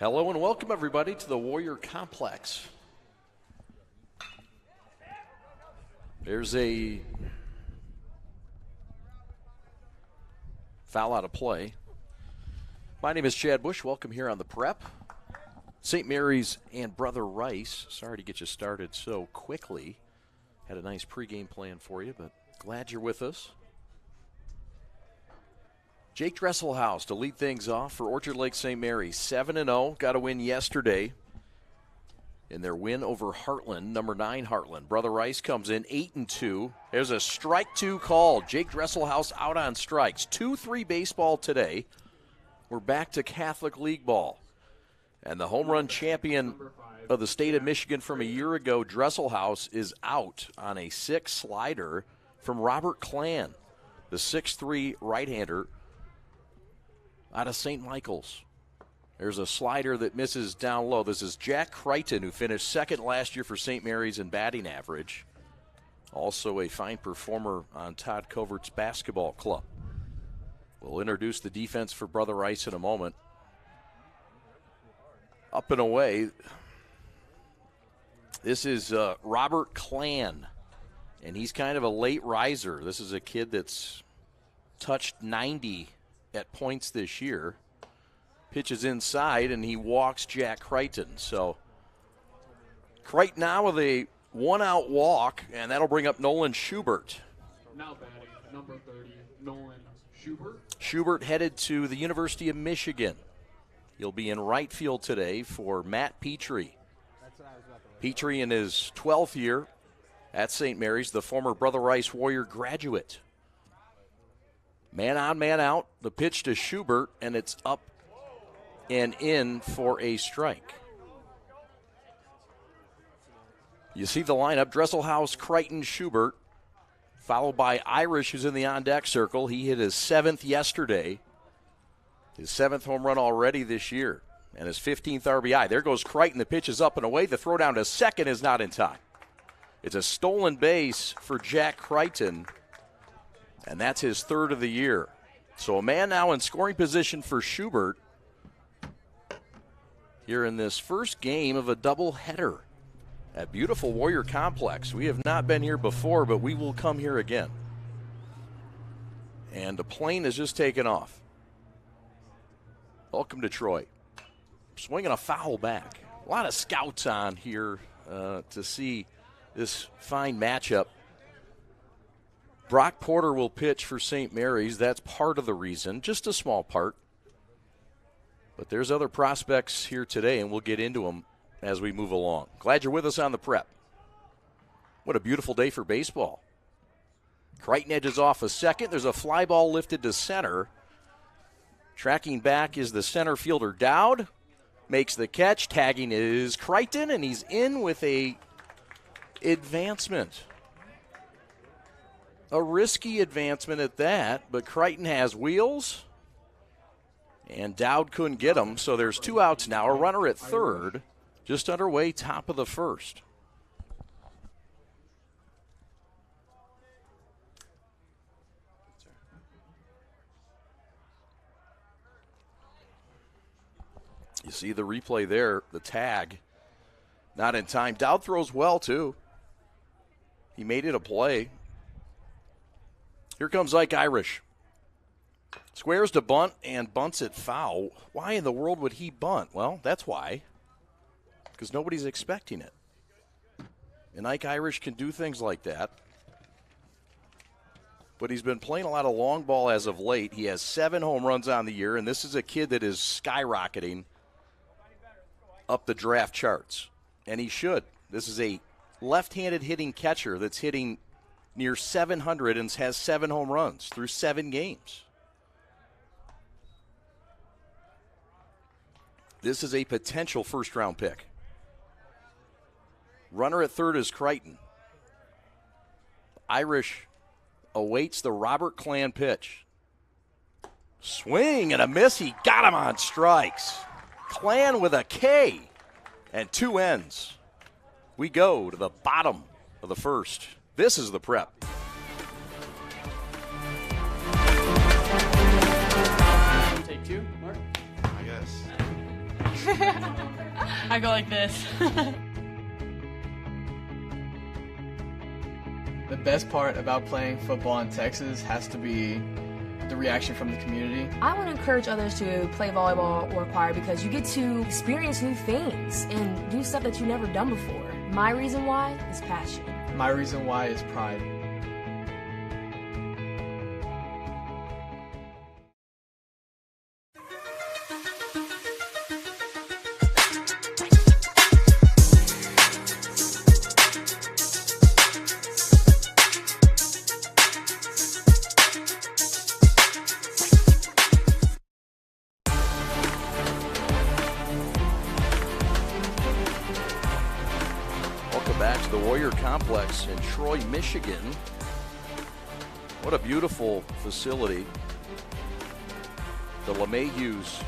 Hello and welcome, everybody, to the Warrior Complex. There's a foul out of play. My name is Chad Bush. Welcome here on the Prep. St. Mary's and Brother Rice. Sorry to get you started so quickly. Had a nice pregame plan for you, but glad you're with us. Jake Dresselhaus to lead things off for Orchard Lake St. Mary's. 7-0, got a win yesterday in their win over Heartland, number 9 Heartland. Brother Rice comes in 8-2. There's a strike 2 call. Jake Dresselhaus out on strikes. 2-3 baseball today. We're back to Catholic League ball. And the home run champion of the state of Michigan from a year ago, Dresselhaus, is out on a 6 slider from Robert Klan, the 6'3 right-hander out of St. Michael's. There's a slider that misses down low. This is Jack Crichton, who finished second last year for St. Mary's in batting average. Also a fine performer on Todd Covert's basketball club. We'll introduce the defense for Brother Rice in a moment. Up and away, this is Robert Klan, and he's kind of a late riser. This is a kid that's touched 90 at points this year. Pitches inside, and he walks Jack Crichton. So Crichton now with a 1-out walk, and that'll bring up Nolan Schubert. Now batting, number 30, Nolan Schubert. Schubert headed to the University of Michigan. He'll be in right field today for Matt Petrie. Petrie in his 12th year at St. Mary's, the former Brother Rice Warrior graduate. Man on, man out. The pitch to Schubert, and it's up and in for a strike. You see the lineup: Dresselhaus, Crichton, Schubert, followed by Irish, who's in the on-deck circle. He hit his 7th yesterday, his 7th home run already this year, and his 15th RBI. There goes Crichton. The pitch is up and away. The throw down to second is not in time. It's a stolen base for Jack Crichton, and that's his 3rd of the year. So a man now in scoring position for Schubert here in this first game of a doubleheader at beautiful Warrior Complex. We have not been here before, but we will come here again. And the plane has just taken off. Welcome to Troy. Swinging a foul back. A lot of scouts on here to see this fine matchup. Brock Porter will pitch for St. Mary's. That's part of the reason, just a small part. But there's other prospects here today, and we'll get into them as we move along. Glad you're with us on the Prep. What a beautiful day for baseball. Crichton edges off a second. There's a fly ball lifted to center. Tracking back is the center fielder, Dowd. Makes the catch. Tagging is Crichton, and he's in with a advancement. A risky advancement at that, but Crichton has wheels, and Dowd couldn't get him, so there's 2 outs now. A runner at third, just underway, top of the first. You see the replay there, the tag, not in time. Dowd throws well, too. He made it a play. Here comes Ike Irish. Squares to bunt and bunts it foul. Why in the world would he bunt? Well, that's why. Because nobody's expecting it. And Ike Irish can do things like that. But he's been playing a lot of long ball as of late. He has 7 home runs on the year, and this is a kid that is skyrocketing up the draft charts. And he should. This is a left-handed hitting catcher that's hitting near 700 and has 7 home runs through 7 games. This is a potential first-round pick. Runner at third is Crichton. Irish awaits the Robert Klan pitch. Swing and a miss. He got him on strikes. Klan with a K and 2 ends. We go to the bottom of the first. This is the Prep. Take 2, Mark? I guess. I go like this. The best part about playing football in Texas has to be the reaction from the community. I want to encourage others to play volleyball or choir because you get to experience new things and do stuff that you've never done before. My reason why is passion. My reason why is pride. Back to the Warrior Complex in Troy, Michigan. What a beautiful facility. The LeMahieu's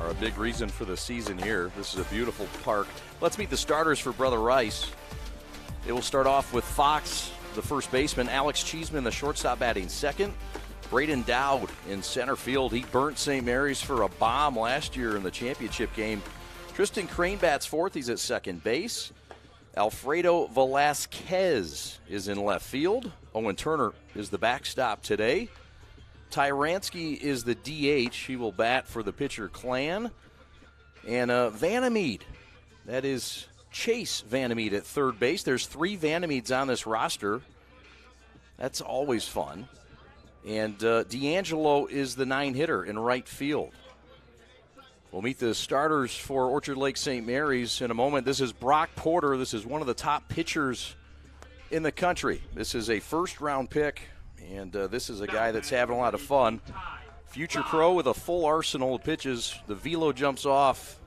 are a big reason for the season here. This is a beautiful park. Let's meet the starters for Brother Rice. It will start off with Fox, the first baseman, Alex Cheeseman, the shortstop, batting second. Braden Dowd in center field. He burnt St. Mary's for a bomb last year in the championship game. Tristan Crane bats fourth. He's at second base. Alfredo Velasquez is in left field. Owen Turner is the backstop today. Tyransky is the DH. He will bat for the pitcher clan. And Vandermeed, that is Chase Vandermeed at third base. There's 3 Vandermeeds on this roster. That's always fun. And D'Angelo is the 9-hitter in right field. We'll meet the starters for Orchard Lake St. Mary's in a moment. This is Brock Porter. This is one of the top pitchers in the country. This is a first-round pick, and this is a guy that's having a lot of fun. Future pro with a full arsenal of pitches. The velo jumps off.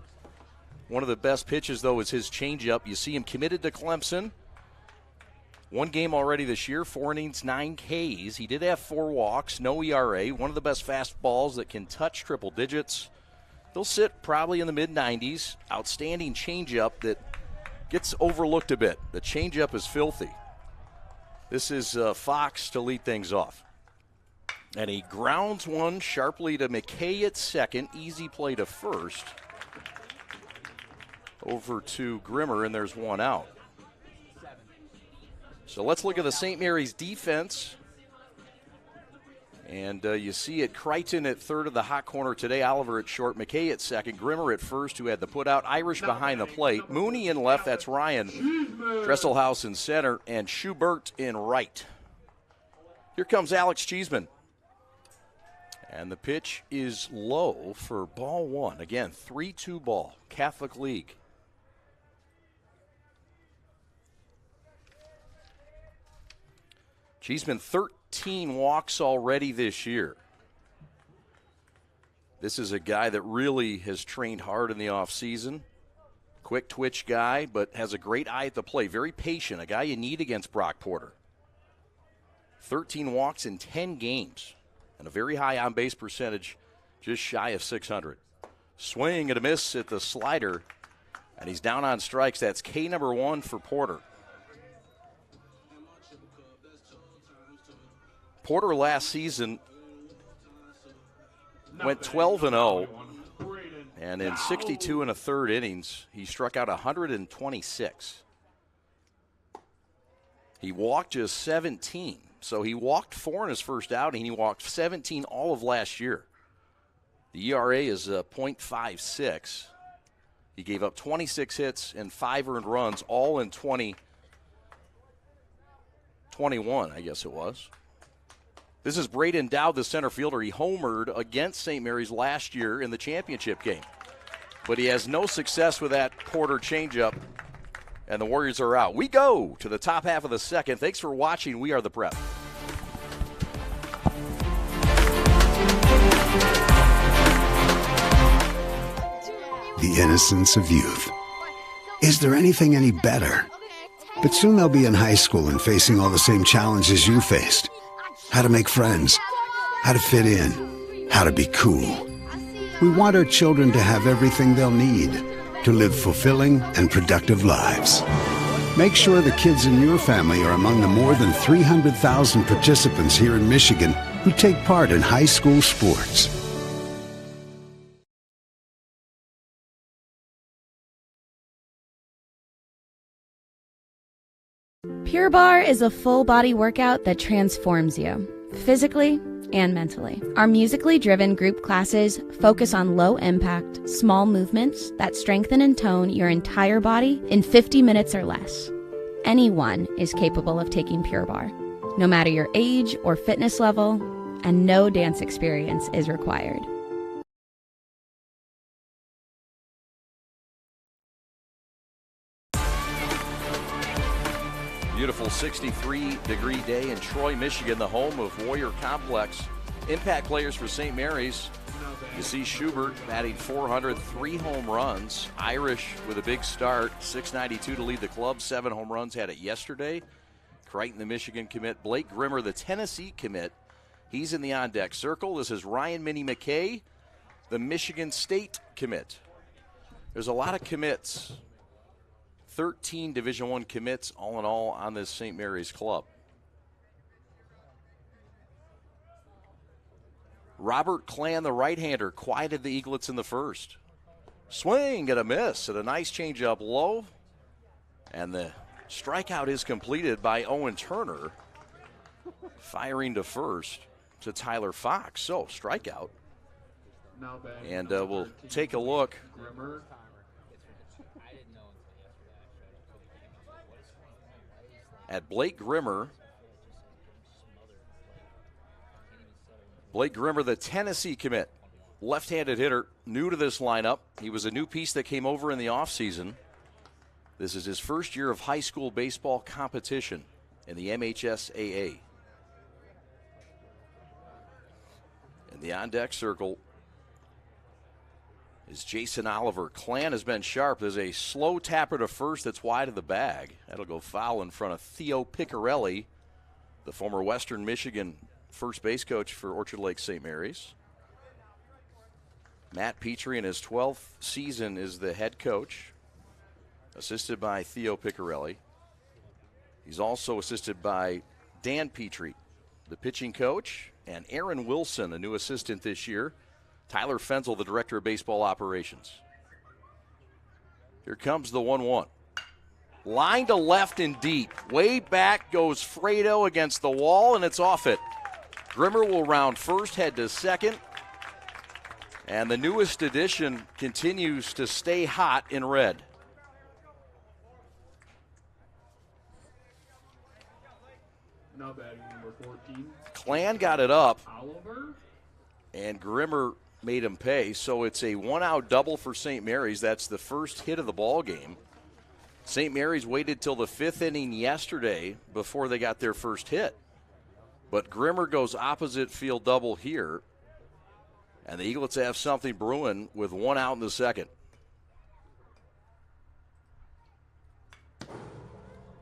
One of the best pitches, though, is his changeup. You see him committed to Clemson. 1 game already this year, 4 innings, 9 Ks. He did have 4 walks, no ERA. One of the best fastballs that can touch triple digits. He'll sit probably in the mid-90s. Outstanding changeup that gets overlooked a bit. The changeup is filthy. This is Fox to lead things off. And he grounds one sharply to McKay at second. Easy play to first. Over to Grimmer, and there's 1 out. So let's look at the St. Mary's defense. And you see it, Crichton at third of the hot corner today, Oliver at short, McKay at second, Grimmer at first, who had the put-out, Irish behind the plate, Mooney in left, that's Ryan, Dresselhaus in center, and Schubert in right. Here comes Alex Cheeseman. And the pitch is low for ball 1. Again, 3-2 ball, Catholic League. Cheeseman 13 walks already this year. This is a guy that really has trained hard in the offseason. Quick twitch guy, but has a great eye at the plate. Very patient, a guy you need against Brock Porter. 13 walks in 10 games, and a very high on-base percentage, just shy of 600. Swing and a miss at the slider, and he's down on strikes. That's K number 1 for Porter. Porter last season went 12-0, and in 62 and a third innings, he struck out 126. He walked just 17. So he walked 4 in his first outing. He walked 17 all of last year. The ERA is .56. He gave up 26 hits and 5 earned runs, all in 2021, I guess it was. This is Braden Dowd, the center fielder. He homered against St. Mary's last year in the championship game. But he has no success with that Porter changeup, and the Warriors are out. We go to the top half of the second. Thanks for watching. We are the Prep. The innocence of youth. Is there anything any better? But soon they'll be in high school and facing all the same challenges you faced. How to make friends, how to fit in, how to be cool. We want our children to have everything they'll need to live fulfilling and productive lives. Make sure the kids in your family are among the more than 300,000 participants here in Michigan who take part in high school sports. Pure Barre is a full body workout that transforms you, physically and mentally. Our musically driven group classes focus on low impact, small movements that strengthen and tone your entire body in 50 minutes or less. Anyone is capable of taking Pure Barre, no matter your age or fitness level, and no dance experience is required. Beautiful 63-degree day in Troy, Michigan, the home of Warrior Complex. Impact players for St. Mary's. You see Schubert batting .400, 3 home runs. Irish with a big start, .692 to lead the club. 7 home runs, had it yesterday. Crichton, the Michigan commit. Blake Grimmer, the Tennessee commit. He's in the on-deck circle. This is Ryan Minnie McKay, the Michigan State commit. There's a lot of commits. 13 Division I commits all in all on this St. Mary's club. Robert Clan, the right-hander, quieted the Eaglets in the first. Swing and a miss, and a nice changeup low. And the strikeout is completed by Owen Turner, firing to first to Tyler Fox. So, strikeout. And we'll take a look at Blake Grimmer. Blake Grimmer, the Tennessee commit, left-handed hitter, new to this lineup. He was a new piece that came over in the offseason. This is his first year of high school baseball competition in the MHSAA. In the on-deck circle is Jason Oliver. Clan has been sharp. There's a slow tapper to first that's wide of the bag. That'll go foul in front of Theo Piccarelli, the former Western Michigan first base coach for Orchard Lake St. Mary's. Matt Petrie in his 12th season is the head coach, assisted by Theo Piccarelli. He's also assisted by Dan Petrie, the pitching coach, and Aaron Wilson, a new assistant this year. Tyler Fenzel, the director of baseball operations. Here comes the 1-1. Line to left and deep. Way back goes Fredo against the wall, and it's off it. Grimmer will round first, head to second. And the newest addition continues to stay hot in red. Now batting number 14. Clan got it up, Oliver. and Grimmer made him pay. So it's a one-out double for St. Mary's. That's the first hit of the ball game. St. Mary's waited till the 5th inning yesterday before they got their first hit. But Grimmer goes opposite field double here. And the Eaglets have something brewing with 1 out in the second.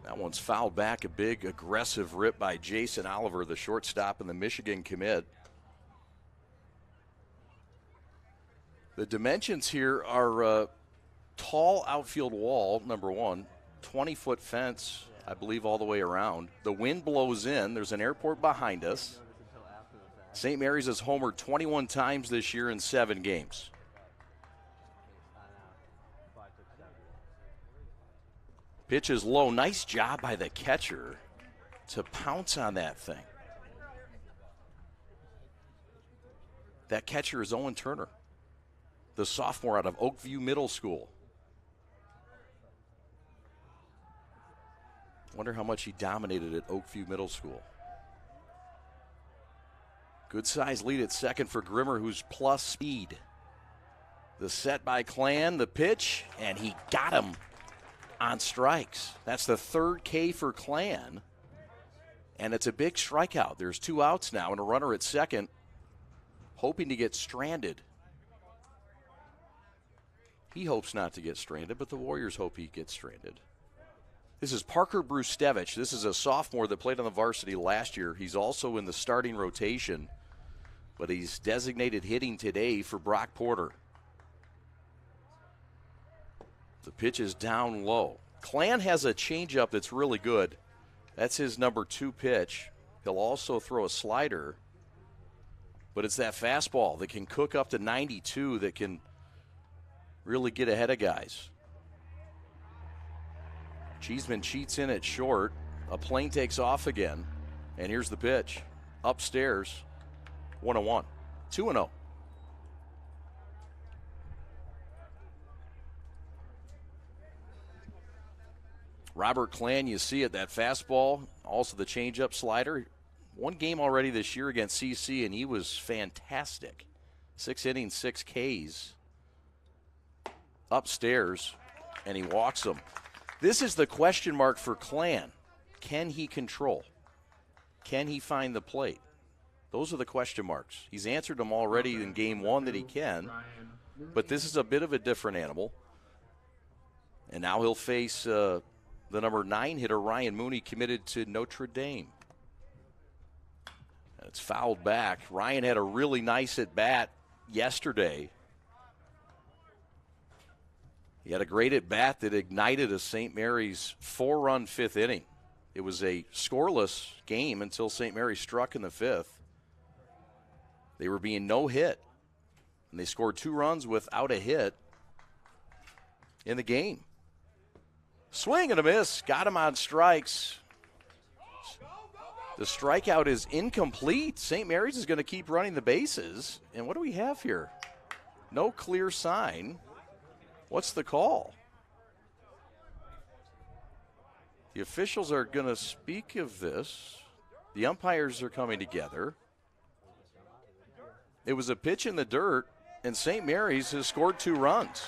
That one's fouled back, a big aggressive rip by Jason Oliver, the shortstop and the Michigan commit. The dimensions here are tall outfield wall, number one, 20-foot fence, I believe, all the way around. The wind blows in. There's an airport behind us. St. Mary's has homered 21 times this year in 7 games. Pitch is low. Nice job by the catcher to pounce on that thing. That catcher is Owen Turner, the sophomore out of Oakview Middle School. Wonder how much he dominated at Oakview Middle School. Good size lead at second for Grimmer, who's plus speed. The set by Clan, the pitch, and he got him on strikes. That's the 3rd K for Clan, and it's a big strikeout. There's 2 outs now and a runner at second, hoping to get stranded. He hopes not to get stranded, but the Warriors hope he gets stranded. This is Parker Brustevich. This is a sophomore that played on the varsity last year. He's also in the starting rotation, but he's designated hitting today for Brock Porter. The pitch is down low. Clan has a changeup that's really good. That's his number 2 pitch. He'll also throw a slider, but it's that fastball that can cook up to 92 that can really get ahead of guys. Cheeseman cheats in at short. A plane takes off again, and here's the pitch. Upstairs, 1-1, 2-0. Robert Clan, you see it, that fastball, also the changeup slider. One game already this year against CC, and he was fantastic. 6 innings, 6 Ks. Upstairs, and he walks them. This is the question mark for Clan. Can he control? Can he find the plate? Those are the question marks. He's answered them already in game 1 that he can, but this is a bit of a different animal. And now he'll face the number 9 hitter, Ryan Mooney, committed to Notre Dame. And it's fouled back. Ryan had a really nice at-bat yesterday. He had a great at-bat that ignited a St. Mary's 4-run 5th inning. It was a scoreless game until St. Mary's struck in the 5th. They were being no hit, and they scored 2 runs without a hit in the game. Swing and a miss, got him on strikes. The strikeout is incomplete. St. Mary's is going to keep running the bases. And what do we have here? No clear sign. What's the call? The officials are going to speak of this. The umpires are coming together. It was a pitch in the dirt, and St. Mary's has scored 2 runs.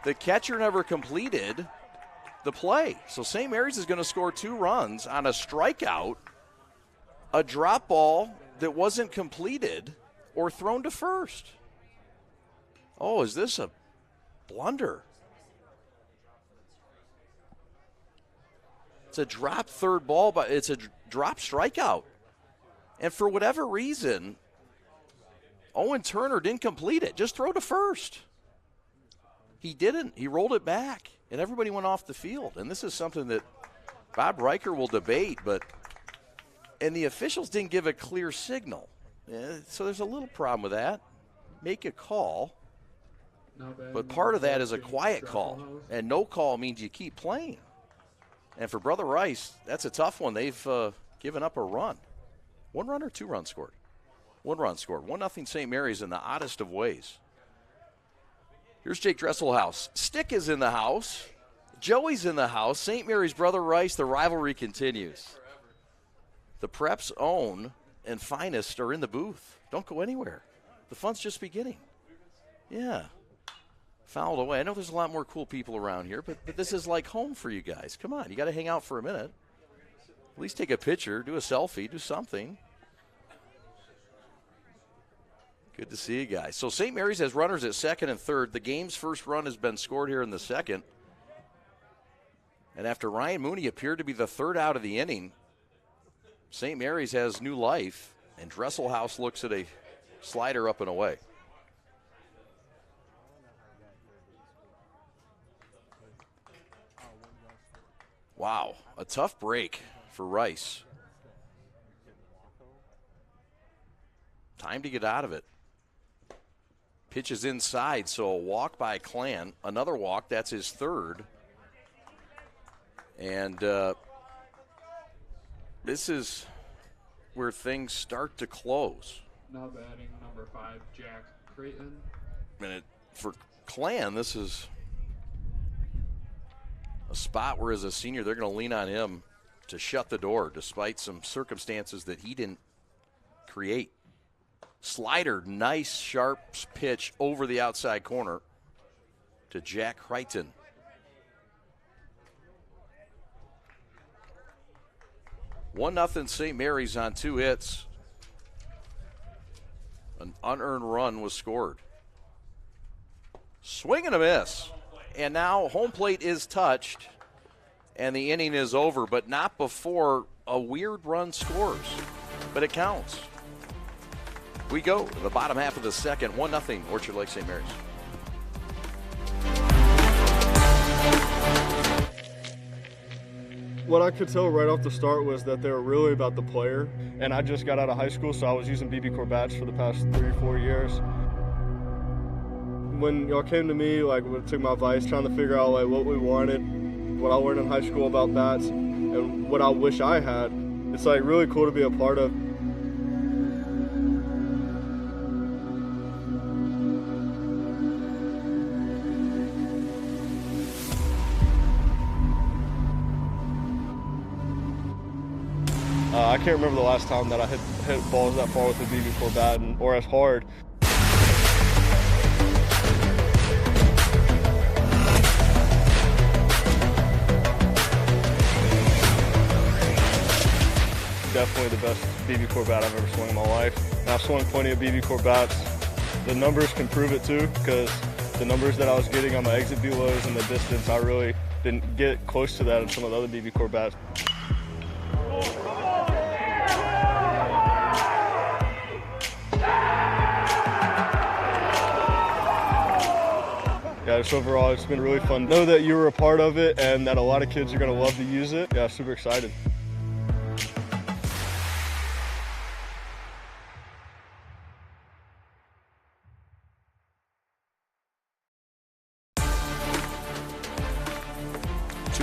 The catcher never completed the play. So St. Mary's is going to score 2 runs on a strikeout, a drop ball that wasn't completed or thrown to first. Oh, is this a blunder? It's a drop third ball, but it's a drop strikeout. And for whatever reason, Owen Turner didn't complete it. Just throw to first. He didn't. He rolled it back, and everybody went off the field. And this is something that Bob Riker will debate, and the officials didn't give a clear signal. So there's a little problem with that. Make a call. But part of that is a quiet call, and no call means you keep playing. And for Brother Rice, that's a tough one. They've given up a run. 1 run or 2 runs scored? 1 run scored. 1-0 St. Mary's in the oddest of ways. Here's Jake Dresselhaus. Stick is in the house. Joey's in the house. St. Mary's, Brother Rice, the rivalry continues. The Preps' own and finest are in the booth. Don't go anywhere. The fun's just beginning. Yeah. Fouled away. I know there's a lot more cool people around here, but this is like home for you guys. Come on, you got to hang out for a minute. At least take a picture, do a selfie, do something. Good to see you guys. So St. Mary's has runners at second and third. The game's first run has been scored here in the second. And after Ryan Mooney appeared to be the third out of the inning, St. Mary's has new life, and Dresselhaus looks at a slider up and away. Wow, a tough break for Rice. Time to get out of it. Pitch is inside, so a walk by Clan. Another walk, that's his third. And this is where things start to close. Now batting number 5, Jack Creighton. And for Clan, this is a spot where as a senior they're going to lean on him to shut the door despite some circumstances that he didn't create. Slider, nice sharp pitch over the outside corner to Jack Creighton. One nothing St. Mary's on 2 hits. An unearned run was scored. Swing and a miss. And now home plate is touched, and the inning is over, but not before a weird run scores. But it counts. We go to the bottom half of the second, 1-0 Orchard Lake St. Mary's. What I could tell right off the start was that they were really about the player, and I just got out of high school, so I was using BB Corbats for the past 3 or 4 years. When y'all came to me, took my advice, trying to figure out what we wanted, what I learned in high school about bats, and what I wish I had. It's like really cool to be a part of. I can't remember the last time that I hit balls that far with a BB4 bat or as hard. Definitely the best BB4 bat I've ever swung in my life. And I've swung plenty of BB4 bats. The numbers can prove it too, because the numbers that I was getting on my exit velos and the distance, I really didn't get close to that in some of the other BB4 bats. Yeah, just overall, it's been really fun. Know that you were a part of it and that a lot of kids are going to love to use it. Yeah, super excited.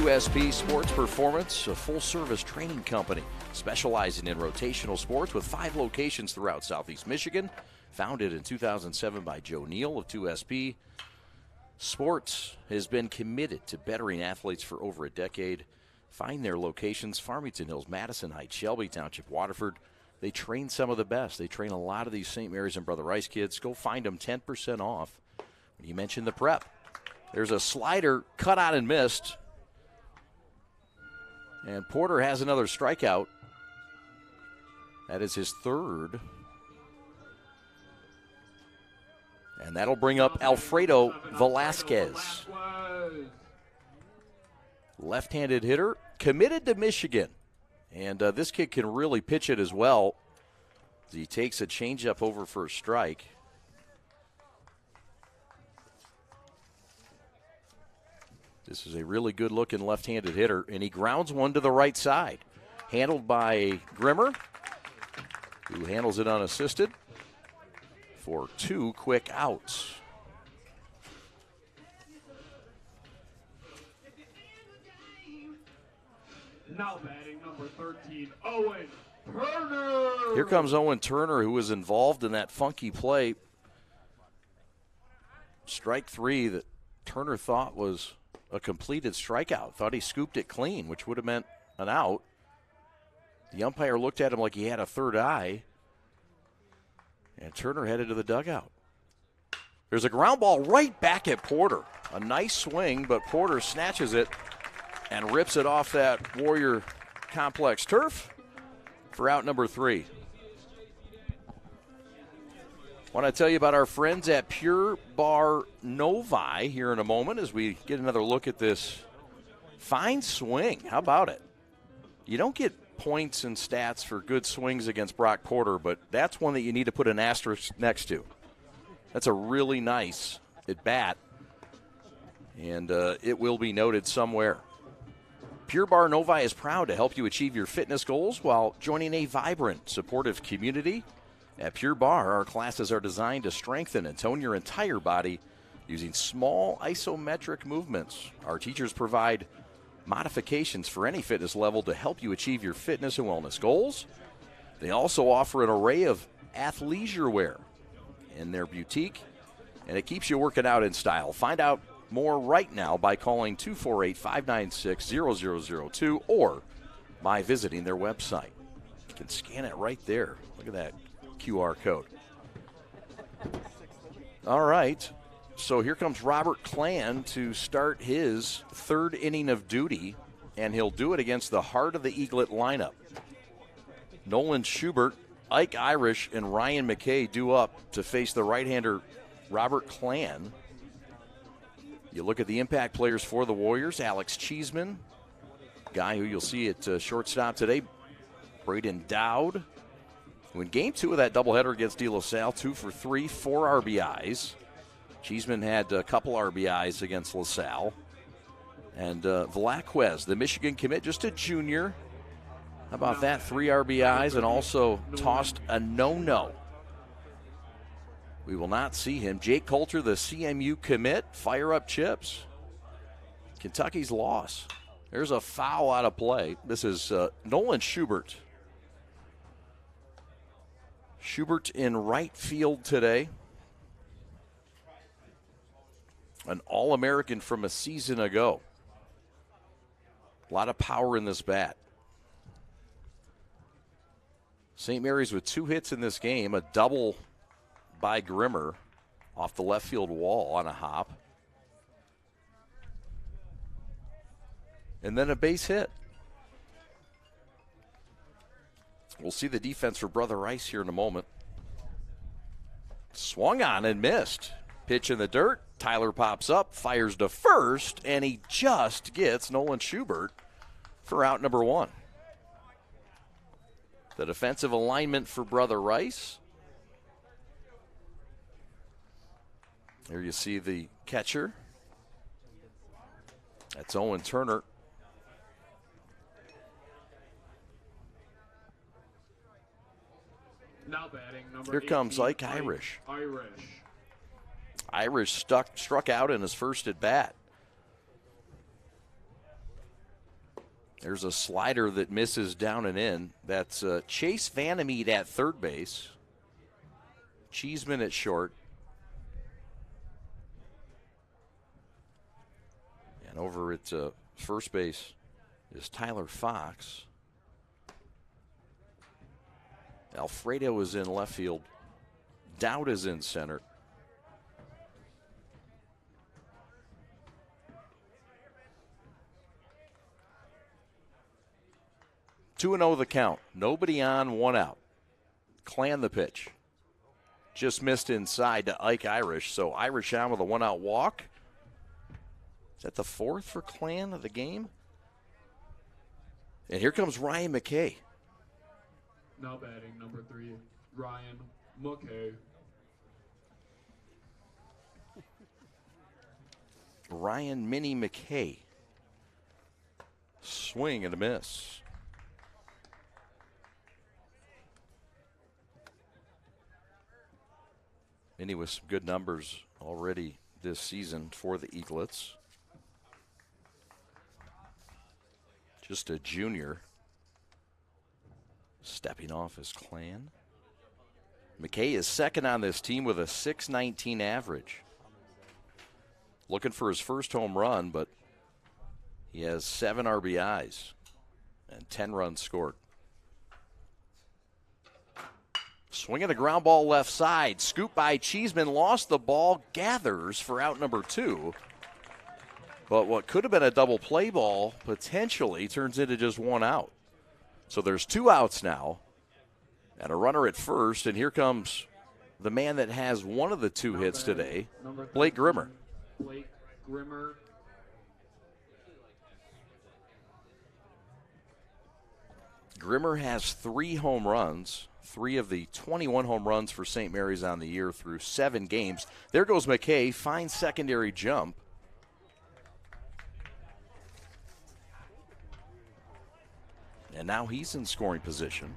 SP Sports Performance, a full-service training company specializing in rotational sports with 5 locations throughout Southeast Michigan. Founded in 2007 by Joe Neal of 2SP. Sports has been committed to bettering athletes for over a decade. Find their locations: Farmington Hills, Madison Heights, Shelby Township, Waterford. They train some of the best. They train a lot of these St. Mary's and Brother Rice kids. Go find them 10% off when you mention the prep. There's a slider cut out and missed. And Porter has another strikeout. That is his third. And that'll bring up Alfredo Velasquez. Left-handed hitter, committed to Michigan. And this kid can really pitch it as well. He takes a changeup over for a strike. This is a really good-looking left-handed hitter, and he grounds one to the right side. Handled by Grimmer, who handles it unassisted for 2 quick outs. Now batting number 13, Owen Turner. Here comes Owen Turner, who was involved in that funky play. Strike 3 that Turner thought was a completed strikeout. Thought he scooped it clean, which would have meant an out. The umpire looked at him like he had a third eye, and Turner headed to the dugout. There's a ground ball right back at Porter. A nice swing, but Porter snatches it and rips it off that Warrior Complex turf for out number 3. Want to tell you about our friends at Pure Bar Novi here in a moment as we get another look at this fine swing. How about it? You don't get points and stats for good swings against Brock Porter, but that's one that you need to put an asterisk next to. That's a really nice at bat, and it will be noted somewhere. Pure Bar Novi is proud to help you achieve your fitness goals while joining a vibrant, supportive community. At Pure Bar, our classes are designed to strengthen and tone your entire body using small isometric movements. Our teachers provide modifications for any fitness level to help you achieve your fitness and wellness goals. They also offer an array of athleisure wear in their boutique, and it keeps you working out in style. Find out more right now by calling 248-596-0002 or by visiting their website. You can scan it right there. Look at that QR code. All right, so here comes Robert Klan to start his 3rd inning of duty, and he'll do it against the heart of the Eaglet lineup. Nolan Schubert, Ike Irish, and Ryan McKay due up to face the right-hander Robert Klan. You look at the impact players for the Warriors: Alex Cheeseman, guy who you'll see at shortstop today, Braden Dowd, who in Game 2 of that doubleheader against De La Salle, 2 for 3, 4 RBIs. Cheeseman had a couple RBIs against La Salle. And Velasquez, the Michigan commit, just a junior. How about that? 3 RBIs and also tossed a no-no. We will not see him. Jake Coulter, the CMU commit, fire up chips. Kentucky's loss. There's a foul out of play. This is Nolan Schubert. Schubert in right field today. An All-American from a season ago. A lot of power in this bat. St. Mary's with 2 hits in this game, a double by Grimmer off the left field wall on a hop. And then a base hit. We'll see the defense for Brother Rice here in a moment. Swung on and missed. Pitch in the dirt. Tyler pops up, fires to first, and he just gets Nolan Schubert for out number 1. The defensive alignment for Brother Rice. There you see the catcher. That's Owen Turner. Now batting, number Here comes 18, Ike Irish. Irish. Irish struck out in his first at bat. There's a slider that misses down and in. That's Chase Vandermeed at third base. Cheeseman at short. And over at first base is Tyler Fox. Alfredo is in left field. Dowd is in center. Two 2-0 the count. Nobody on, 1 out. Clan the pitch. Just missed inside to Ike Irish. So Irish on with a 1-out walk. Is that the 4th for Clan of the game? And here comes Ryan McKay. Now batting, number 3, Ryan McKay. Ryan Minnie McKay. Swing and a miss. Minnie with some good numbers already this season for the Eaglets. Just a junior. Stepping off his Clan. McKay is second on this team with a .619 average. Looking for his first home run, but he has 7 RBIs and 10 runs scored. Swinging a ground ball left side. Scoop by Cheeseman. Lost the ball. Gathers for out number 2. But what could have been a double play ball potentially turns into just 1 out. So there's 2 outs now and a runner at first. And here comes the man that has one of the 2 hits today, Blake Grimmer. Blake Grimmer. Grimmer has 3 home runs, 3 of the 21 home runs for St. Mary's on the year through 7 games. There goes McKay, fine secondary jump. And now he's in scoring position.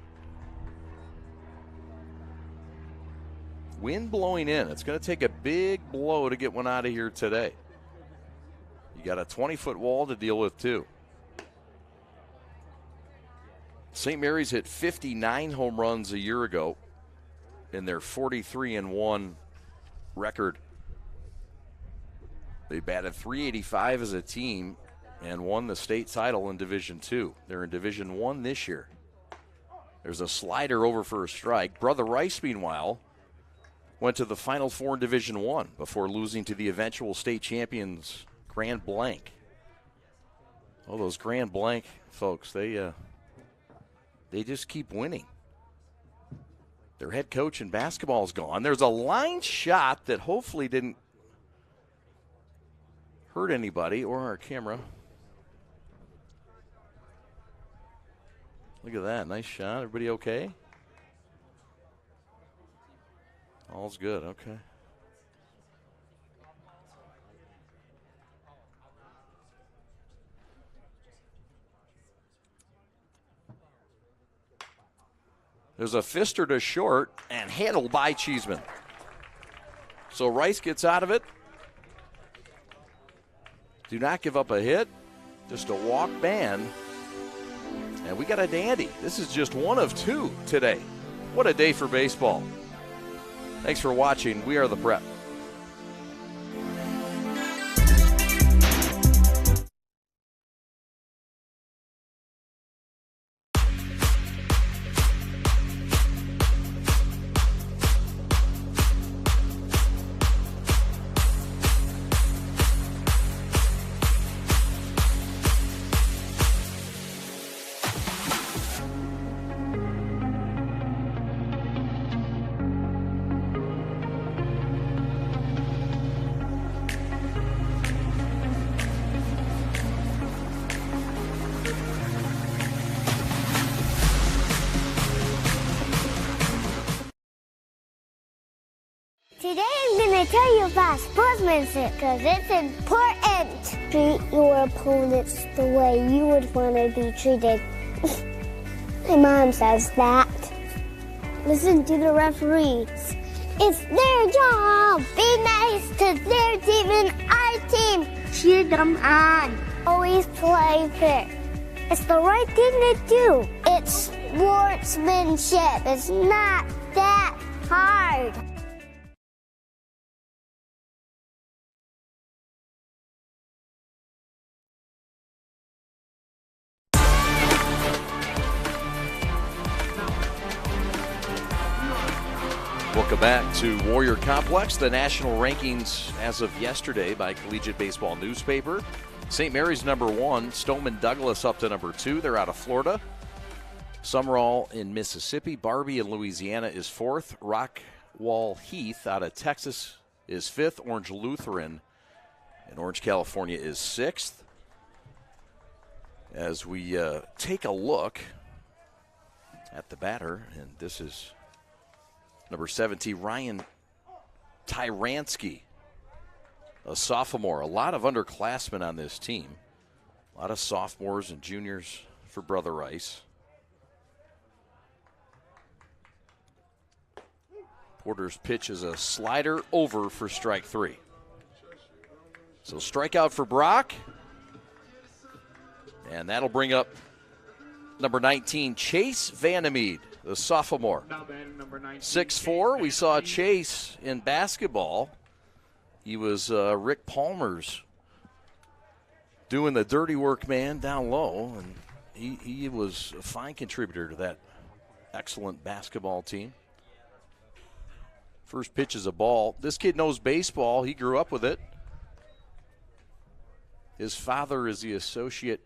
Wind blowing in. It's going to take a big blow to get one out of here today. You got a 20-foot wall to deal with, too. St. Mary's hit 59 home runs a year ago in their 43-1 record. They batted .385 as a team and won the state title in Division II. They're in Division I this year. There's a slider over for a strike. Brother Rice, meanwhile, went to the Final Four in Division I before losing to the eventual state champions, Grand Blanc. Oh, those Grand Blanc folks, they just keep winning. Their head coach in basketball is gone. There's a line shot that hopefully didn't hurt anybody or our camera. Look at that. Nice shot. Everybody okay? All's good. Okay. There's a fister to short and handled by Cheeseman. So Rice gets out of it. Do not give up a hit. Just a walk ban. And we got a dandy. This is just one of two today. What a day for baseball. Thanks for watching. We are The Prep. Today I'm going to tell you about sportsmanship because it's important. Treat your opponents the way you would want to be treated. My mom says that. Listen to the referees. It's their job. Be nice to their team and our team. Cheer them on. Always play fair. It's the right thing to do. It's sportsmanship. It's not that hard. Welcome back to Warrior Complex, the national rankings as of yesterday by Collegiate Baseball Newspaper. St. Mary's number 1, Stoneman Douglas up to number 2. They're out of Florida. Sumrall in Mississippi. Barbie in Louisiana is 4th. Rockwall Heath out of Texas is 5th. Orange Lutheran in Orange, California is 6th. As we take a look at the batter, and this is number 70, Ryan Tyransky, a sophomore. A lot of underclassmen on this team. A lot of sophomores and juniors for Brother Rice. Porter's pitch is a slider over for strike 3. So strikeout for Brock. And that'll bring up number 19, Chase Vandermeed, the sophomore. 6'4". We saw Chase in basketball. He was Rick Palmer's doing the dirty work man down low, and he was a fine contributor to that excellent basketball team. First pitch is a ball. This kid knows baseball. He grew up with it. His father is the assistant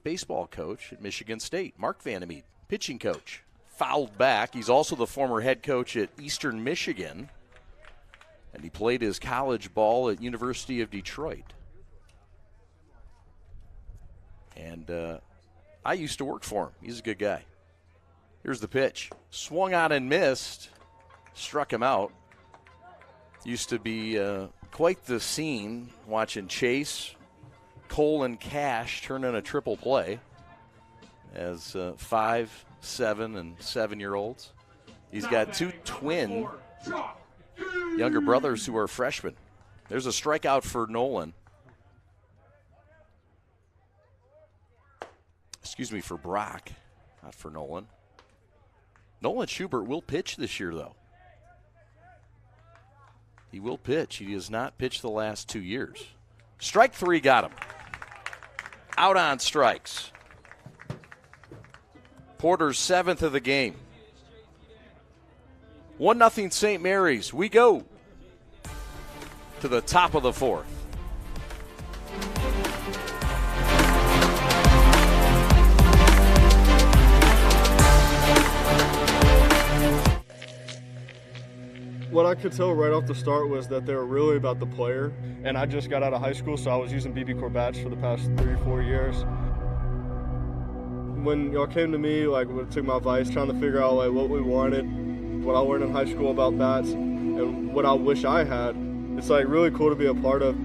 baseball coach at Michigan State, Mark Vandermeed, pitching coach. Fouled back. He's also the former head coach at Eastern Michigan, and he played his college ball at University of Detroit. And I used to work for him. He's a good guy. Here's the pitch. Swung on and missed. Struck him out. Used to be quite the scene watching Chase, Cole, and Cash turn in a triple play as 5, 7, and 7-year-olds. He's got 2 twin younger brothers who are freshmen. There's a strikeout for Nolan. Excuse me, for Brock, not for Nolan. Nolan Schubert will pitch this year, though. He will pitch. He has not pitched the last 2 years. Strike 3 got him. Out on strikes. Porter's 7th of the game. 1-0 St. Mary's. We go to the top of the 4th. What I could tell right off the start was that they were really about the player, and I just got out of high school, so I was using BB Corbats for the past 3 or 4 years. When y'all came to me, took my advice, trying to figure out what we wanted, what I learned in high school about bats, and what I wish I had, it's really cool to be a part of.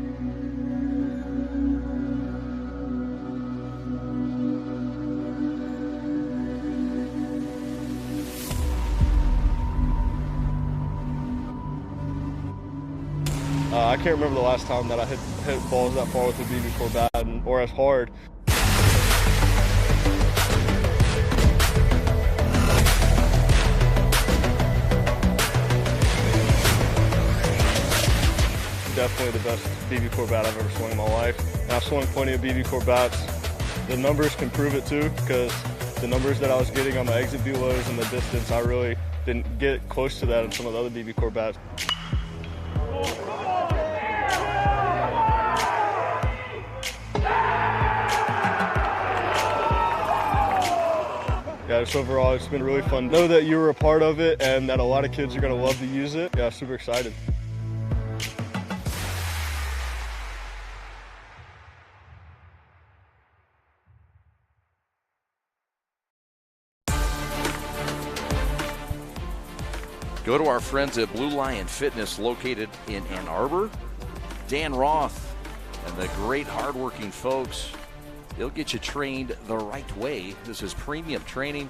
I can't remember the last time that I hit balls that far with a BB4 bat or as hard. Definitely the best BB4 bat I've ever swung in my life. And I've swung plenty of BB4 bats. The numbers can prove it too, because the numbers that I was getting on my exit velos and the distance, I really didn't get close to that in some of the other BB4 bats. Yeah, just overall, it's been really fun. Know that you were a part of it and that a lot of kids are going to love to use it. Yeah, super excited. Go to our friends at Blue Lion Fitness located in Ann Arbor. Dan Roth and the great hardworking folks, they'll get you trained the right way. This is premium training.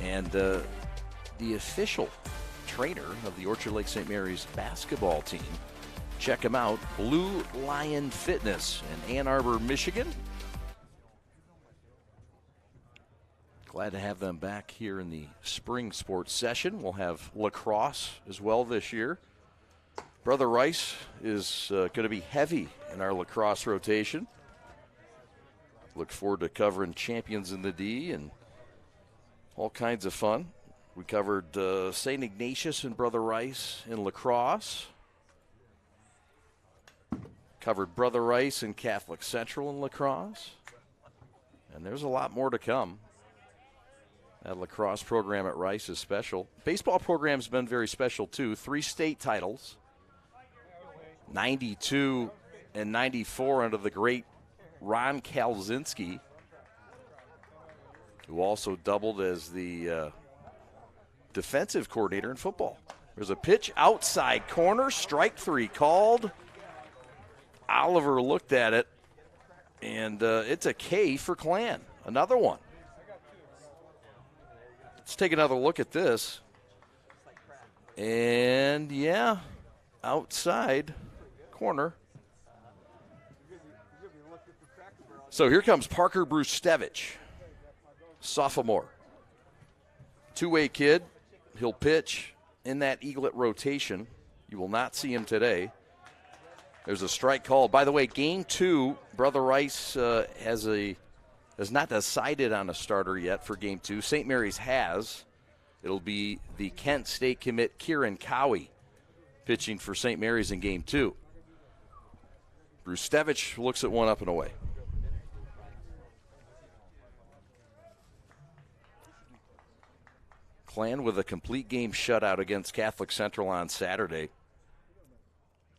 And the official trainer of the Orchard Lake St. Mary's basketball team. Check them out, Blue Lion Fitness in Ann Arbor, Michigan. Glad to have them back here in the spring sports session. We'll have lacrosse as well this year. Brother Rice is going to be heavy in our lacrosse rotation. Look forward to covering champions in the D and all kinds of fun. We covered St. Ignatius and Brother Rice in lacrosse. Covered Brother Rice and Catholic Central in lacrosse. And there's a lot more to come. That lacrosse program at Rice is special. Baseball program's been very special, too. 3 state titles. 92 and 94 under the great Ron Kalzinski, who also doubled as the defensive coordinator in football. There's a pitch outside corner, strike 3 called. Oliver looked at it, and it's a K for Clan. Another one. Let's take another look at this. And, yeah, outside corner. So here comes Parker Brustevich, sophomore. Two-way kid. He'll pitch in that eaglet rotation. You will not see him today. There's a strike called. By the way, game 2, Brother Rice has not decided on a starter yet for game 2. St. Mary's has. It'll be the Kent State commit Kieran Cowie pitching for St. Mary's in game 2. Brustevich looks at one up and away. Clan with a complete game shutout against Catholic Central on Saturday.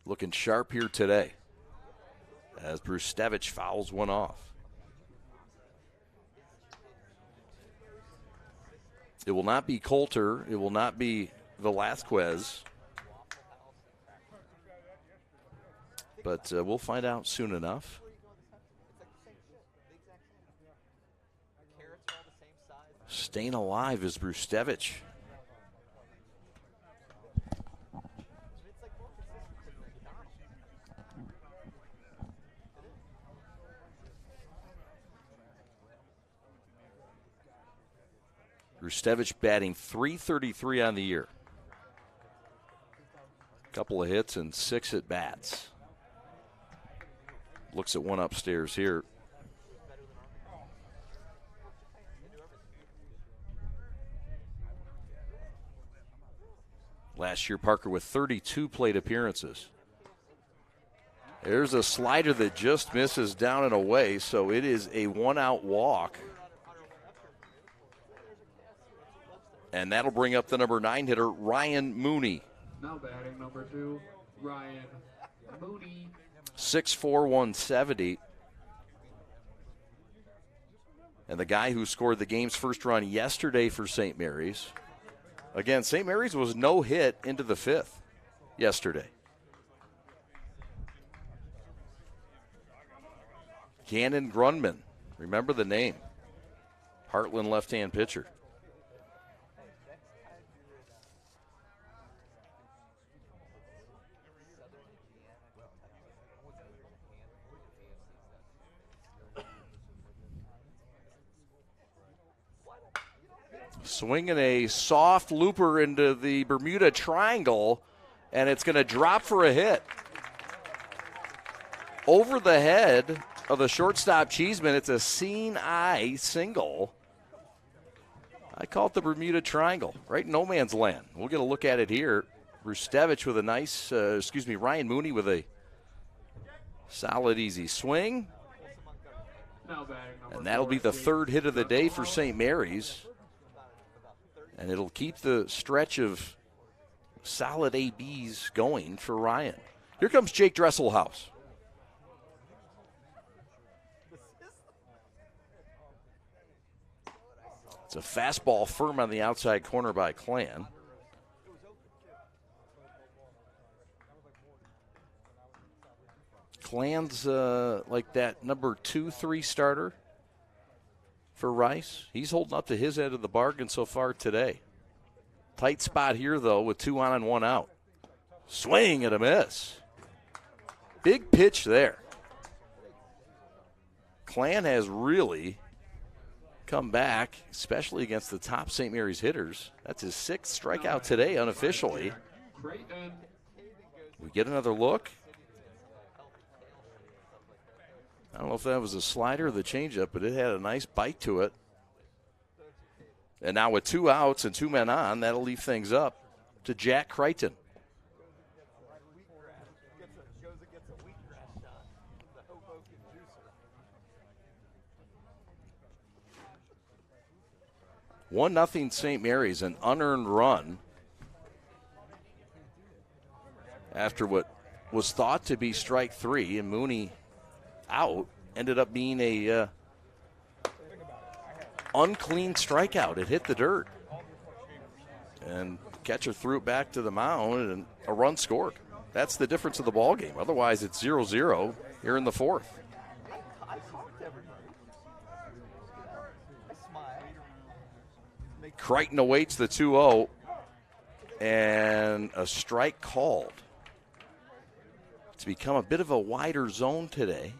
Looking sharp here today as Brustevich fouls one off. It will not be Coulter. It will not be Velasquez. But we'll find out soon enough. Staying alive is Brustevich. Brustevich batting .333 on the year. Couple of hits and 6 at bats. Looks at one upstairs here. Last year, Parker with 32 plate appearances. There's a slider that just misses down and away, so it is a 1-out walk. And that'll bring up the number 9 hitter, Ryan Mooney. Now batting number 2, Ryan Mooney. 6'4", 170. And the guy who scored the game's first run yesterday for St. Mary's. Again, St. Mary's was no hit into the 5th yesterday. Gannon Grunman, remember the name. Heartland left-hand pitcher. swinging a soft looper into the Bermuda Triangle, and it's going to drop for a hit. Over the head of the shortstop Cheeseman, it's a seeing eye single. I call it the Bermuda Triangle, right in no man's land. We'll get a look at it here. Rustevich with a nice, Ryan Mooney with a solid, easy swing. And that'll be the third hit of the day for St. Mary's. And it'll keep the stretch of solid ABs going for Ryan. Here comes Jake Dresselhaus. It's a fastball firm on the outside corner by Clan. Clan's like that number 2-3 starter for Rice. He's holding up to his end of the bargain so far today. Tight spot here, though, with 2 on and 1 out. Swing and a miss. Big pitch there. Clan has really come back, especially against the top St. Mary's hitters. That's his 6th strikeout today, unofficially. We get another look. I don't know if that was a slider or the changeup, but it had a nice bite to it. And now with 2 outs and 2 men on, that'll leave things up to Jack Crichton. One nothing St. Mary's, an unearned run after what was thought to be strike 3, and Mooney out ended up being a unclean strikeout. It hit the dirt, and catcher threw it back to the mound, and a run scored. That's the difference of the ball game. Otherwise, it's 0-0 here in the 4th. Crichton awaits the 2-0, and a strike called. It's become a bit of a wider zone today.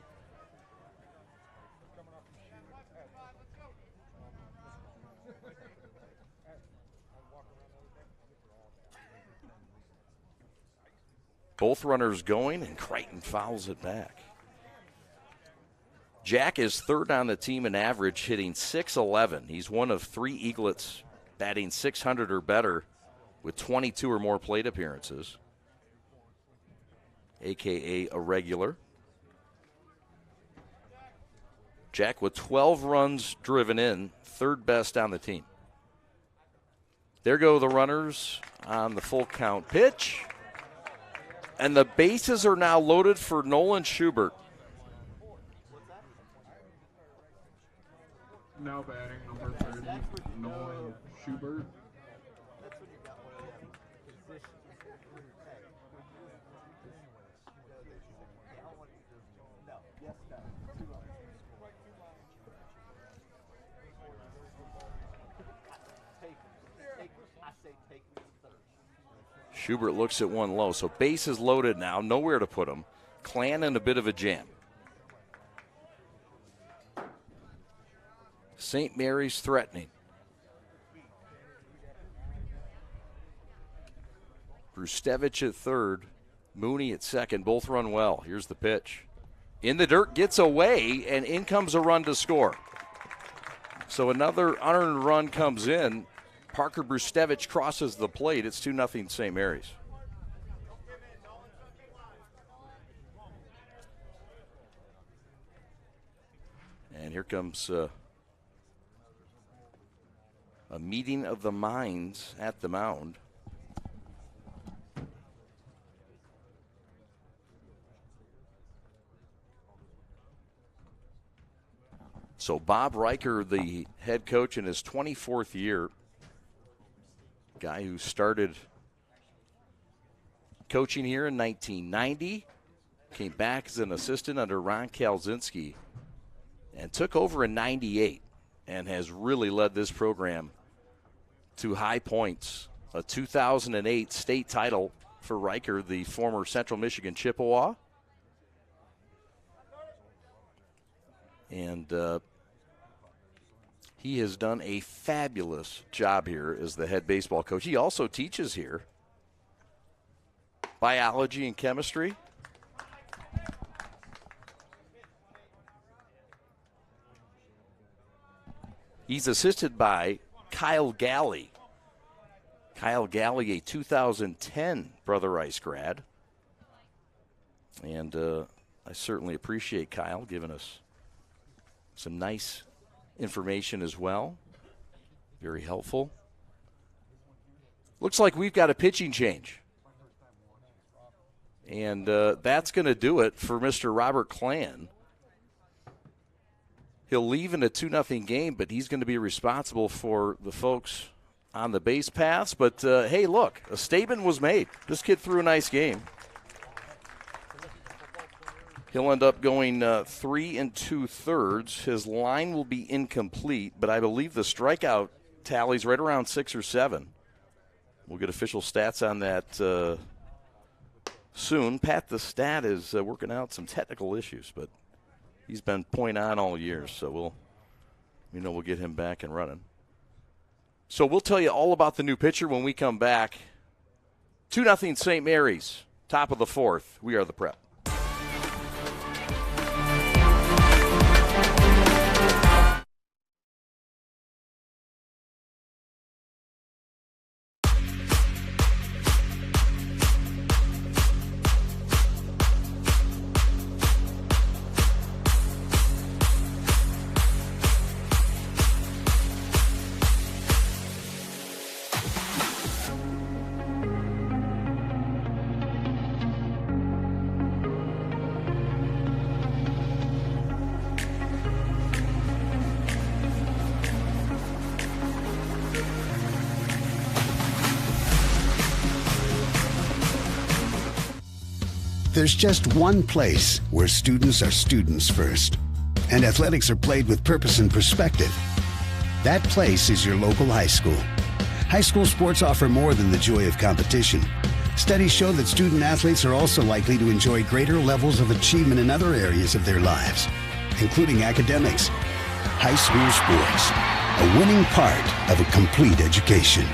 Both runners going, and Crichton fouls it back. Jack is 3rd on the team in average, hitting .611. He's one of 3 Eaglets batting .600 or better with 22 or more plate appearances, a.k.a. a regular. Jack with 12 runs driven in, 3rd best on the team. There go the runners on the full count pitch. And the bases are now loaded for Nolan Schubert. Now batting number 30, Nolan Schubert. Schubert looks at one low, so bases loaded now, nowhere to put him. Clan in a bit of a jam. St. Mary's threatening. Rustevich at 3rd, Mooney at 2nd, both run well. Here's the pitch. In the dirt, gets away, and in comes a run to score. So another unearned run comes in. Parker Rustevich crosses the plate. It's 2-0 St. Mary's. And here comes a meeting of the minds at the mound. So Bob Riker, the head coach in his 24th year, guy who started coaching here in 1990, came back as an assistant under Ron Kalzinski, and took over in 98 and has really led this program to high points. A 2008 state title for Riker, the former Central Michigan Chippewa. And He has done a fabulous job here as the head baseball coach. He also teaches here biology and chemistry. He's assisted by Kyle Galley. Kyle Galley, a 2010 Brother Rice grad. And I certainly appreciate Kyle giving us some nice information as well. Very helpful. Looks like we've got a pitching change. And that's going to do it for Mr. Robert Klan. He'll leave in a 2-0 game, but he's going to be responsible for the folks on the base paths. But, hey, look, a statement was made. This kid threw a nice game. He'll end up going 3 2/3. His line will be incomplete, but I believe the strikeout tally's right around 6 or 7. We'll get official stats on that soon. Pat the Stat is working out some technical issues, but he's been point on all year, so we'll get him back and running. So we'll tell you all about the new pitcher when we come back. 2-0 St. Mary's, top of the 4th. We are the Prep. There's just one place where students are students first, and athletics are played with purpose and perspective. That place is your local high school. High school sports offer more than the joy of competition. Studies show that student athletes are also likely to enjoy greater levels of achievement in other areas of their lives, including academics. High school sports, a winning part of a complete education.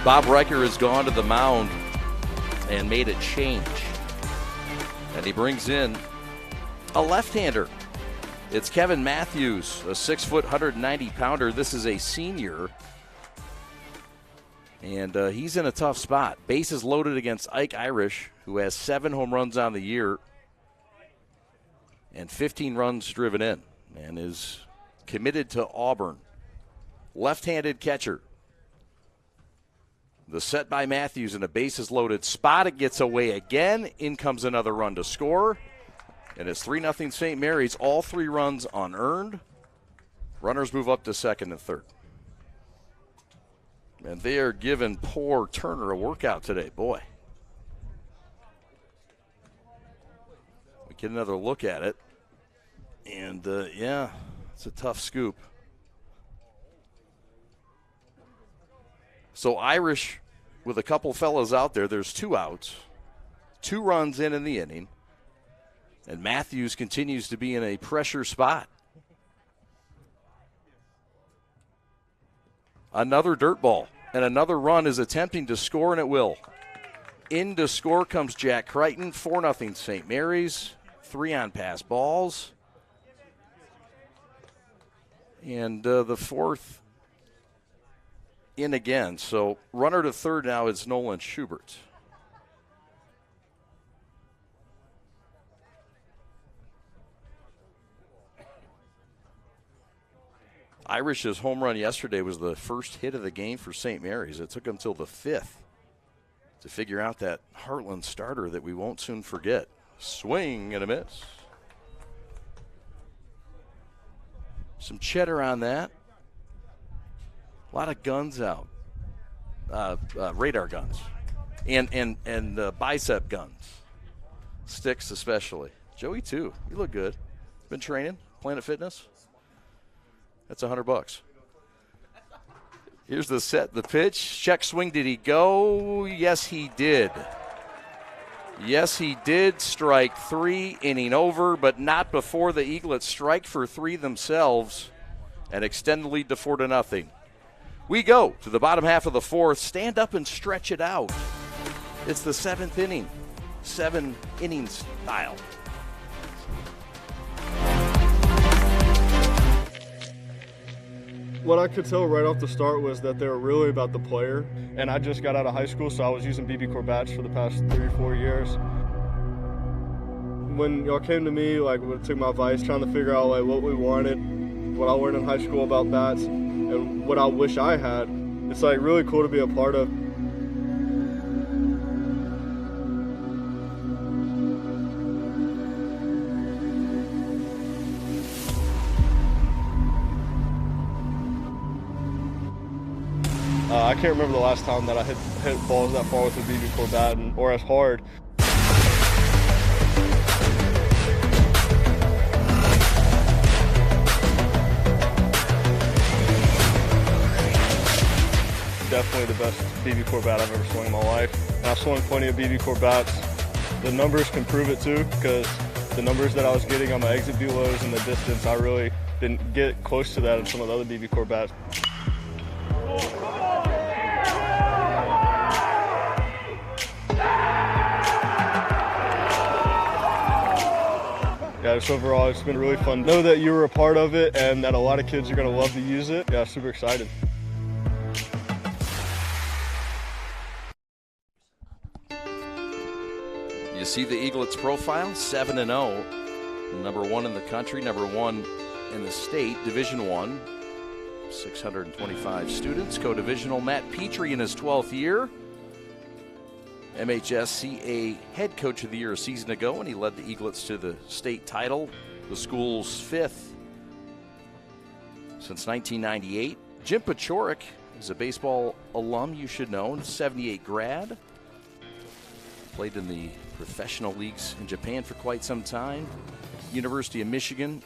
Bob Riker has gone to the mound and made a change. And he brings in a left-hander. It's Kevin Matthews, a 6-foot, 190-pounder. This is a senior. And he's in a tough spot. Bases loaded against Ike Irish, who has 7 home runs on the year and 15 runs driven in and is committed to Auburn. Left-handed catcher. The set by Matthews and a bases loaded spot. It gets away again. In comes another run to score. And it's 3-0 St. Mary's. All 3 runs unearned. Runners move up to second and third. And they are giving poor Turner a workout today. Boy. We get another look at it. And, yeah, it's a tough scoop. So Irish, with a couple fellas out there, there's 2 outs, 2 runs in the inning, and Matthews continues to be in a pressure spot. Another dirt ball, and another run is attempting to score, and it will. In to score comes Jack Crichton, 4-0 St. Mary's, 3 on pass balls. And the fourth in again. So runner to third now is Nolan Schubert. Irish's home run yesterday was the first hit of the game for St. Mary's. It took him till the 5th to figure out that Heartland starter that we won't soon forget. Swing and a miss. Some cheddar on that. A lot of guns out, radar guns, and bicep guns, sticks especially. Joey too. You look good. Been training, Planet Fitness. That's $100. Here's the set, the pitch. Check swing, did he go? Yes, he did. Yes, he did. Strike 3, inning over, but not before the Eaglets strike for 3 themselves and extend the lead to 4-0. We go to the bottom half of the 4th. Stand up and stretch it out. It's the 7th inning. 7 innings style. What I could tell right off the start was that they were really about the player. And I just got out of high school, so I was using BB Core bats for the past 3 or 4 years. When y'all came to me, took my advice, trying to figure out what we wanted, what I learned in high school about bats, and what I wish I had, it's really cool to be a part of. I can't remember the last time that I hit balls that far with a BB Core bat or as hard. Definitely the best BB Core bat I've ever swung in my life. And I've swung plenty of BB Core bats. The numbers can prove it too, because the numbers that I was getting on my exit velos and the distance, I really didn't get close to that in some of the other BB Core bats. Yeah, just overall, it's been really fun. Know that you were a part of it and that a lot of kids are going to love to use it. Yeah, super excited. You see the Eaglets profile, 7-0, number 1 in the country, number 1 in the state, Division I, 625 students, co-divisional. Matt Petrie in his 12th year, MHSCA Head Coach of the Year a season ago, and he led the Eaglets to the state title, the school's 5th since 1998. Jim Pachorik is a baseball alum you should know, 78 grad. Played in the professional leagues in Japan for quite some time. University of Michigan,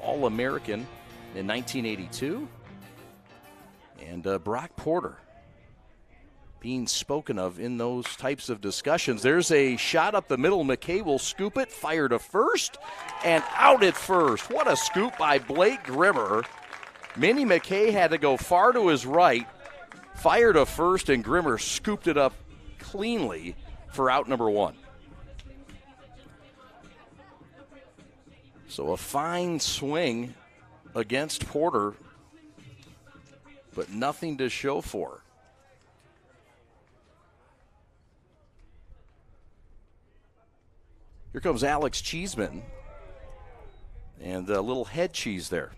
All-American in 1982. And Brock Porter being spoken of in those types of discussions. There's a shot up the middle. McKay will scoop it, fire to first, and out at first. What a scoop by Blake Grimmer. Minnie McKay had to go far to his right, fire to first, and Grimmer scooped it up cleanly for out number 1. So a fine swing against Porter, but nothing to show for. Here comes Alex Cheeseman, and a little head cheese there.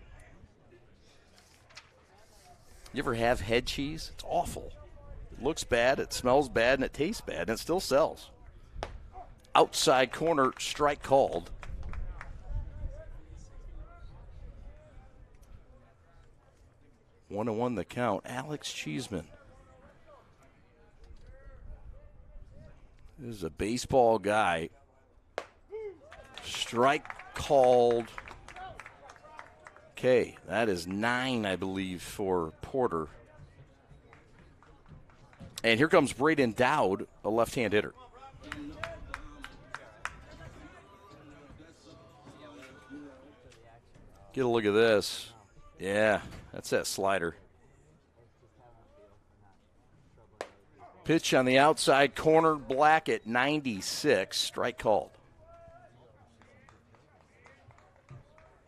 You ever have head cheese? It's awful. It looks bad, it smells bad, and it tastes bad, and it still sells. Outside corner, strike called. One and one the count. Alex Cheeseman. This is a baseball guy. Strike called. Okay, that is 9, I believe, for Porter. And here comes Braden Dowd, a left-hand hitter. Get a look at this. Yeah, that's that slider. Pitch on the outside corner, Black at 96, strike called.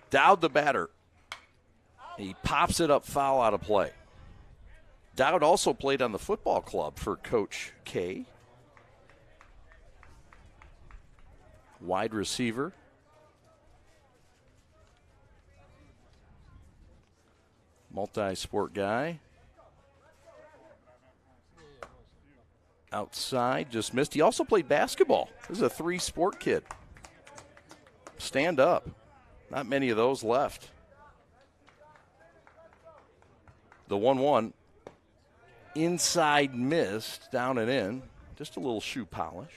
Dowd the batter. He pops it up foul out of play. Dowd also played on the football club for Coach K. Wide receiver. Multi-sport guy. Outside, just missed. He also played basketball. This is a 3-sport kid. Stand up. Not many of those left. The 1-1. Inside missed, down and in. Just a little shoe polish.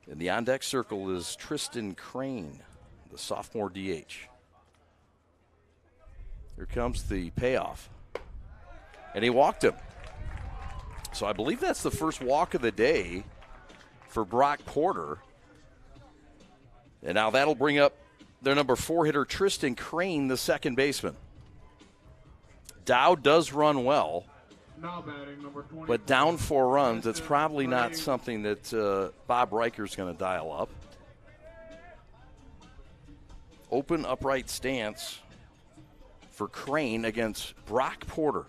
And the on-deck circle is Tristan Crane, the sophomore DH. Here comes the payoff. And he walked him. So I believe that's the first walk of the day for Brock Porter. And now that'll bring up their number 4 hitter, Tristan Crane, the second baseman. Dow does run well, Now batting number 20. but down 4 runs, it's probably not something that Bob Reicher's going to dial up. Open upright stance for Crane against Brock Porter.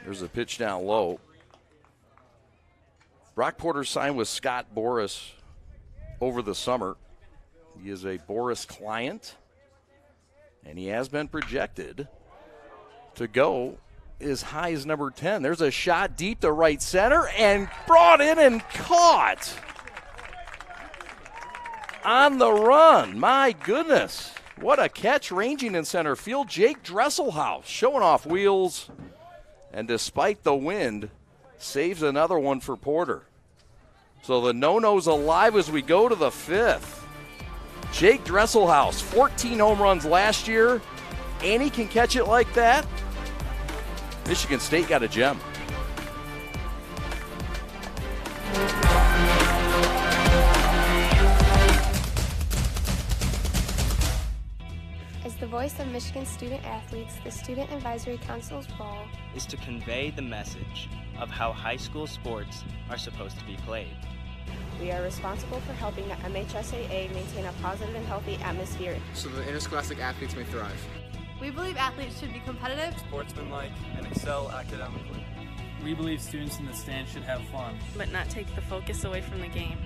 There's a pitch down low. Brock Porter signed with Scott Boras over the summer. He is a Boras client, and he has been projected to go as high as number 10. There's a shot deep to right center and brought in and caught on the run. My goodness. What a catch ranging in center field. Jake Dresselhaus showing off wheels, and despite the wind, saves another one for Porter. So the no-no's alive as we go to the 5th. Jake Dresselhaus, 14 home runs last year, and he can catch it like that. Michigan State got a gem. As the voice of Michigan student athletes, the Student Advisory Council's role is to convey the message of how high school sports are supposed to be played. We are responsible for helping the MHSAA maintain a positive and healthy atmosphere so that interscholastic athletes may thrive. We believe athletes should be competitive, sportsmanlike, and excel academically. We believe students in the stands should have fun, but not take the focus away from the game.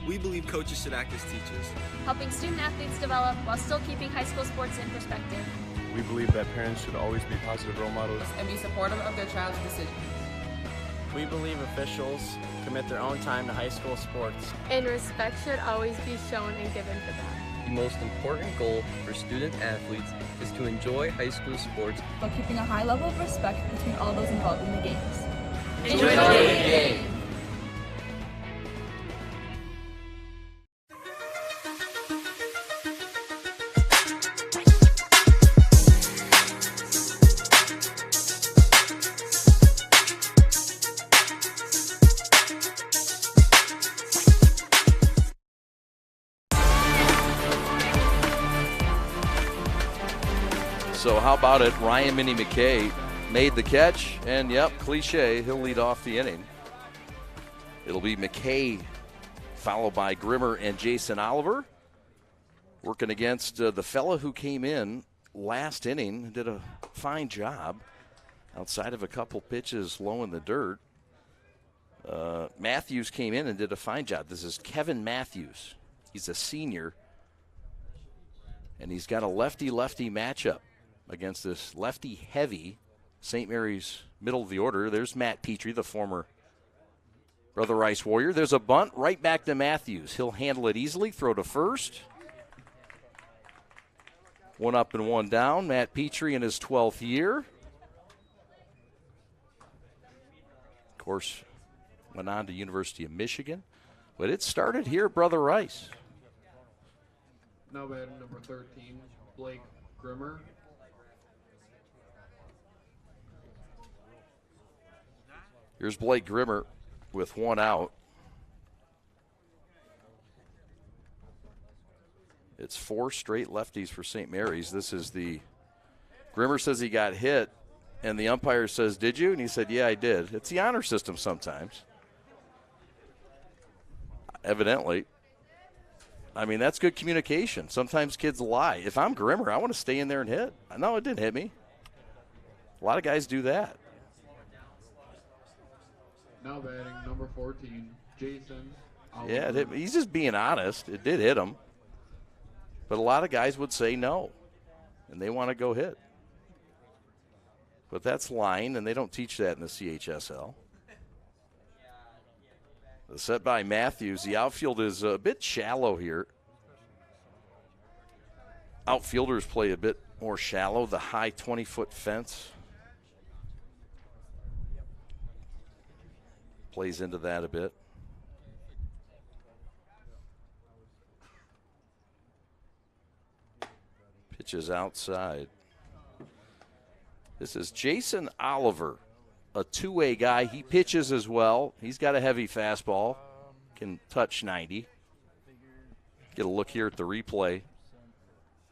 We believe coaches should act as teachers, helping student athletes develop while still keeping high school sports in perspective. We believe that parents should always be positive role models and be supportive of their child's decisions. We believe officials commit their own time to high school sports, and respect should always be shown and given to them. The most important goal for student athletes is to enjoy high school sports while keeping a high level of respect between all those involved in the games. Enjoy the game! So how about it? Ryan Minnie McKay made the catch, and yep, cliche, he'll lead off the inning. It'll be McKay followed by Grimmer and Jason Oliver, working against the fella who came in last inning, did a fine job outside of a couple pitches low in the dirt. Matthews came in and did a fine job. This is Kevin Matthews. He's a senior, and he's got a lefty-lefty matchup against this lefty-heavy St. Mary's middle of the order. There's Matt Petrie, the former Brother Rice Warrior. There's a bunt right back to Matthews. He'll handle it easily, throw to first. One up and one down. Matt Petrie in his 12th year. Of course, went on to University of Michigan. But it started here at Brother Rice. Now batting number 13, Blake Grimmer. Here's Blake Grimmer with one out. It's 4 straight lefties for St. Mary's. This is the Grimmer says he got hit, and the umpire says, "Did you?" And he said, "Yeah, I did." It's the honor system sometimes. Evidently. I mean, that's good communication. Sometimes kids lie. If I'm Grimmer, I want to stay in there and hit. No, it didn't hit me. A lot of guys do that. Now batting number 14, Jason Oliver. Yeah, it hit me. He's just being honest. It did hit him. But a lot of guys would say no, and they want to go hit. But that's lying, and they don't teach that in the CHSL. The set by Matthews. The outfield is a bit shallow here. Outfielders play a bit more shallow. The high 20-foot fence plays into that a bit. Pitches outside. This is Jason Oliver, a two-way guy. He pitches as well. He's got a heavy fastball, can touch 90. Get a look here at the replay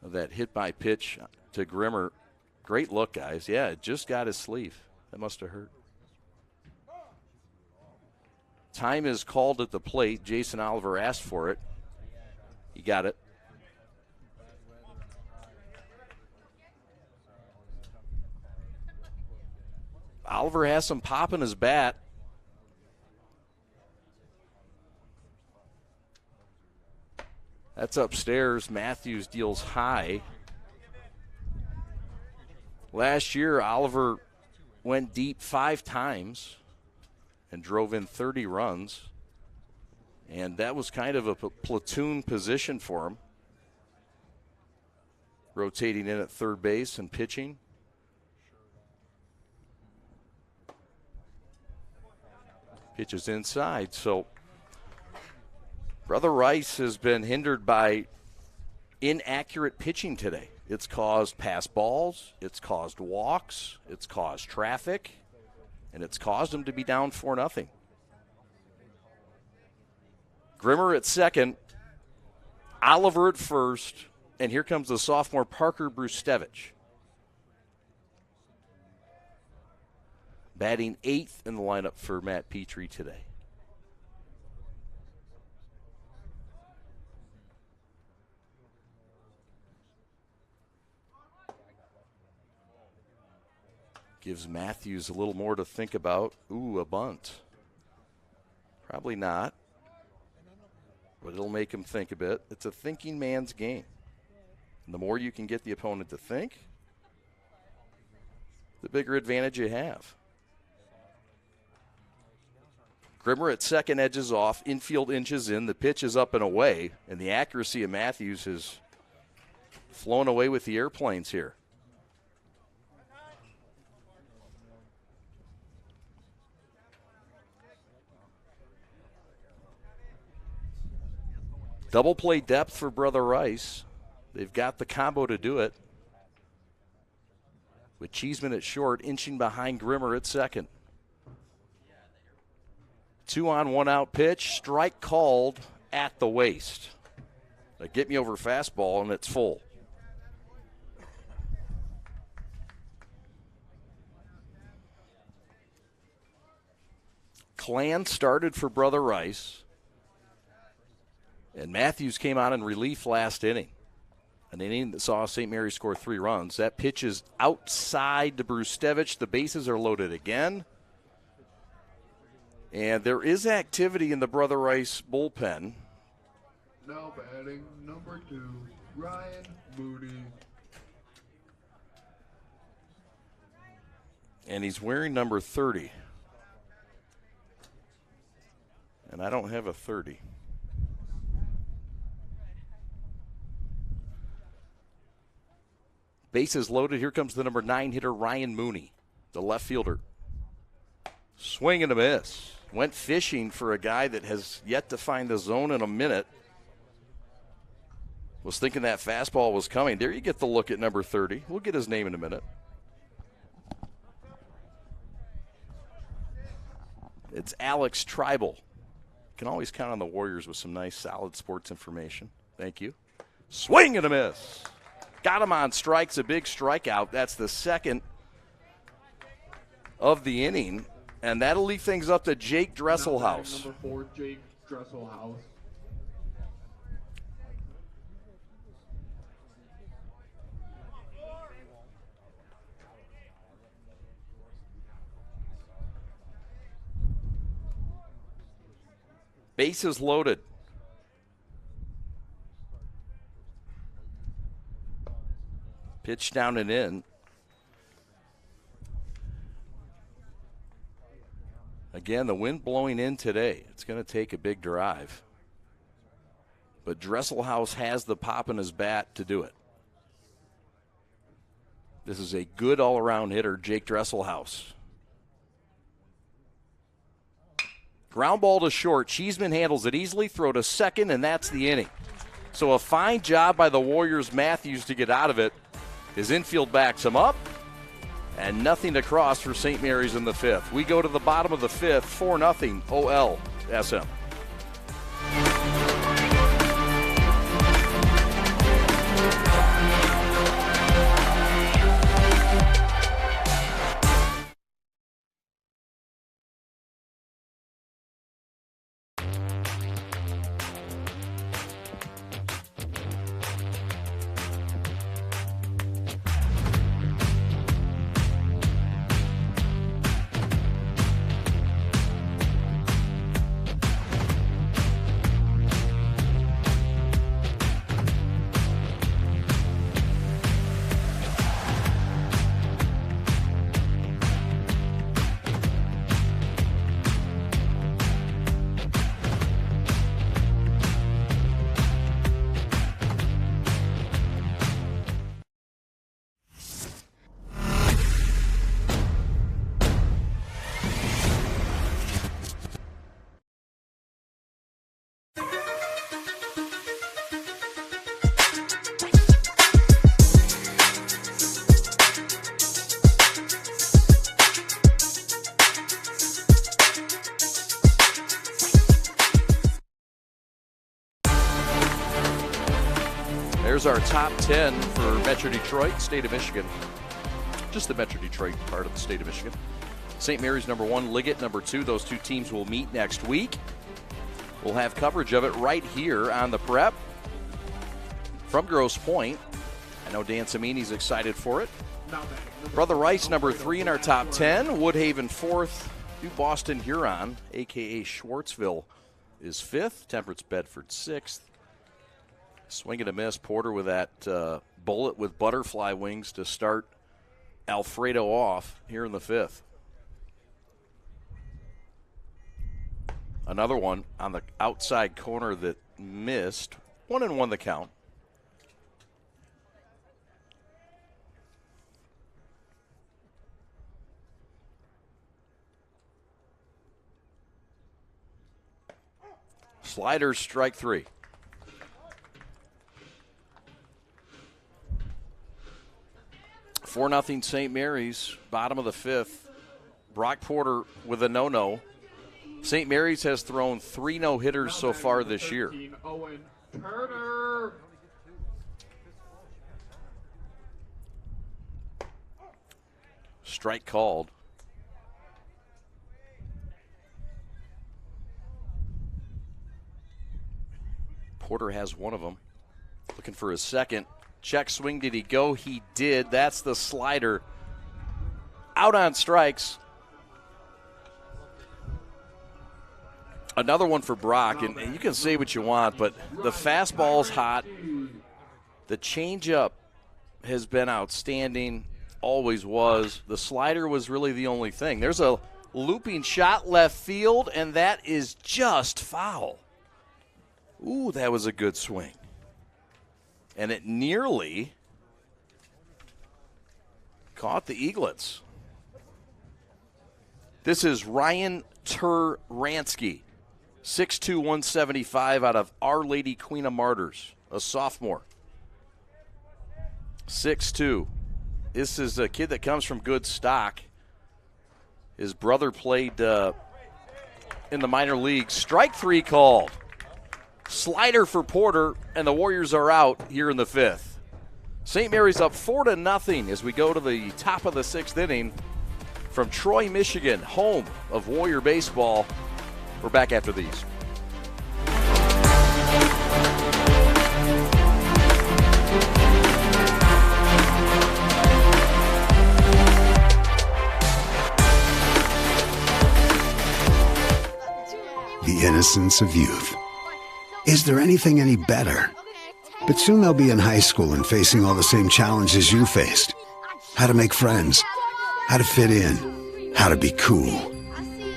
of that hit by pitch to Grimmer. Great look, guys. Yeah, it just got his sleeve. That must have hurt. Time is called at the plate. Jason Oliver asked for it. He got it. Oliver has some pop in his bat. That's upstairs. Matthews deals high. Last year, Oliver went deep 5 times and drove in 30 runs. And that was kind of a platoon position for him. Rotating in at third base and pitching. Pitches inside. So Brother Rice has been hindered by inaccurate pitching today. It's caused pass balls, it's caused walks, it's caused traffic, and it's caused them to be down 4-0. Grimmer at second, Oliver at first, and here comes the sophomore Parker Brustevich. Batting 8th in the lineup for Matt Petrie today. Gives Matthews a little more to think about. Ooh, a bunt. Probably not. But it'll make him think a bit. It's a thinking man's game. And the more you can get the opponent to think, the bigger advantage you have. Grimmer at second edges off. Infield inches in. The pitch is up and away. And the accuracy of Matthews has flown away with the airplanes here. Double play depth for Brother Rice. They've got the combo to do it. With Cheeseman at short, inching behind Grimmer at second. 2-on, 1-out pitch. Strike called at the waist. A get me over fastball, and it's full. Clan started for Brother Rice. And Matthews came on in relief last inning. An inning that saw St. Mary's score 3 runs. That pitch is outside to Brustevich. The bases are loaded again. And there is activity in the Brother Rice bullpen. Now batting number 2, Ryan Mooney. And he's wearing number 30. And I don't have a 30. Bases loaded. Here comes the number 9 hitter, Ryan Mooney, the left fielder. Swing and a miss. Went fishing for a guy that has yet to find the zone in a minute. Was thinking that fastball was coming. There you get the look at number 30. We'll get his name in a minute. It's Alex Tribal. Can always count on the Warriors with some nice, solid sports information. Thank you. Swing and a miss. Got him on strikes, a big strikeout. That's the second of the inning. And that'll leave things up to Jake Dresselhaus. Number 4, Jake Dresselhaus. Bases loaded. Pitch down and in. Again, the wind blowing in today. It's going to take a big drive. But Dresselhaus has the pop in his bat to do it. This is a good all-around hitter, Jake Dresselhaus. Ground ball to short. Cheeseman handles it easily, throw to second, and that's the inning. So a fine job by the Warriors' Matthews to get out of it. His infield backs him up, And nothing to cross for St. Mary's in the 5th. We go to the bottom of the 5th, 4-0 OL SM. There's our top 10 for Metro Detroit, state of Michigan. Just the Metro Detroit part of the state of Michigan. St. Mary's number 1, Liggett number 2. Those two teams will meet next week. We'll have coverage of it right here on the Prep from Grosse Pointe. I know Dan Samini's excited for it. Brother Rice number 3 in our top 10. Woodhaven 4th. New Boston Huron, a.k.a. Schwartzville, is 5th. Temperance Bedford 6th. Swing and a miss. Porter with that bullet with butterfly wings to start Alfredo off here in the 5th. Another one on the outside corner that missed. 1-1 the count. Sliders, strike 3. Four 0 St. Mary's, bottom of the 5th. Brock Porter with a no-no. St. Mary's has thrown 3 no-hitters so far this year. Owen Turner. Strike called. Porter has one of them. Looking for his second. Check swing, did he go? He did. That's the slider. Out on strikes. Another one for Brock, and you can say what you want, but the fastball's hot. The changeup has been outstanding, always was. The slider was really the only thing. There's a looping shot left field, and that is just foul. Ooh, that was a good swing. And it nearly caught the Eaglets. This is Ryan Turansky, 6'2", 175 out of Our Lady Queen of Martyrs, a sophomore. 6'2". This is a kid that comes from good stock. His brother played in the minor leagues. Strike 3 called. Slider for Porter, and the Warriors are out here in the 5th. St. Mary's up 4-0 as we go to the top of the 6th inning from Troy, Michigan, home of Warrior baseball. We're back after these. The innocence of youth. Is there anything any better? But soon they'll be in high school and facing all the same challenges you faced. How to make friends, how to fit in, how to be cool.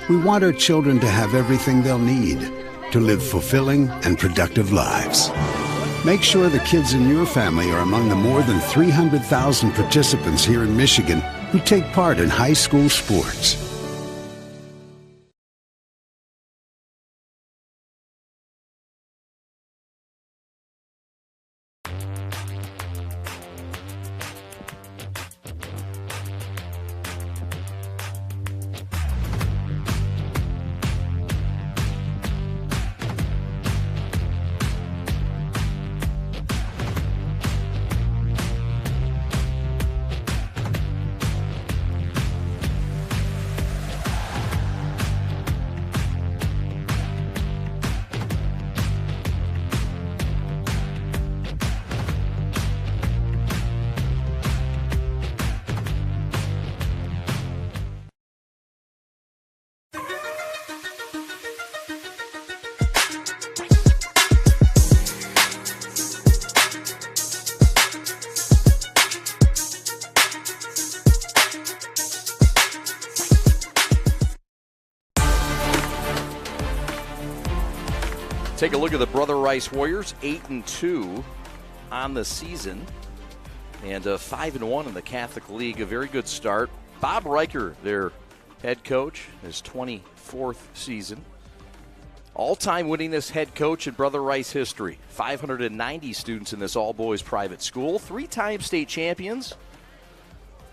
We want our children to have everything they'll need to live fulfilling and productive lives. Make sure the kids in your family are among the more than 300,000 participants here in Michigan who take part in high school sports. Take a look at the Brother Rice Warriors, 8-2 on the season, and 5-1 in the Catholic League. A very good start. Bob Riker, their head coach, his 24th season. All-time winningest head coach in Brother Rice history. 590 students in this all-boys private school. 3-time state champions.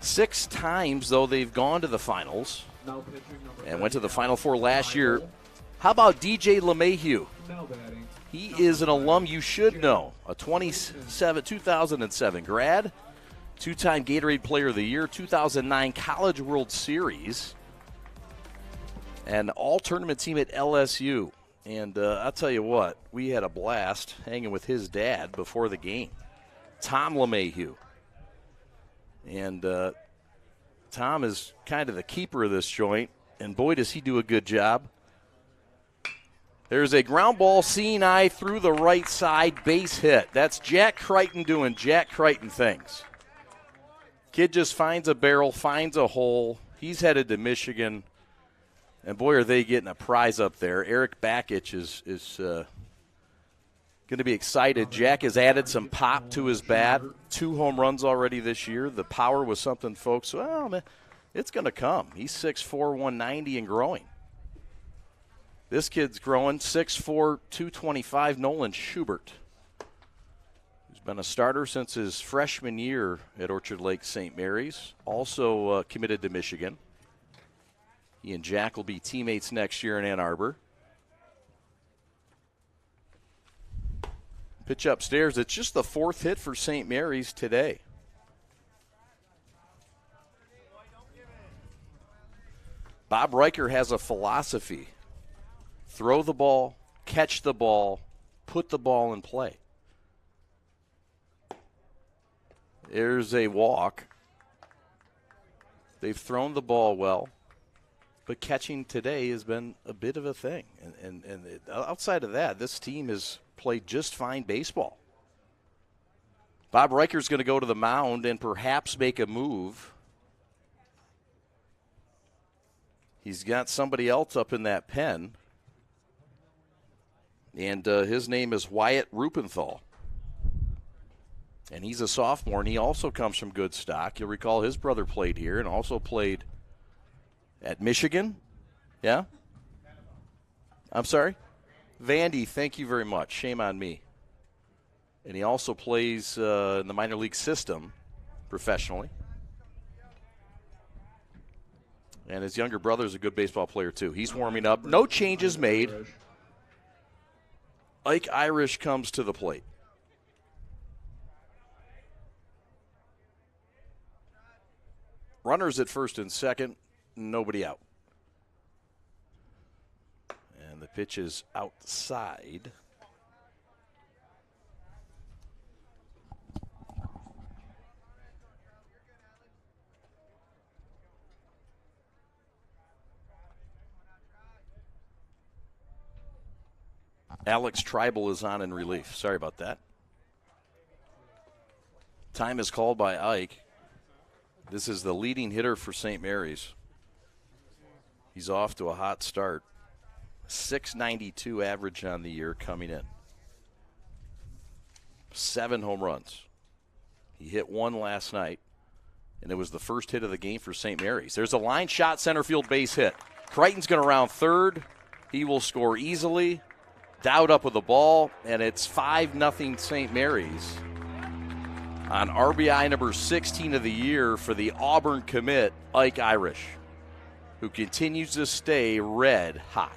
6 times, though, they've gone to the finals and went to the Final Four last year. How about DJ LeMahieu? He is an alum you should know. A 2007 grad. 2-time Gatorade Player of the Year. 2009 College World Series. And all-tournament team at LSU. And I'll tell you what, we had a blast hanging with his dad before the game, Tom LeMahieu. And Tom is kind of the keeper of this joint, and boy, does he do a good job. There's a ground ball, seeing eye through the right side, base hit. That's Jack Crichton doing Jack Crichton things. Kid just finds a barrel, finds a hole. He's headed to Michigan, and boy, are they getting a prize up there. Eric Bakich is going to be excited. Jack has added some pop to his bat. 2 home runs already this year. The power was something, folks, well, man, it's going to come. He's 6'4", 190 and growing. This kid's growing, 6'4", 225, Nolan Schubert, who's been a starter since his freshman year at Orchard Lake St. Mary's, also committed to Michigan. He and Jack will be teammates next year in Ann Arbor. Pitch upstairs. It's just the 4th hit for St. Mary's today. Bob Riker has a philosophy. Throw the ball, catch the ball, put the ball in play. There's a walk. They've thrown the ball well, but catching today has been a bit of a thing. And outside of that, this team has played just fine baseball. Bob Riker's going to go to the mound and perhaps make a move. He's got somebody else up in that pen. And his name is Wyatt Rupenthal. And he's a sophomore, and he also comes from good stock. You'll recall his brother played here and also played at Michigan. Yeah? I'm sorry? Vandy, thank you very much. Shame on me. And he also plays in the minor league system professionally. And his younger brother is a good baseball player, too. He's warming up. No changes made. Ike Irish comes to the plate. Runners at first and second, nobody out. And the pitch is outside. Alex Tribal is on in relief. Sorry about that. Time is called by Ike. This is the leading hitter for St. Mary's. He's off to a hot start. 692 average on the year coming in. 7 home runs. He hit 1 last night, and it was the first hit of the game for St. Mary's. There's a line shot, center field base hit. Crichton's going to round third. He will score easily. Dowd up with the ball, and it's 5-0 St. Mary's on RBI number 16 of the year for the Auburn commit, Ike Irish, who continues to stay red hot.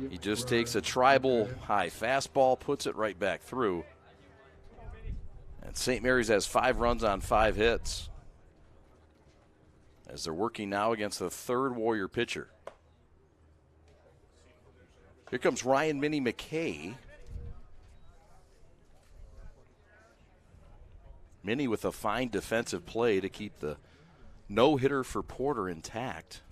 He just takes a Tribal high fastball, puts it right back through. And St. Mary's has 5 runs on 5 hits, as they're working now against the third Warrior pitcher. Here comes Ryan Minnie McKay. Minnie with a fine defensive play to keep the no-hitter for Porter intact.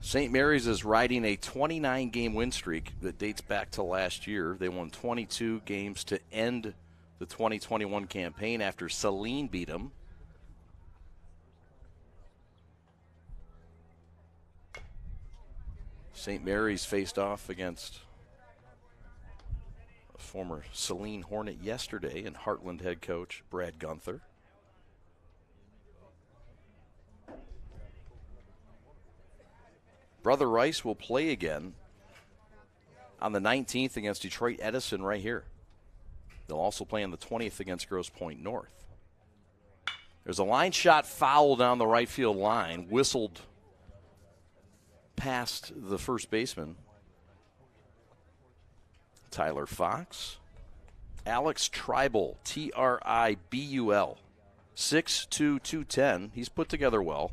St. Mary's is riding a 29-game win streak that dates back to last year. They won 22 games to end the 2021 campaign after Saline beat them. St. Mary's faced off against a former Saline Hornet yesterday and Heartland head coach Brad Gunther. Brother Rice will play again on the 19th against Detroit Edison right here. They'll also play on the 20th against Grosse Pointe North. There's a line shot foul down the right field line, whistled past the first baseman, Tyler Fox. Alex Tribal, Tribul, 6'2", 210. He's put together well.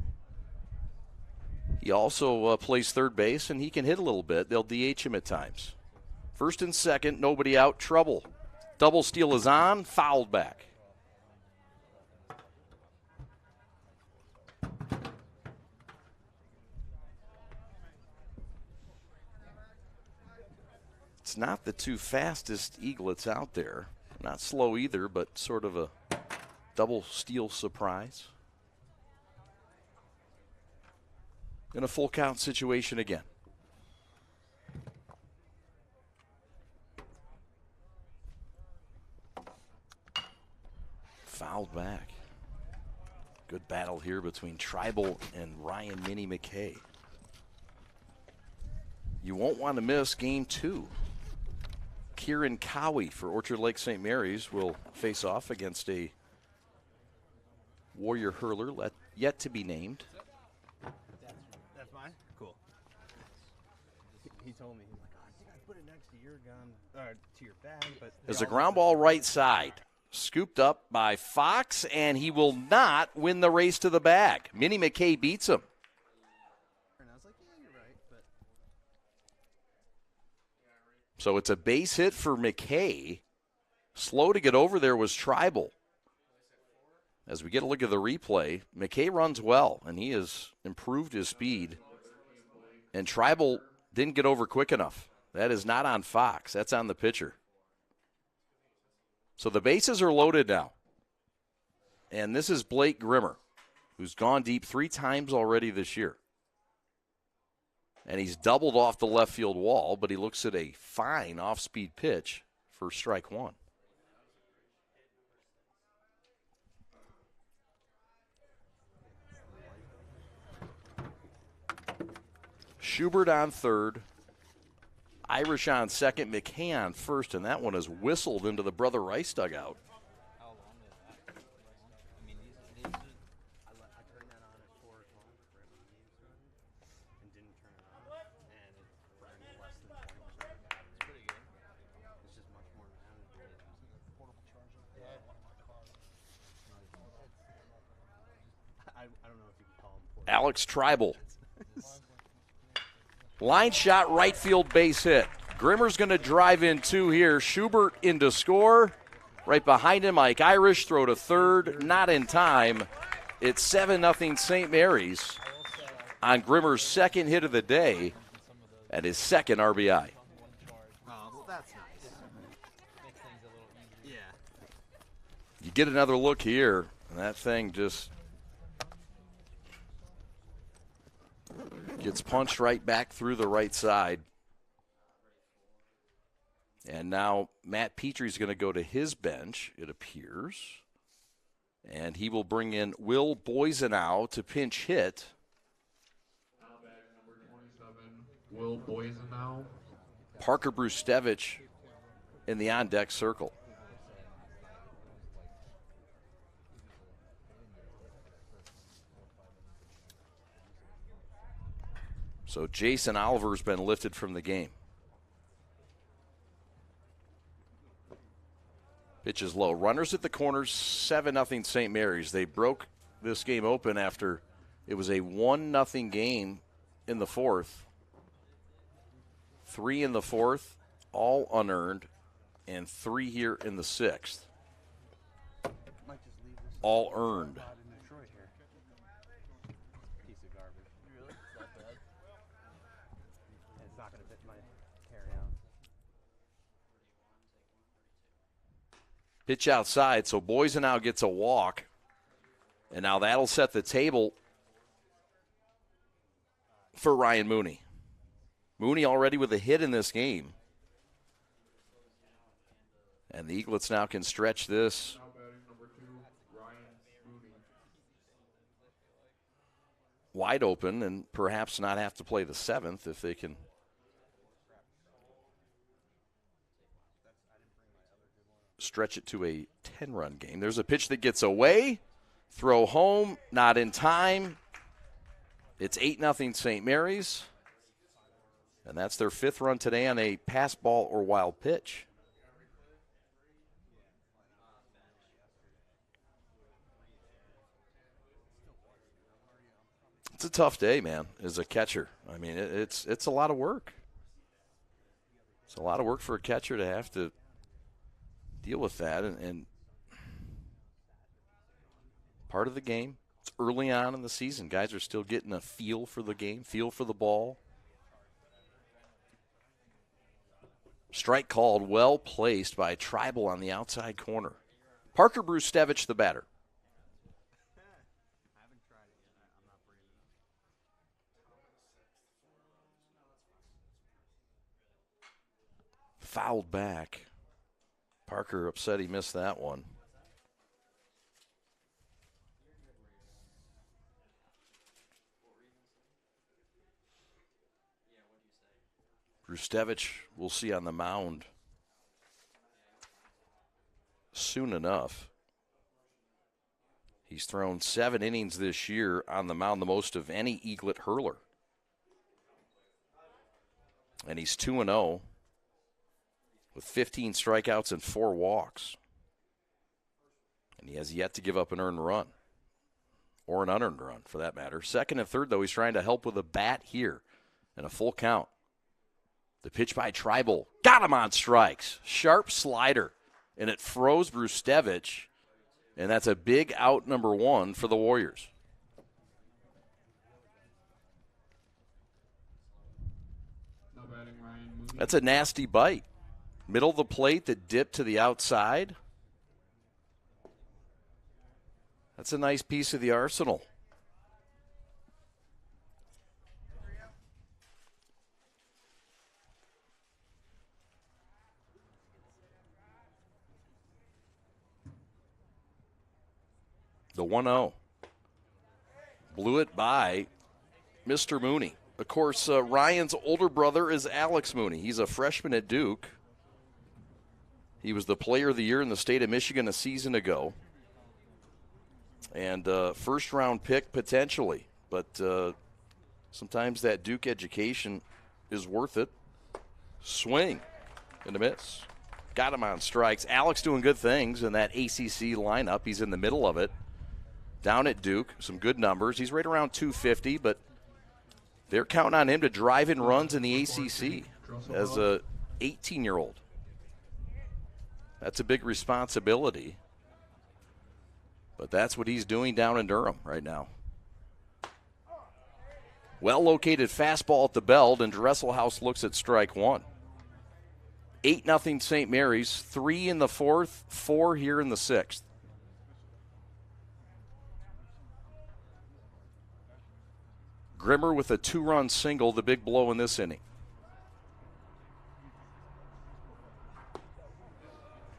He also plays third base, and he can hit a little bit. They'll DH him at times. First and second, nobody out, trouble. Double steal is on, fouled back. It's not the two fastest eaglets out there. Not slow either, but sort of a double steal surprise. In a full count situation again. Fouled back. Good battle here between Tribal and Ryan Minnie McKay. You won't want to miss game 2. Kieran Cowie for Orchard Lake St. Mary's will face off against a Warrior hurler yet to be named. That's mine? Cool. He told me, he's like, oh, I think I put it next to your gun, or to your bag. But there's a ground ball right side. Scooped up by Fox, and he will not win the race to the bag. Minnie McKay beats him. And I was like, yeah, you're right. But So it's a base hit for McKay. Slow to get over there was Tribal. As we get a look at the replay, McKay runs well, and he has improved his speed. And Tribal didn't get over quick enough. That is not on Fox. That's on the pitcher. So the bases are loaded now. And this is Blake Grimmer, who's gone deep 3 times already this year. And he's doubled off the left field wall, but he looks at a fine off-speed pitch for strike 1. Schubert on third. Irish on second, McKay on first, and that one is whistled into the Brother Rice dugout. Alex Tribal. Line shot, right field base hit. Grimmer's going to drive in 2 here. Schubert in to score. Right behind him, Mike Irish, throw to third. Not in time. It's 7-0 St. Mary's on Grimmer's second hit of the day at his second RBI. oh, well, that's nice. Yeah. You get another look here, and that thing just gets punched right back through the right side. And now Matt Petrie's going to go to his bench, it appears. And he will bring in Will Boisenow to pinch hit. Number 27, Will Boisenow. Parker Brustevich in the on-deck circle. So Jason Oliver's been lifted from the game. Pitch is low. Runners at the corners, 7-0 St. Mary's. They broke this game open after it was a 1-0 game in the fourth. 3 in the fourth, all unearned, and 3 here in the sixth. All earned. Pitch outside, so Boisenau gets a walk. And now that'll set the table for Ryan Mooney. Mooney already with a hit in this game. And the Eaglets now can stretch this. Wide open and perhaps not have to play the 7th if they can stretch it to a 10-run game. There's a pitch that gets away. Throw home, not in time. It's 8-0 St. Mary's. And that's their 5th run today on a pass ball or wild pitch. It's a tough day, man, as a catcher. I mean, it's a lot of work. It's a lot of work for a catcher to have to deal with that. And part of the game, it's early on in the season. Guys are still getting a feel for the game, feel for the ball. Strike called, well placed by Tribal on the outside corner. Parker Brustevich, the batter. Fouled back. Parker upset he missed that one. Brustevich we'll see on the mound soon enough. He's thrown 7 innings this year on the mound, the most of any Eaglet hurler. And he's 2-0 with 15 strikeouts and 4 walks. And he has yet to give up an earned run, or an unearned run for that matter. Second and third, though, he's trying to help with a bat here and a full count. The pitch by Tribal. Got him on strikes. Sharp slider. And it froze Brustevich. And that's a big out, number 1 for the Warriors. That's a nasty bite. Middle of the plate that dipped to the outside. That's a nice piece of the arsenal. The 1-0. Blew it by Mr. Mooney. Of course, Ryan's older brother is Alex Mooney. He's a freshman at Duke. He was the player of the year in the state of Michigan a season ago. And first-round pick potentially. But sometimes that Duke education is worth it. Swing and a miss. Got him on strikes. Alex doing good things in that ACC lineup. He's in the middle of it. Down at Duke, some good numbers. He's right around 250, but they're counting on him to drive in runs in the ACC as a 18-year-old. That's a big responsibility. But that's what he's doing down in Durham right now. Well-located fastball at the belt, and Dresselhaus looks at strike 1. 8-0 St. Mary's, 3 in the 4th, 4 here in the 6th. Grimmer with a 2-run single, the big blow in this inning.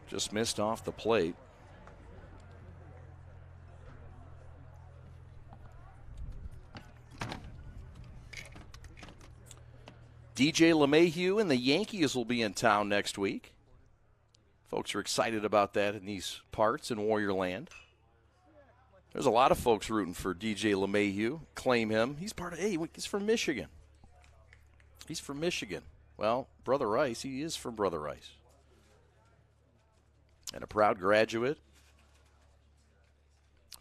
Just missed off the plate. DJ LeMahieu and the Yankees will be in town next week. Folks are excited about that in these parts in Warrior Land. There's a lot of folks rooting for DJ LeMahieu. Claim him. He's he's from Michigan. He's from Michigan. Well, Brother Rice, he is from Brother Rice. And a proud graduate.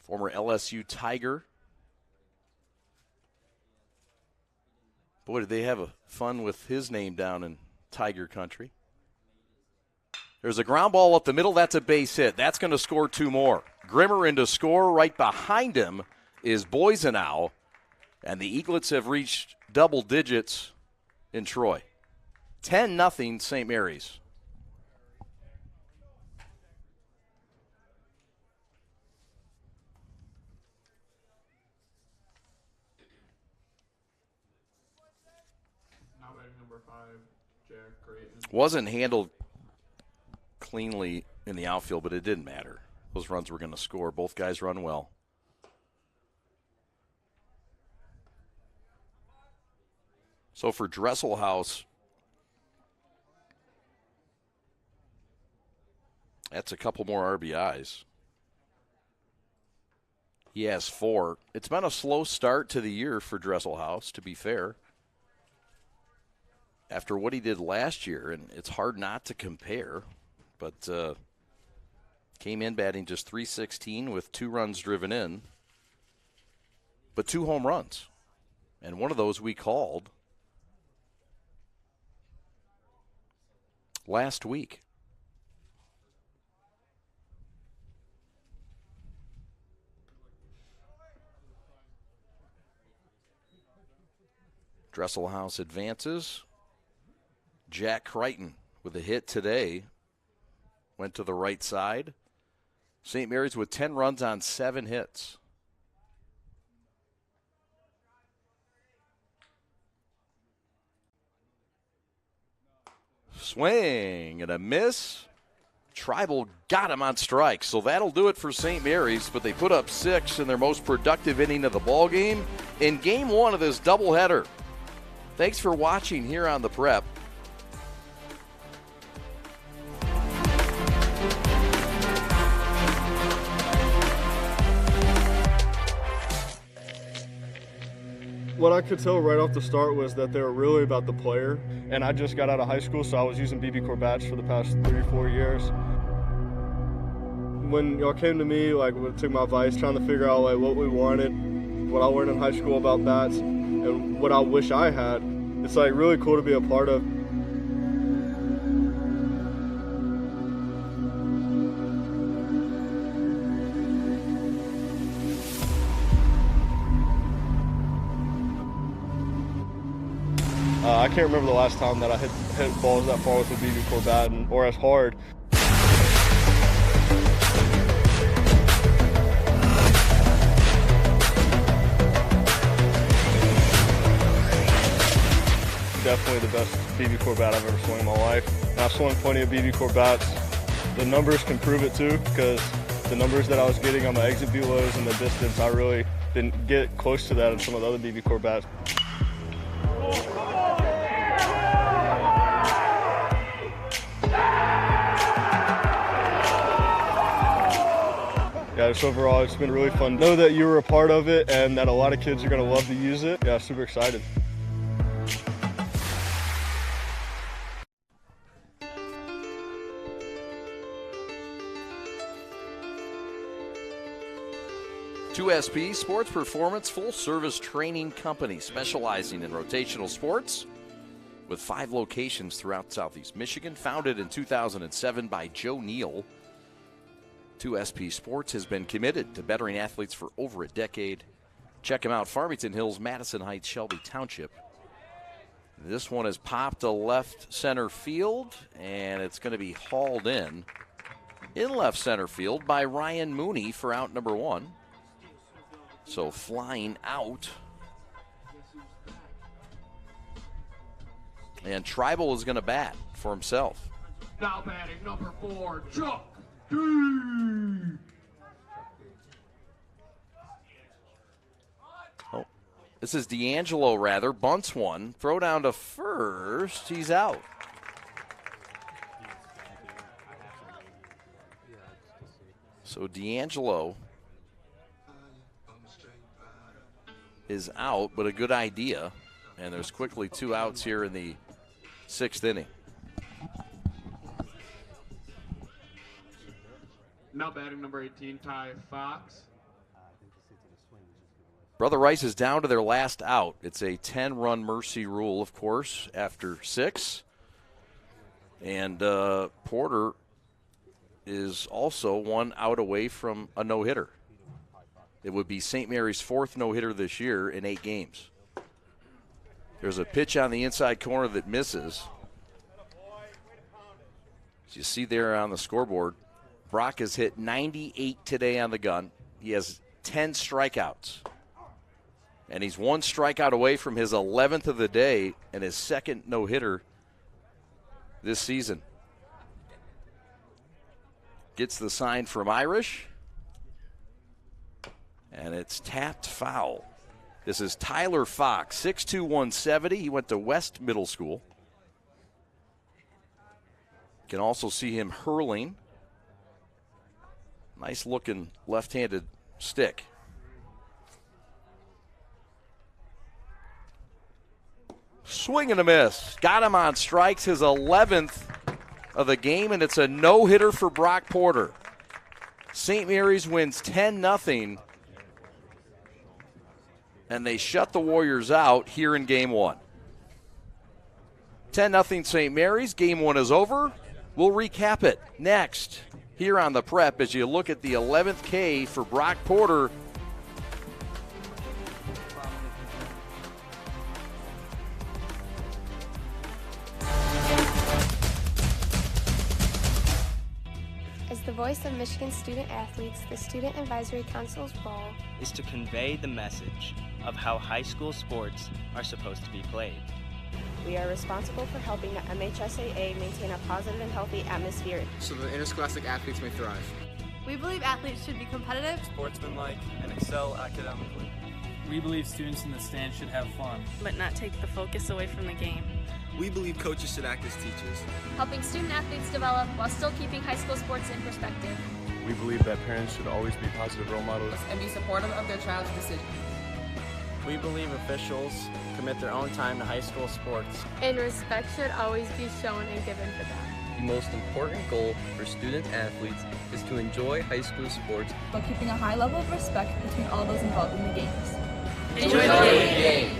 Former LSU Tiger. Boy, did they have fun with his name down in Tiger Country. There's a ground ball up the middle. That's a base hit. That's going to score 2 more. Grimmer in to score. Right behind him is Boisenau. And the Eaglets have reached double digits in Troy. 10-0 St. Mary's. number 5, Jack Creighton. Wasn't handled cleanly in the outfield, but it didn't matter. Those runs were going to score. Both guys run well. So for Dresselhaus, that's a couple more RBIs. He has 4. It's been a slow start to the year for Dresselhaus, to be fair, after what he did last year, and it's hard not to compare, but came in batting just .316 with 2 runs driven in, but 2 home runs, and one of those we called last week. Dresselhaus advances. Jack Creighton with a hit today. Went to the right side. St. Mary's with 10 runs on 7 hits. Swing and a miss. Tribal got him on strike, so that'll do it for St. Mary's, but they put up 6 in their most productive inning of the ball game in game 1 of this doubleheader. Thanks for watching here on The Prep. What I could tell right off the start was that they were really about the player, and I just got out of high school, so I was using BB Corps bats for the past 3-4 years. When y'all came to me, took my advice, trying to figure out what we wanted, what I learned in high school about bats, and what I wish I had, it's really cool to be a part of. I can't remember the last time that I hit balls that far with a BB Corps bat or as hard. Definitely the best BB Corps bat I've ever swung in my life. And I've swung plenty of BB Corps bats. The numbers can prove it too, because the numbers that I was getting on my exit velos and the distance, I really didn't get close to that in some of the other BB Corps bats. Yeah, just overall, it's been really fun. Know that you were a part of it and that a lot of kids are going to love to use it. Yeah, super excited. SP Sports Performance full-service training company specializing in rotational sports with 5 locations throughout Southeast Michigan. Founded in 2007 by Joe Neal, 2SP Sports has been committed to bettering athletes for over a decade. Check them out, Farmington Hills, Madison Heights, Shelby Township. This one is popped to left center field, and it's going to be hauled in left center field by Ryan Mooney for out number 1. So flying out. And Tribal is going to bat for himself. Now batting number 4, Chuck D. Oh, this is D'Angelo, rather. Bunts one. Throw down to first. He's out. So D'Angelo is out, but a good idea. And there's quickly 2 outs here in the 6th inning. Now batting number 18, Ty Fox. Brother Rice is down to their last out. It's a 10-run mercy rule, of course, after 6. And Porter is also 1 out away from a no-hitter. It would be St. Mary's 4th no-hitter this year in 8 games. There's a pitch on the inside corner that misses. As you see there on the scoreboard, Brock has hit 98 today on the gun. He has 10 strikeouts. And he's one strikeout away from his 11th of the day and his second no-hitter this season. Gets the sign from Irish. And it's tapped foul. This is Tyler Fox, 6'2", 170. He went to West Middle School. You can also see him hurling. Nice looking left-handed stick. Swing and a miss. Got him on strikes, his 11th of the game, and it's a no-hitter for Brock Porter. St. Mary's wins 10-0, and they shut the Warriors out here in Game 1. 10-0 St. Mary's. Game 1 is over. We'll recap it next here on the Prep as you look at the 11th K for Brock Porter. As the voice of Michigan student athletes, the Student Advisory Council's role is to convey the message of how high school sports are supposed to be played. We are responsible for helping the MHSAA maintain a positive and healthy atmosphere so that interscholastic athletes may thrive. We believe athletes should be competitive, sportsmanlike, and excel academically. We believe students in the stands should have fun, but not take the focus away from the game. We believe coaches should act as teachers, helping student athletes develop while still keeping high school sports in perspective. We believe that parents should always be positive role models and be supportive of their child's decisions. We believe officials commit their own time to high school sports, and respect should always be shown and given to them. The most important goal for student athletes is to enjoy high school sports, but keeping a high level of respect between all those involved in the games. Enjoy the game.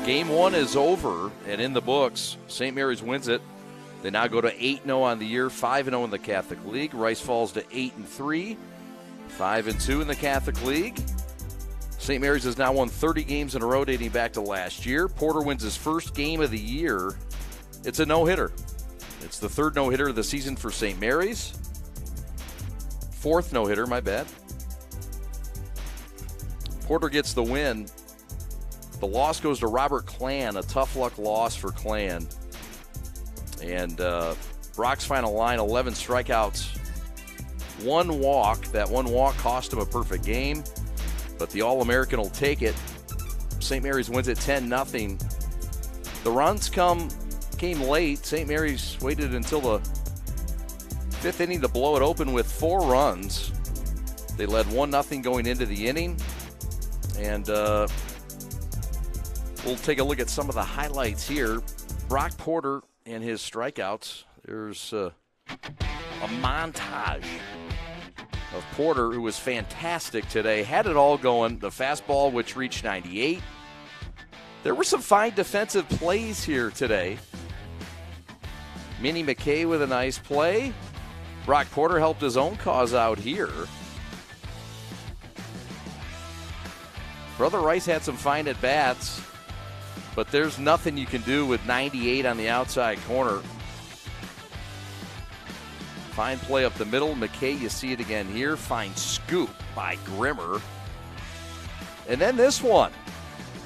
Game 1 is over and in the books. St. Mary's wins it. They now go to 8-0 on the year, 5-0 in the Catholic League. Rice falls to 8-3, 5-2 in the Catholic League. St. Mary's has now won 30 games in a row dating back to last year. Porter wins his first game of the year. It's a no-hitter. It's the third no-hitter of the season for St. Mary's. Fourth no-hitter, my bad. Porter gets the win. The loss goes to Robert Klan, a tough luck loss for Klan. And Brock's final line, 11 strikeouts, 1 walk. That 1 walk cost him a perfect game, but the All-American will take it. St. Mary's wins it 10-0. The runs came late. St. Mary's waited until the 5th inning to blow it open with 4 runs. They led 1-0 going into the inning. And we'll take a look at some of the highlights here. Brock Porter and his strikeouts. There's a montage of Porter, who was fantastic today. Had it all going. The fastball, which reached 98. There were some fine defensive plays here today. Minnie McKay with a nice play. Brock Porter helped his own cause out here. Brother Rice had some fine at-bats, but there's nothing you can do with 98 on the outside corner. Fine play up the middle. McKay, you see it again here. Fine scoop by Grimmer. And then this one,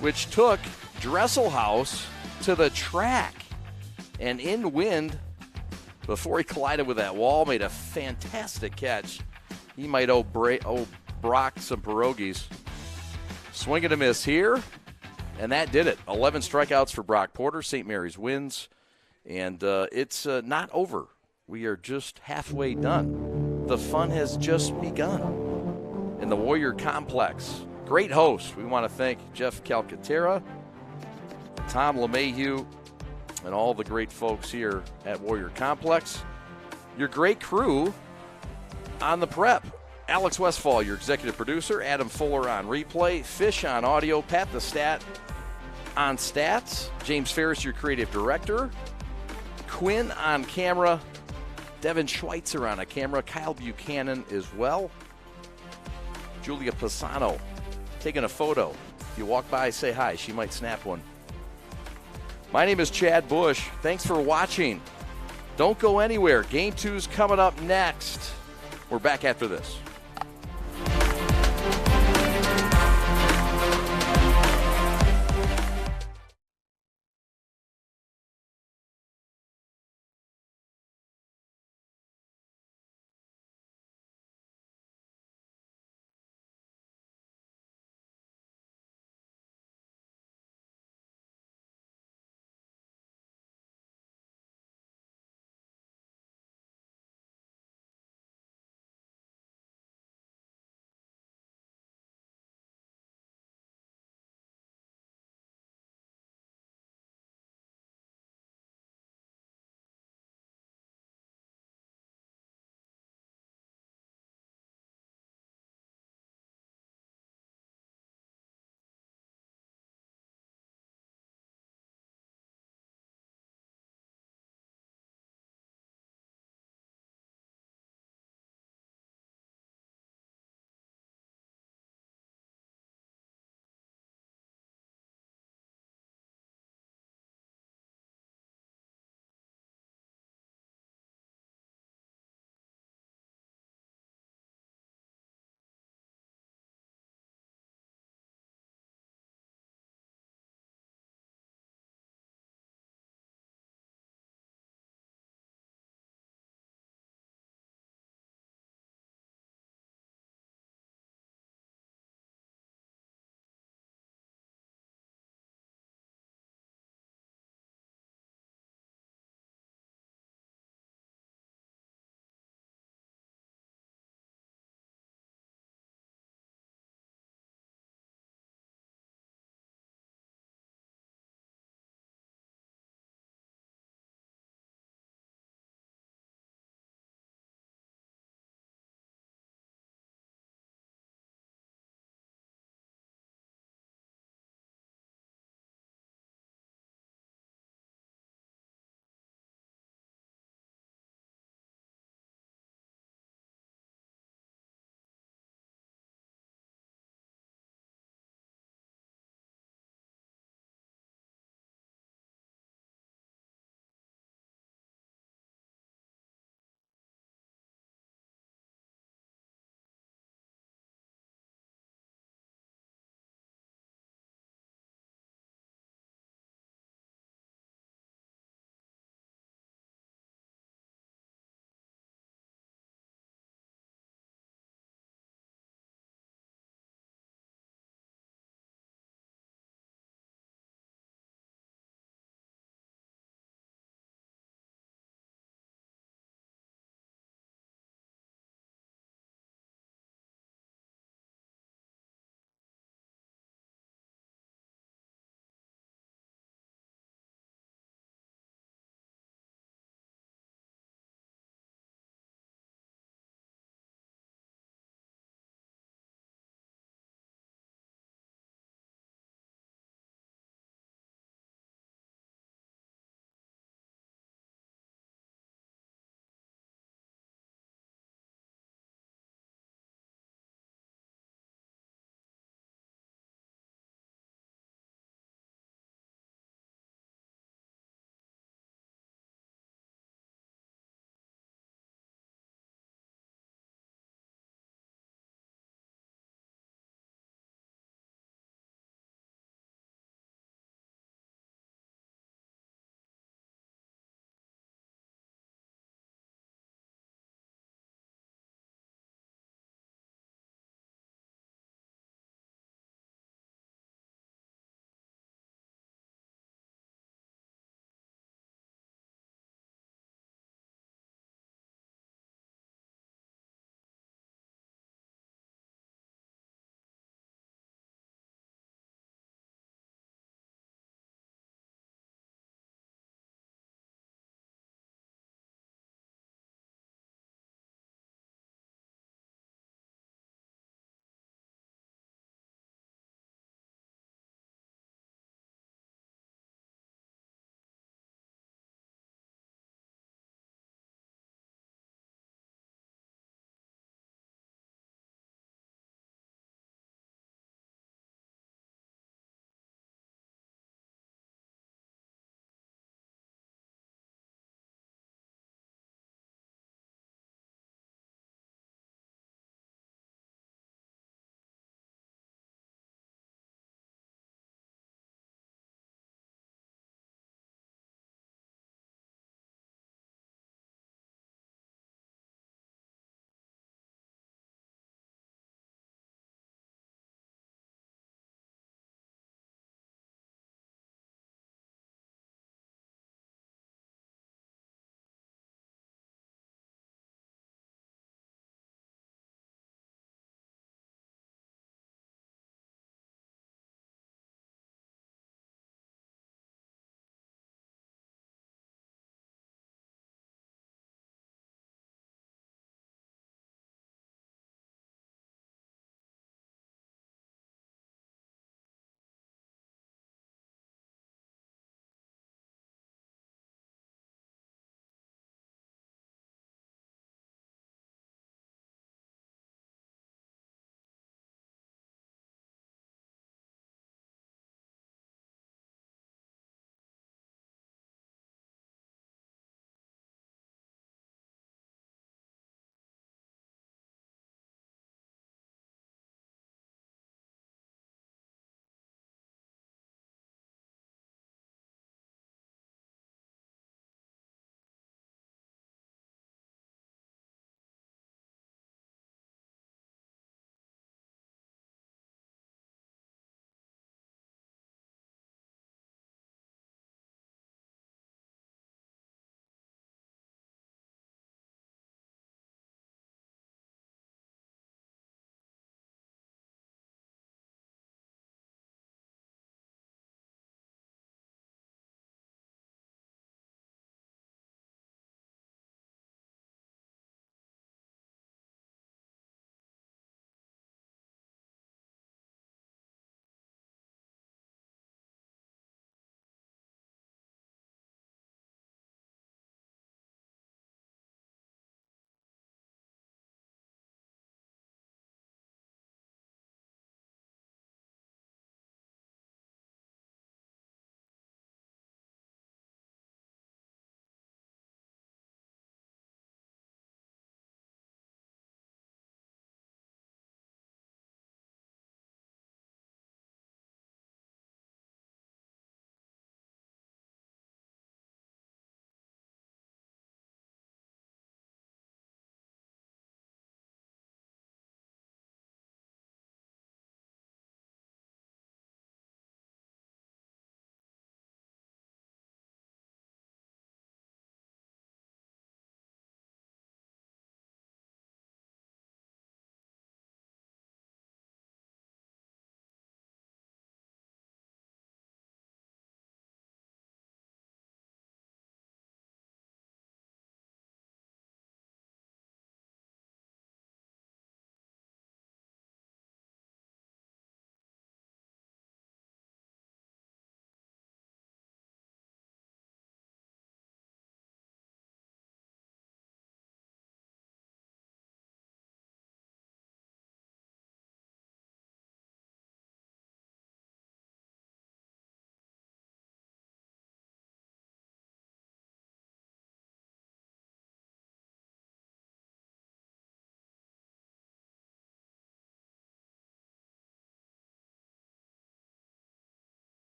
which took Dresselhaus to the track and in wind before he collided with that wall. Made a fantastic catch. He might owe Brock some pierogies. Swing and a miss here, and that did it. 11 strikeouts for Brock Porter. St. Mary's wins, and it's not over. We are just halfway done. The fun has just begun in the Warrior Complex. Great host. We want to thank Jeff Calcaterra, Tom LeMahieu, and all the great folks here at Warrior Complex. Your great crew on the Prep. Alex Westfall, your executive producer. Adam Fuller on replay. Fish on audio. Pat the Stat on stats. James Ferris, your creative director. Quinn on camera. Devin Schweitzer on a camera. Kyle Buchanan as well. Julia Pisano taking a photo. If you walk by, say hi. She might snap one. My name is Chad Bush. Thanks for watching. Don't go anywhere. Game 2's coming up next. We're back after this.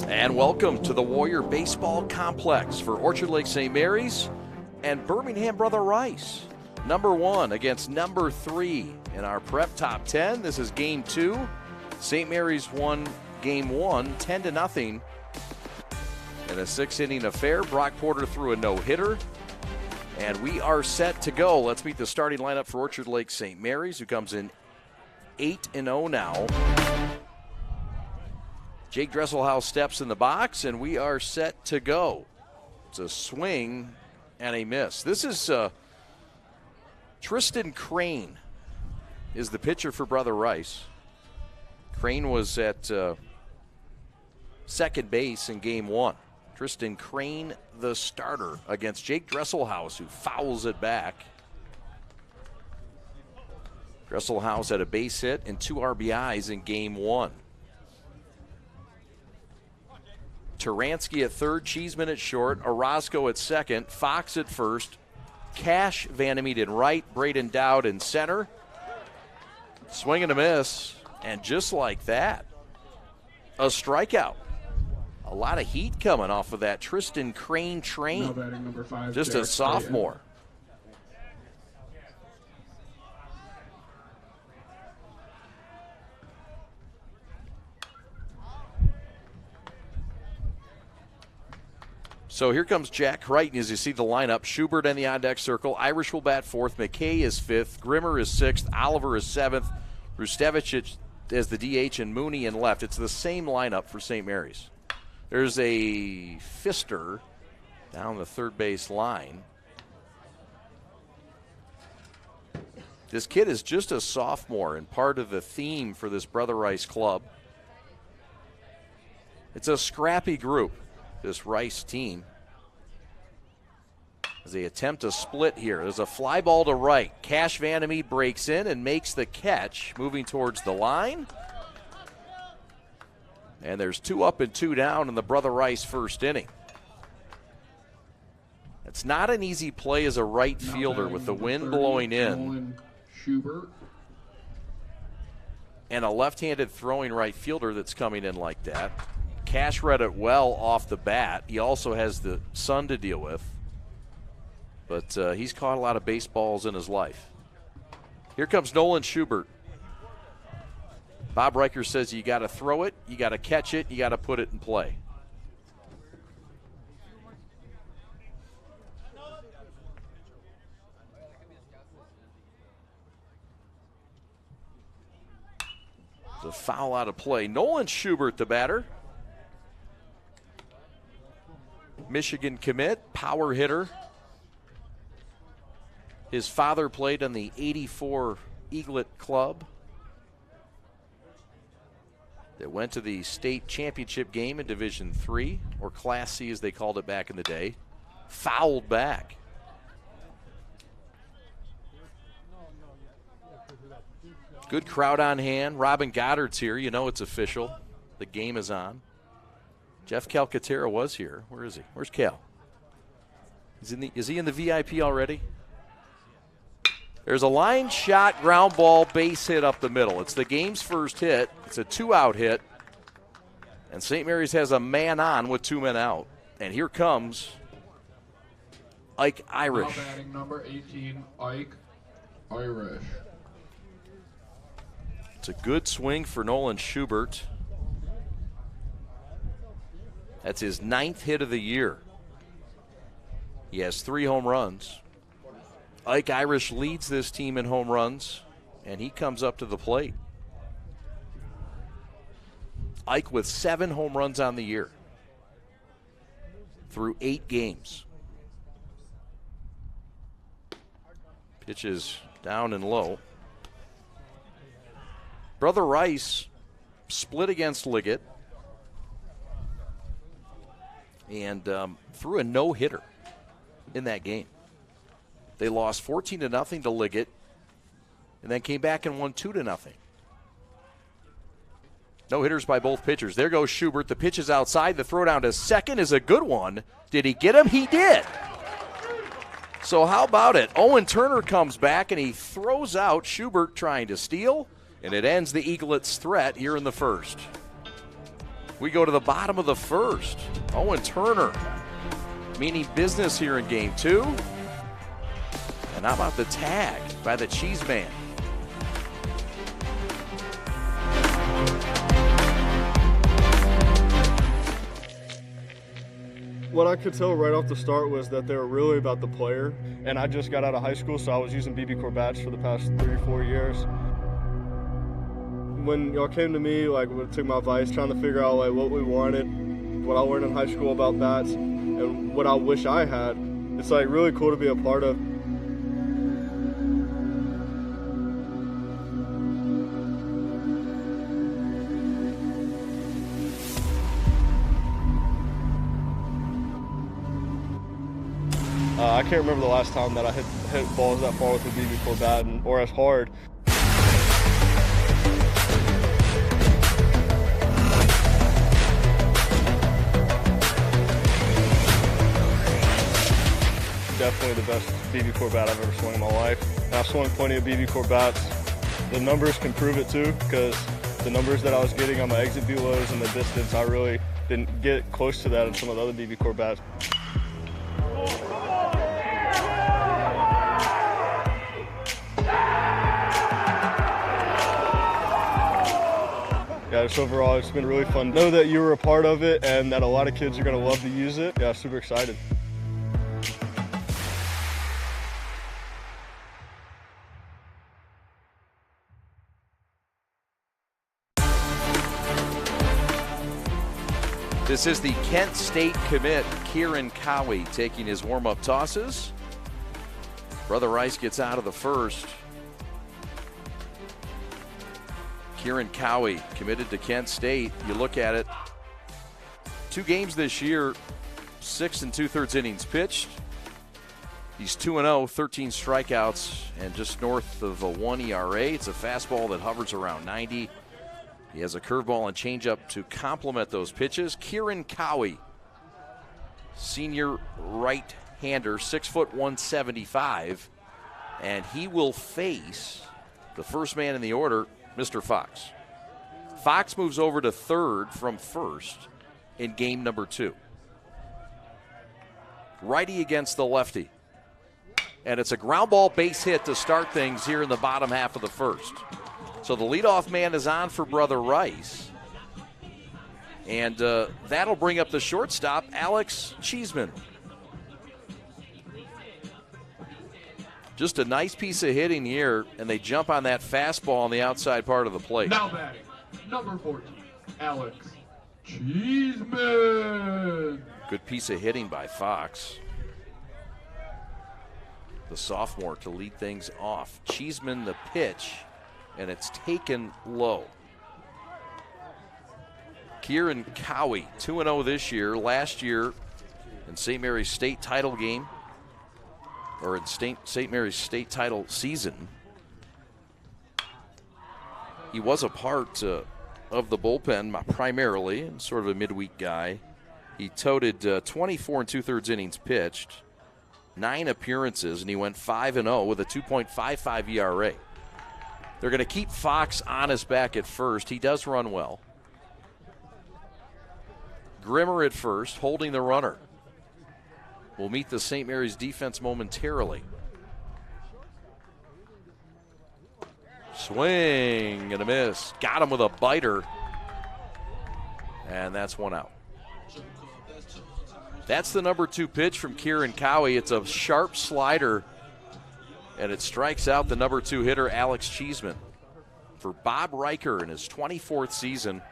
And welcome to the Warrior Baseball Complex for Orchard Lake St. Mary's and Birmingham Brother Rice. Number 1 against number 3 in our prep top 10. This is game 2. St. Mary's won game 1, 10-0 in a 6-inning affair. Brock Porter threw a no-hitter. And we are set to go. Let's meet the starting lineup for Orchard Lake St. Mary's, who comes in 8-0 now. Jake Dresselhaus steps in the box, and we are set to go. It's a swing and a miss. This is Tristan Crane is the pitcher for Brother Rice. Crane was at second base in game 1. Tristan Crane, the starter, against Jake Dresselhaus, who fouls it back. Dresselhaus had a base hit and 2 RBIs in game 1. Taransky at third, Cheeseman at short, Orozco at second, Fox at first, Cash, Vandermeet in right, Braden Dowd in center. Swing and a miss, and just like that, a strikeout. A lot of heat coming off of that Tristan Crane train. Now batting number 5, just Derek a sophomore. So here comes Jack Crichton as you see the lineup. Schubert in the on-deck circle. Irish will bat 4th. McKay is 5th. Grimmer is 6th. Oliver is 7th. Rustevich as the DH and Mooney in left. It's the same lineup for St. Mary's. There's a Pfister down the third base line. This kid is just a sophomore and part of the theme for this Brother Rice club. It's a scrappy group, this Rice team, as they attempt a split here. There's a fly ball to right. Cash Vandermeet breaks in and makes the catch, moving towards the line. And there's 2 up and 2 down in the Brother Rice first inning. It's not an easy play as a right fielder with the wind blowing in. Schubert. And a left-handed throwing right fielder that's coming in like that. Cash read it well off the bat. He also has the sun to deal with. But he's caught a lot of baseballs in his life. Here comes Nolan Schubert. Bob Riker says you got to throw it, you got to catch it, you got to put it in play. It's a foul out of play. Nolan Schubert, the batter. Michigan commit, power hitter. His father played on the '84 Eaglet Club that went to the state championship game in Division III, or Class C as they called it back in the day. Fouled back. Good crowd on hand. Robin Goddard's here. You know it's official. The game is on. Jeff Calcaterra was here. Where is he? Where's Cal? Is he in the VIP already? There's a line shot, ground ball, base hit up the middle. It's the game's first hit. It's a 2-out hit. And St. Mary's has a man on with 2 men out. And here comes Ike Irish. Now batting number 18, Ike Irish. It's a good swing for Nolan Schubert. That's his 9th hit of the year. He has 3 home runs. Ike Irish leads this team in home runs, and he comes up to the plate. Ike with 7 home runs on the year through 8 games. Pitches down and low. Brother Rice split against Liggett and threw a no-hitter in that game. They lost 14-0 to Liggett and then came back and won 2-0. No hitters by both pitchers. There goes Schubert. The pitch is outside. The throw down to second is a good one. Did he get him? He did. So how about it? Owen Turner comes back and he throws out Schubert trying to steal, and it ends the Eaglets' threat here in the first. We go to the bottom of the first. Owen Turner meaning business here in game 2. And how about the tag by the Cheese Man? What I could tell right off the start was that they were really about the player, and I just got out of high school, so I was using BB Core bats for the past 3 or 4 years. When y'all came to me, like, took my advice, trying to figure out like what we wanted, what I learned in high school about bats, and what I wish I had, it's like really cool to be a part of. I can't remember the last time that I hit balls that far with a BB Core bat or as hard. Definitely the best BB Core bat I've ever swung in my life. And I've swung plenty of BB Core bats. The numbers can prove it too, because the numbers that I was getting on my exit velos and the distance, I really didn't get close to that in some of the other BB Core bats. Yeah, just overall, it's been really fun. Know that you were a part of it and that a lot of kids are going to love to use it. Yeah, super excited. This is the Kent State commit, Kieran Cowie, taking his warm-up tosses. Brother Rice gets out of the first. Kieran Cowie committed to Kent State. You look at it, 2 games this year, 6 2/3 innings pitched. He's 2-0, 13 strikeouts, and just north of a 1 ERA. It's a fastball that hovers around 90. He has a curveball and changeup to complement those pitches. Kieran Cowie, senior right-hander, 6', 175, and he will face the first man in the order, Mr. Fox. Fox moves over to third from first in game number 2. Righty against the lefty. And it's a ground ball base hit to start things here in the bottom half of the first. So the leadoff man is on for Brother Rice. And that'll bring up the shortstop, Alex Cheeseman. Just a nice piece of hitting here, and they jump on that fastball on the outside part of the plate. Now batting, number 14, Alex Cheeseman. Good piece of hitting by Fox. The sophomore to lead things off. Cheeseman the pitch, and it's taken low. Kieran Cowie, 2-0 this year. Last year in St. Mary's state title game, or in St. Mary's state title season, he was a part of the bullpen primarily, and sort of a midweek guy. He toted 24 2/3 innings pitched, 9 appearances, and he went 5-0 with a 2.55 ERA. They're going to keep Fox on his back at first. He does run well. Grimmer at first, holding the runner. We'll meet the St. Mary's defense momentarily. Swing and a miss. Got him with a biter. And that's one out. That's the number 2 pitch from Kieran Cowie. It's a sharp slider, and it strikes out the number 2 hitter, Alex Cheeseman. For Bob Riker in his 24th season.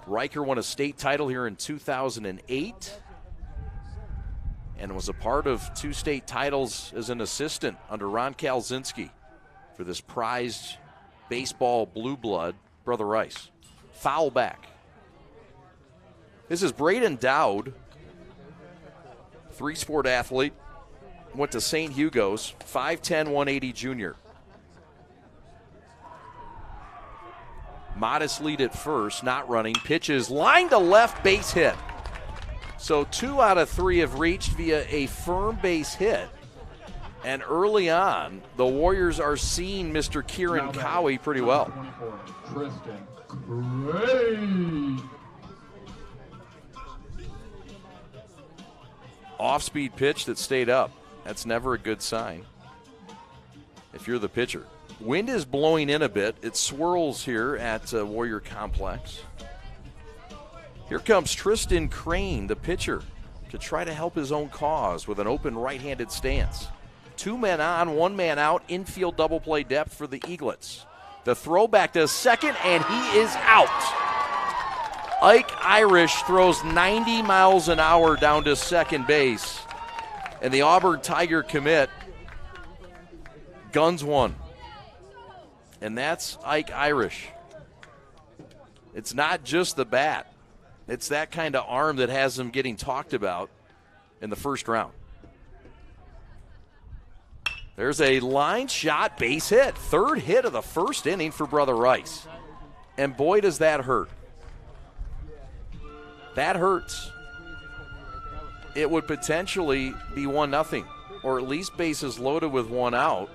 Riker won a state title here in 2008 and was a part of 2 state titles as an assistant under Ron Kalzinski for this prized baseball blue blood, Brother Rice. Foul back. This is Braden Dowd, 3-sport athlete, went to St. Hugo's, 5'10", 180 junior. Modest lead at first, not running. Pitches, line to left, base hit. So 2 out of 3 have reached via a firm base hit. And early on, the Warriors are seeing Mr. Kieran Cowie pretty well. 24, Tristan Great. Off-speed pitch that stayed up. That's never a good sign if you're the pitcher. Wind is blowing in a bit. It swirls here at Warrior Complex. Here comes Tristan Crane, the pitcher, to try to help his own cause with an open right-handed stance. 2 men on, 1 man out, infield double play depth for the Eaglets. The throw back to second, and he is out. Ike Irish throws 90 miles an hour down to second base, and the Auburn Tiger commit guns one. And that's Ike Irish. It's not just the bat. It's that kind of arm that has him getting talked about in the first round. There's a line shot, base hit. 3rd hit of the first inning for Brother Rice. And boy, does that hurt. That hurts. It would potentially be 1-0, or at least bases loaded with 1 out.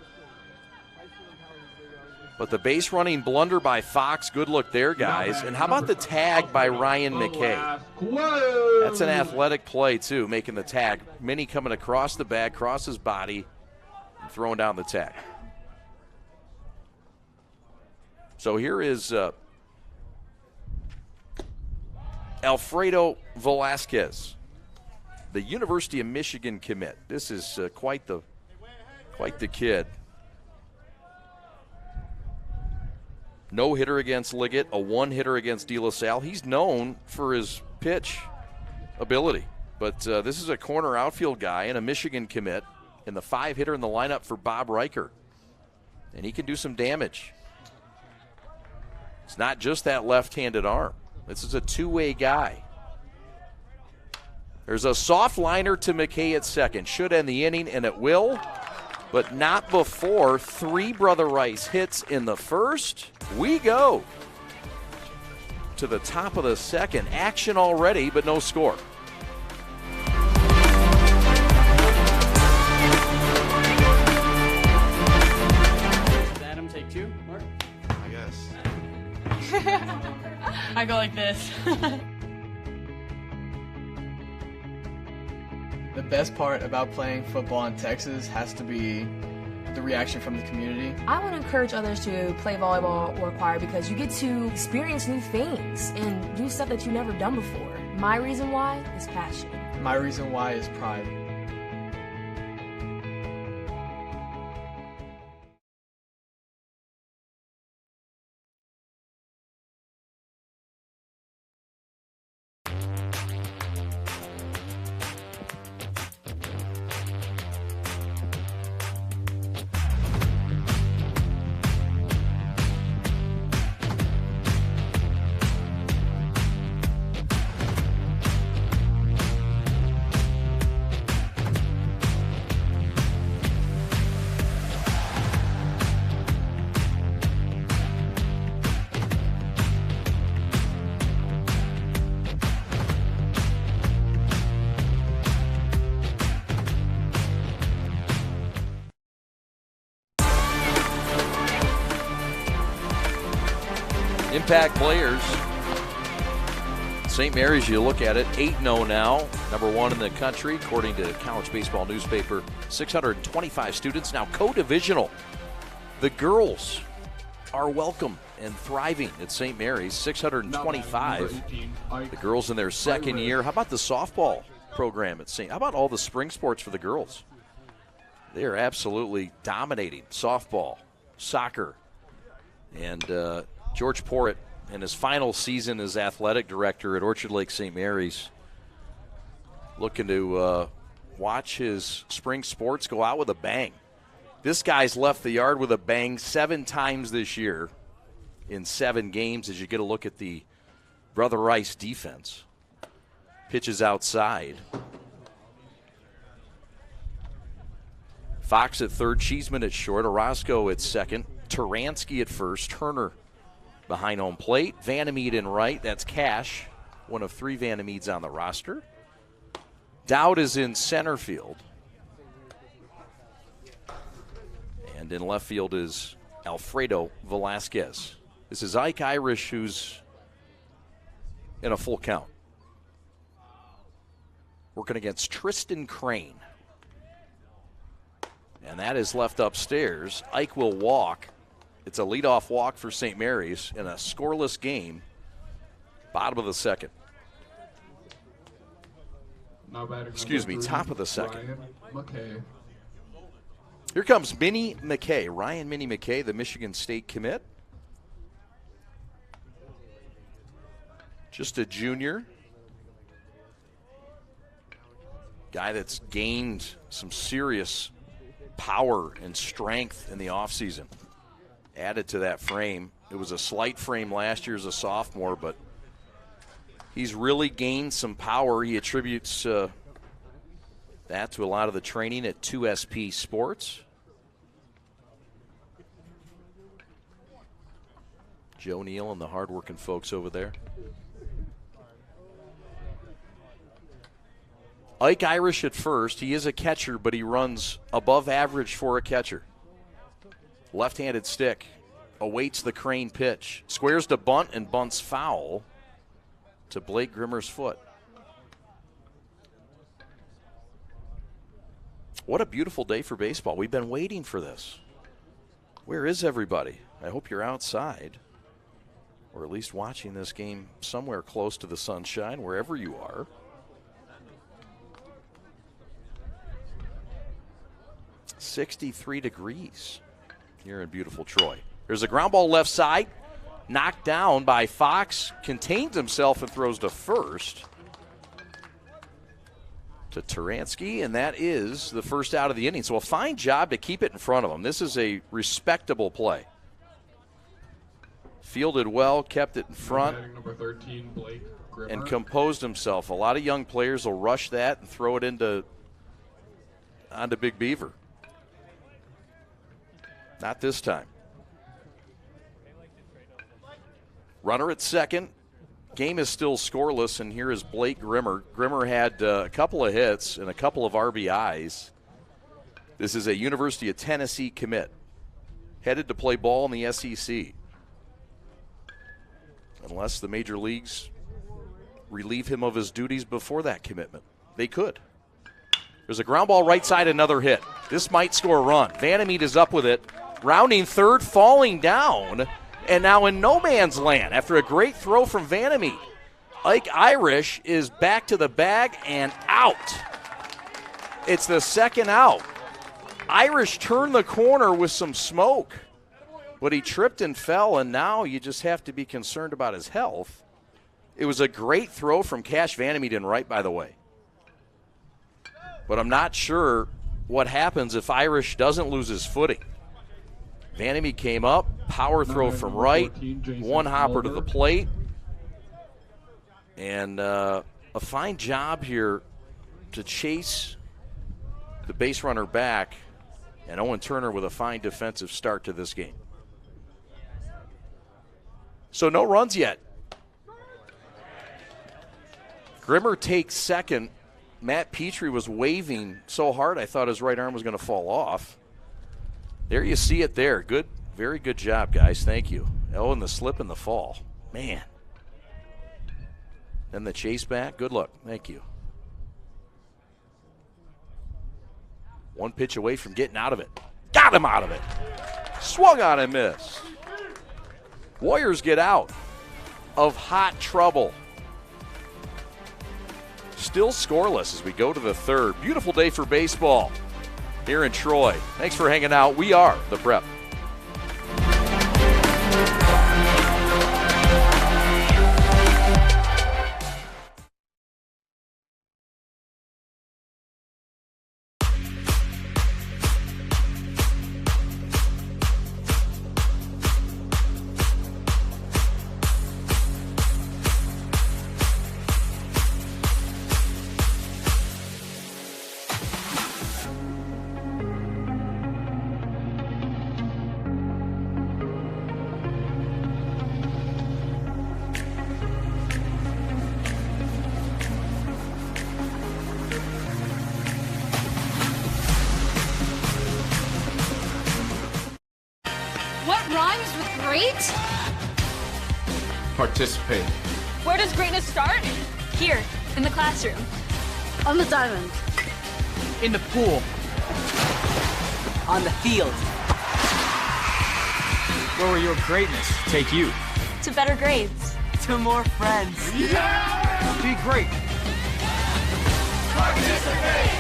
But the base running blunder by Fox, good look there, guys. And how about the tag by Ryan McKay? That's an athletic play, too, making the tag. Minnie coming across the bag, across his body, and throwing down the tag. So here is Alfredo Velasquez, the University of Michigan commit. This is quite the kid. No hitter against Liggett, a 1-hitter against De La Salle. He's known for his pitch ability, but this is a corner outfield guy and a Michigan commit, and the 5-hitter in the lineup for Bob Riker, and he can do some damage. It's not just that left-handed arm. This is a two-way guy. There's a soft liner to McKay at second. Should end the inning, and it will, but not before 3 Brother Rice hits in the first. We go to the top of the second. Action already, but no score. Adam, take 2, Mark? I guess. I go like this. The best part about playing football in Texas has to be the reaction from the community. I want to encourage others to play volleyball or choir because you get to experience new things and do stuff that you've never done before. My reason why is passion. My reason why is pride. Impact players. St. Mary's, you look at it, 8-0 now, number 1 in the country, according to College Baseball Newspaper. 625 students, now co-divisional. The girls are welcome and thriving at St. Mary's, 625. The girls in their second year. How about the softball program at St. How about all the spring sports for the girls? They are absolutely dominating softball, soccer, and George Porritt, in his final season as athletic director at Orchard Lake St. Mary's, looking to watch his spring sports go out with a bang. This guy's left the yard with a bang 7 times this year in 7 games as you get a look at the Brother Rice defense. Pitches outside. Fox at third, Cheeseman at short, Orozco at second, Turansky at first, Turner behind home plate, Vandermeed in right. That's Cash, one of 3 Vandermeeds on the roster. Dowd is in center field. And in left field is Alfredo Velasquez. This is Ike Irish, who's in a full count. Working against Tristan Crane. And that is left upstairs. Ike will walk. It's a leadoff walk for St. Mary's in a scoreless game. Bottom of the second. Excuse me, top of the second. Here comes Minnie McKay, Ryan Minnie McKay, the Michigan State commit. Just a junior. Guy that's gained some serious power and strength in the offseason. Added to that frame. It was a slight frame last year as a sophomore, but he's really gained some power. He attributes that to a lot of the training at 2SP Sports. Joe Neal and the hardworking folks over there. Ike Irish at first. He is a catcher, but he runs above average for a catcher. Left-handed stick. Awaits the Crane pitch. Squares to bunt and bunts foul to Blake Grimmer's foot. What a beautiful day for baseball. We've been waiting for this. Where is everybody? I hope you're outside, or at least watching this game somewhere close to the sunshine, wherever you are. It's 63 degrees here in beautiful Troy. There's a ground ball left side, knocked down by Fox, contains himself and throws to first to Taransky, and that is the first out of the inning. So a fine job to keep it in front of him. This is a respectable play. Fielded well, kept it in front, Number 13, Blake Grimmer. And composed himself. A lot of young players will rush that and throw it onto Big Beaver. Not this time. Runner at second. Game is still scoreless, and here is Blake Grimmer. Grimmer had a couple of hits and a couple of RBIs. This is a University of Tennessee commit. Headed to play ball in the SEC. Unless the major leagues relieve him of his duties before that commitment. They could. There's a ground ball right side, another hit. This might score a run. Vandermeet is up with it. Rounding third, falling down, and now in no man's land after a great throw from Vandermeet. Ike Irish is back to the bag and out. It's the second out. Irish turned the corner with some smoke, but he tripped and fell, and now you just have to be concerned about his health. It was a great throw from Cash Vandermeet in right, by the way. But I'm not sure what happens if Irish doesn't lose his footing. Vandermeet came up, power throw from right, one hopper to the plate. And a fine job here to chase the base runner back. And Owen Turner with a fine defensive start to this game. So no runs yet. Grimmer takes second. Matt Petrie was waving so hard I thought his right arm was going to fall off. There you see it there. Good, very good job, guys. Thank you. Oh, and the slip and the fall. Man. Then the chase back. Good luck. Thank you. One pitch away from getting out of it. Got him out of it. Swung on and missed. Warriors get out of hot trouble. Still scoreless as we go to the third. Beautiful day for baseball here in Troy. Thanks for hanging out. We are The Prep. What rhymes with great? participate. Where does greatness start? Here, in the classroom. On the diamond. In the pool. On the field. Where will your greatness take you? To better grades. To more friends. Yeah! Be great. Participate!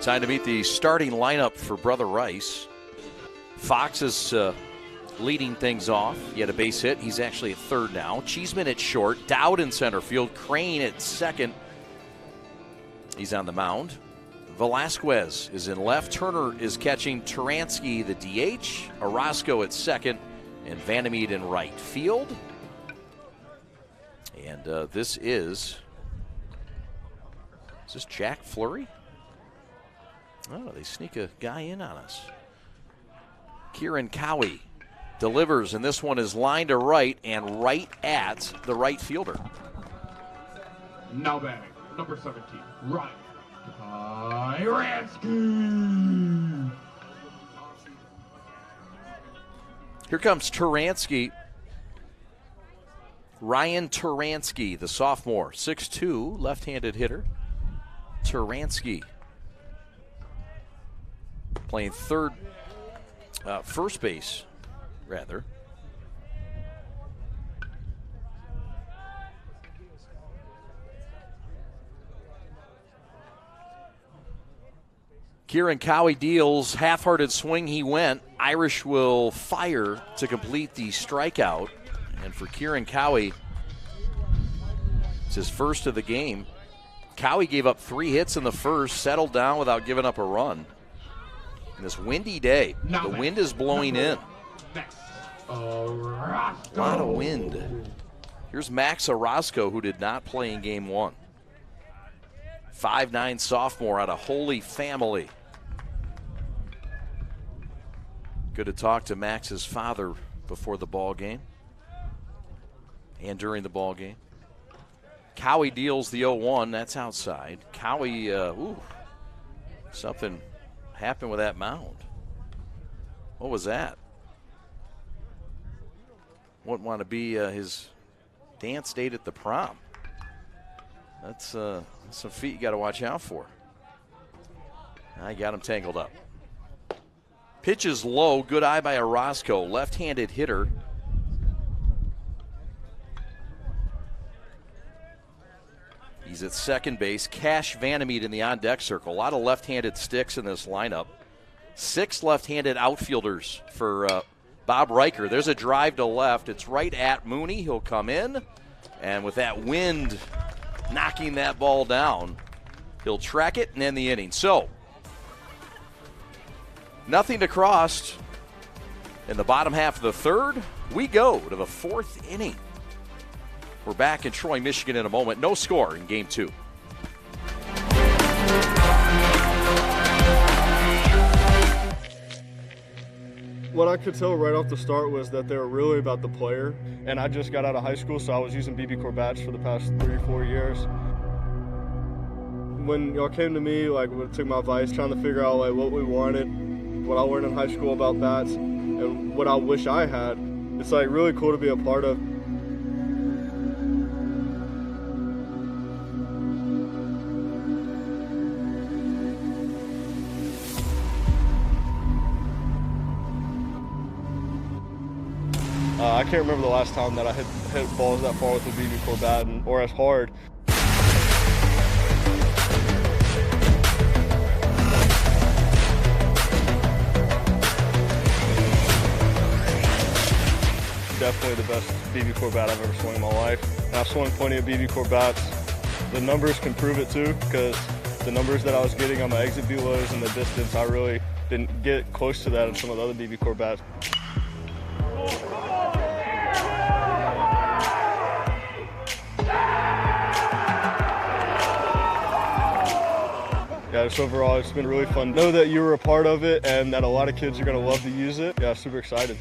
Time to meet the starting lineup for Brother Rice. Fox is leading things off. He had a base hit. He's actually at third now. Cheeseman at short. Dowd in center field. Crane at second. He's on the mound. Velasquez is in left. Turner is catching. Turansky, the DH. Orozco at second. And Vandermeed in right field. And this is this Jack Fleury? Oh, they sneak a guy in on us. Kieran Cowie delivers, and this one is lined to right and right at the right fielder. Now batting, number 17, Ryan Turansky. Here comes Turansky. Ryan Turansky, the sophomore, 6'2", left-handed hitter. Turansky playing first base, rather. Kieran Cowie deals, half-hearted swing he went. Irish will fire to complete the strikeout. And for Kieran Cowie, it's his first of the game. Cowie gave up 3 hits in the first, settled down without giving up a run. In this windy day, the wind is blowing in. A lot of wind. Here's Max Orozco, who did not play in game 1. 5'9" sophomore out of Holy Family. Good to talk to Max's father before the ball game and during the ball game. Cowie deals the 0-1. That's outside. Cowie, something happened with that mound. What was that? Wouldn't want to be his dance date at the prom. That's some feet you got to watch out for. I got him tangled up. Pitch is low. Good eye by Orozco, left-handed hitter. He's at second base. Cash Vandermeed in the on-deck circle. A lot of left-handed sticks in this lineup. 6 left-handed outfielders for Bob Riker. There's a drive to left. It's right at Mooney. He'll come in. And with that wind knocking that ball down, he'll track it and end the inning. So, nothing to cross. In the bottom half of the third, we go to the 4th inning. We're back in Troy, Michigan in a moment. No score in game 2. What I could tell right off the start was that they were really about the player. And I just got out of high school, so I was using BB Corps bats for the past 3 or 4 years. When y'all came to me, took my advice, trying to figure out what we wanted, what I learned in high school about bats, and what I wish I had, it's really cool to be a part of. I can't remember the last time that I hit balls that far with a BB Corps bat or as hard. Definitely the best BB Corps bat I've ever swung in my life. And I've swung plenty of BB Corps bats. The numbers can prove it too, because the numbers that I was getting on my exit velos and the distance, I really didn't get close to that in some of the other BB Corps bats. Yeah, just overall, it's been really fun. Know that you were a part of it and that a lot of kids are going to love to use it. Yeah, super excited.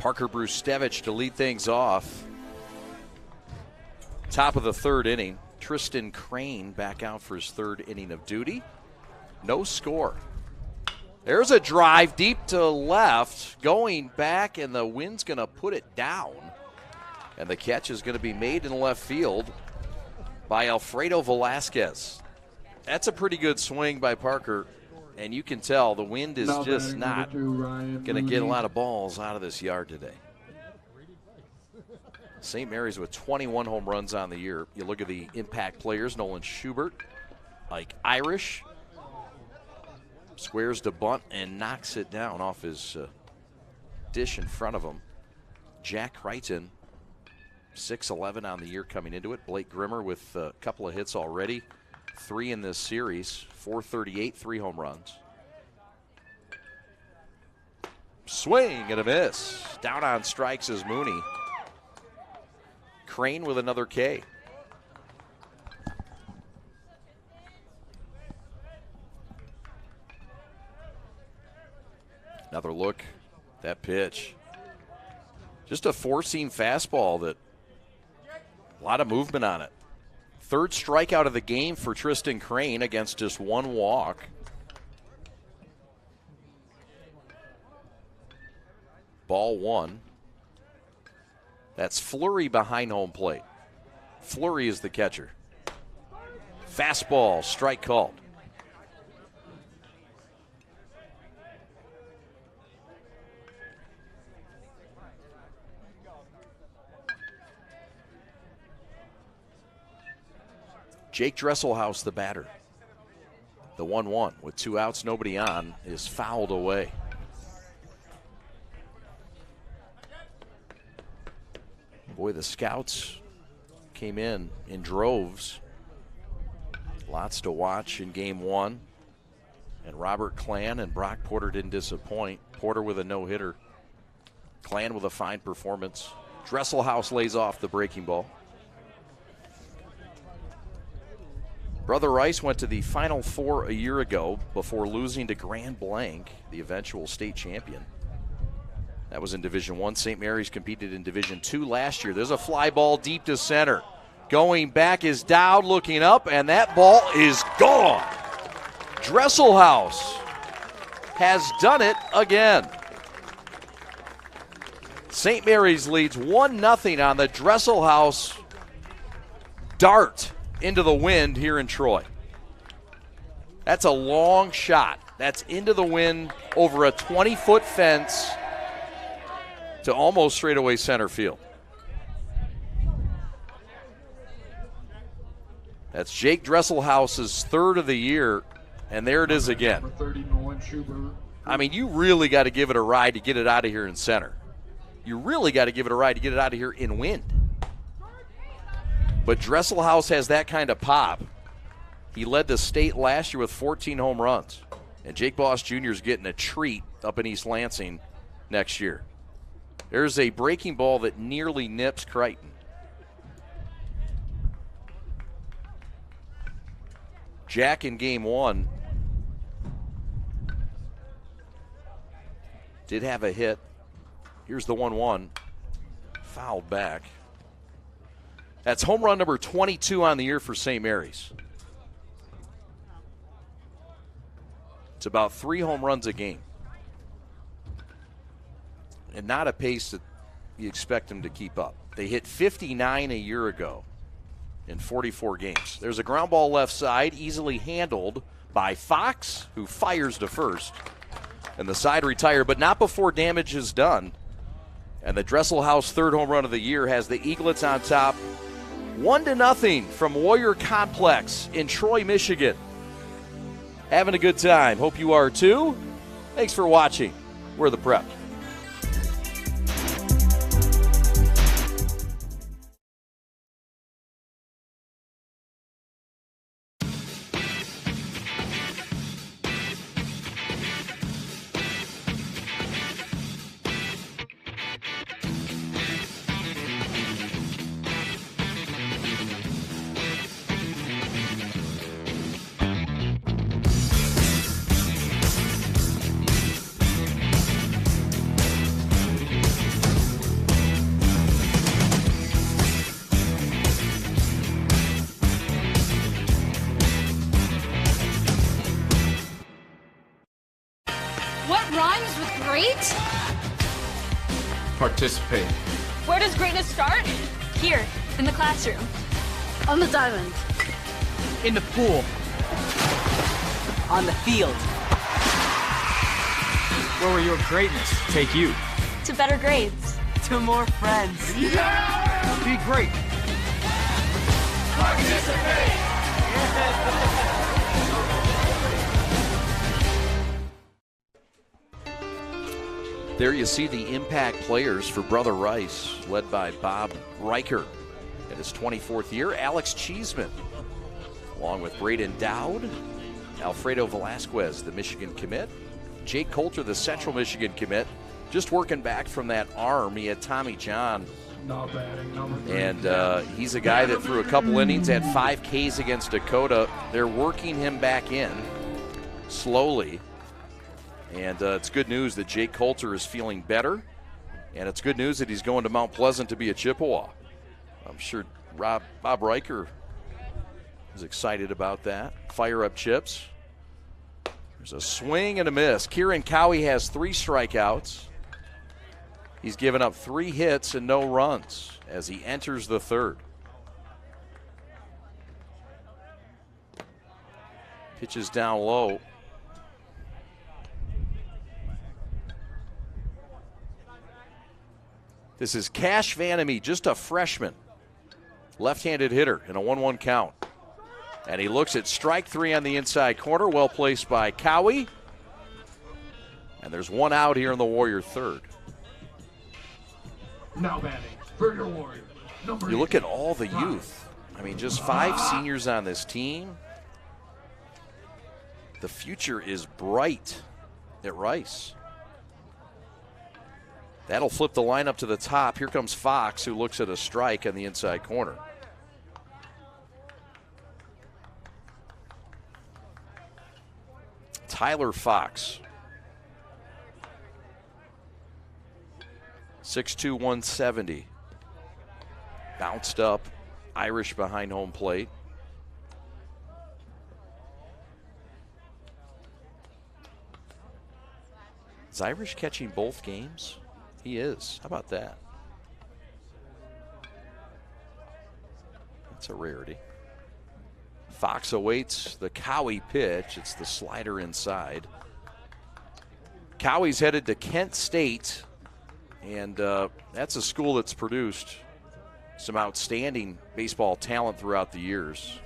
Parker Brustevich to lead things off. Top of the third inning. Tristan Crane back out for his third inning of duty. No score. There's a drive deep to left, going back, and the wind's going to put it down. And the catch is going to be made in left field by Alfredo Velasquez. That's a pretty good swing by Parker, and you can tell the wind is just not going to get a lot of balls out of this yard today. St. Mary's with 21 home runs on the year. You look at the impact players, Nolan Schubert, Ike Irish, squares to bunt and knocks it down off his dish in front of him. Jack Crichton, 6-11 on the year coming into it. Blake Grimmer with a couple of hits already. 3 in this series, 438, 3 home runs. Swing and a miss. Down on strikes is Mooney. Crane with another K. Another look, that pitch. Just a 4-seam fastball that a lot of movement on it. Third strikeout of the game for Tristan Crane against just 1 walk. Ball 1. That's Fleury behind home plate. Fleury is the catcher. Fastball, strike called. Jake Dresselhaus, the batter. The 1-1 with 2 outs, nobody on, is fouled away. Boy, the scouts came in droves. Lots to watch in game 1. And Robert Clan and Brock Porter didn't disappoint. Porter with a no-hitter. Clan with a fine performance. Dresselhaus lays off the breaking ball. Brother Rice went to the Final Four a year ago before losing to Grand Blanc, the eventual state champion. That was in Division I. St. Mary's competed in Division II last year. There's a fly ball deep to center. Going back is Dowd looking up, and that ball is gone. Dresselhaus has done it again. St. Mary's leads 1-0 on the Dresselhaus dart into the wind here in Troy. That's a long shot. That's into the wind over a 20-foot fence to almost straightaway center field. That's Jake Dresselhaus's third of the year, and there it is again. I mean, you really got to give it a ride to get it out of here in center. You really got to give it a ride to get it out of here in wind. But Dresselhaus has that kind of pop. He led the state last year with 14 home runs. And Jake Boss Jr. is getting a treat up in East Lansing next year. There's a breaking ball that nearly nips Crichton. Jack in game 1 did have a hit. Here's the 1-1. Fouled back. That's home run number 22 on the year for St. Mary's. It's about 3 home runs a game. And not a pace that you expect them to keep up. They hit 59 a year ago in 44 games. There's a ground ball left side, easily handled by Fox, who fires to first. And the side retired, but not before damage is done. And the Dresselhaus third home run of the year has the Eaglets on top. 1-0 from Warrior Complex in Troy, Michigan. Having a good time. Hope you are too. Thanks for watching. We're the Prep. Participate. Where does greatness start? Here, in the classroom. On the diamond. In the pool. On the field. Where will your greatness take you? To better grades. To more friends. Yeah! Be great. Participate. There you see the impact players for Brother Rice, led by Bob Riker in his 24th year. Alex Cheeseman, along with Braden Dowd, Alfredo Velasquez, the Michigan commit, Jake Coulter, the Central Michigan commit, just working back from that arm. He had Tommy John. Not batting, number 3. And he's a guy that threw a couple innings, had 5 Ks against Dakota. They're working him back in slowly. And it's good news that Jake Coulter is feeling better. And it's good news that he's going to Mount Pleasant to be a Chippewa. I'm sure Bob Riker is excited about that. Fire up Chips. There's a swing and a miss. Kieran Cowie has 3 strikeouts. He's given up 3 hits and no runs as he enters the 3rd. Pitches down low. This is Cash Vanamy, just a freshman. Left-handed hitter in a 1-1 count. And he looks at strike 3 on the inside corner. Well placed by Cowie. And there's 1 out here in the Warrior 3rd. Now batting for your Warrior. You look at all the youth. I mean, just 5 seniors on this team. The future is bright at Rice. That'll flip the lineup to the top. Here comes Fox, who looks at a strike on the inside corner. Tyler Fox. 6'2", 170. Bounced up, Irish behind home plate. Is Irish catching both games? He is. How about that? That's a rarity. Fox awaits the Cowie pitch. It's the slider inside. Cowie's headed to Kent State, and that's a school that's produced some outstanding baseball talent throughout the years.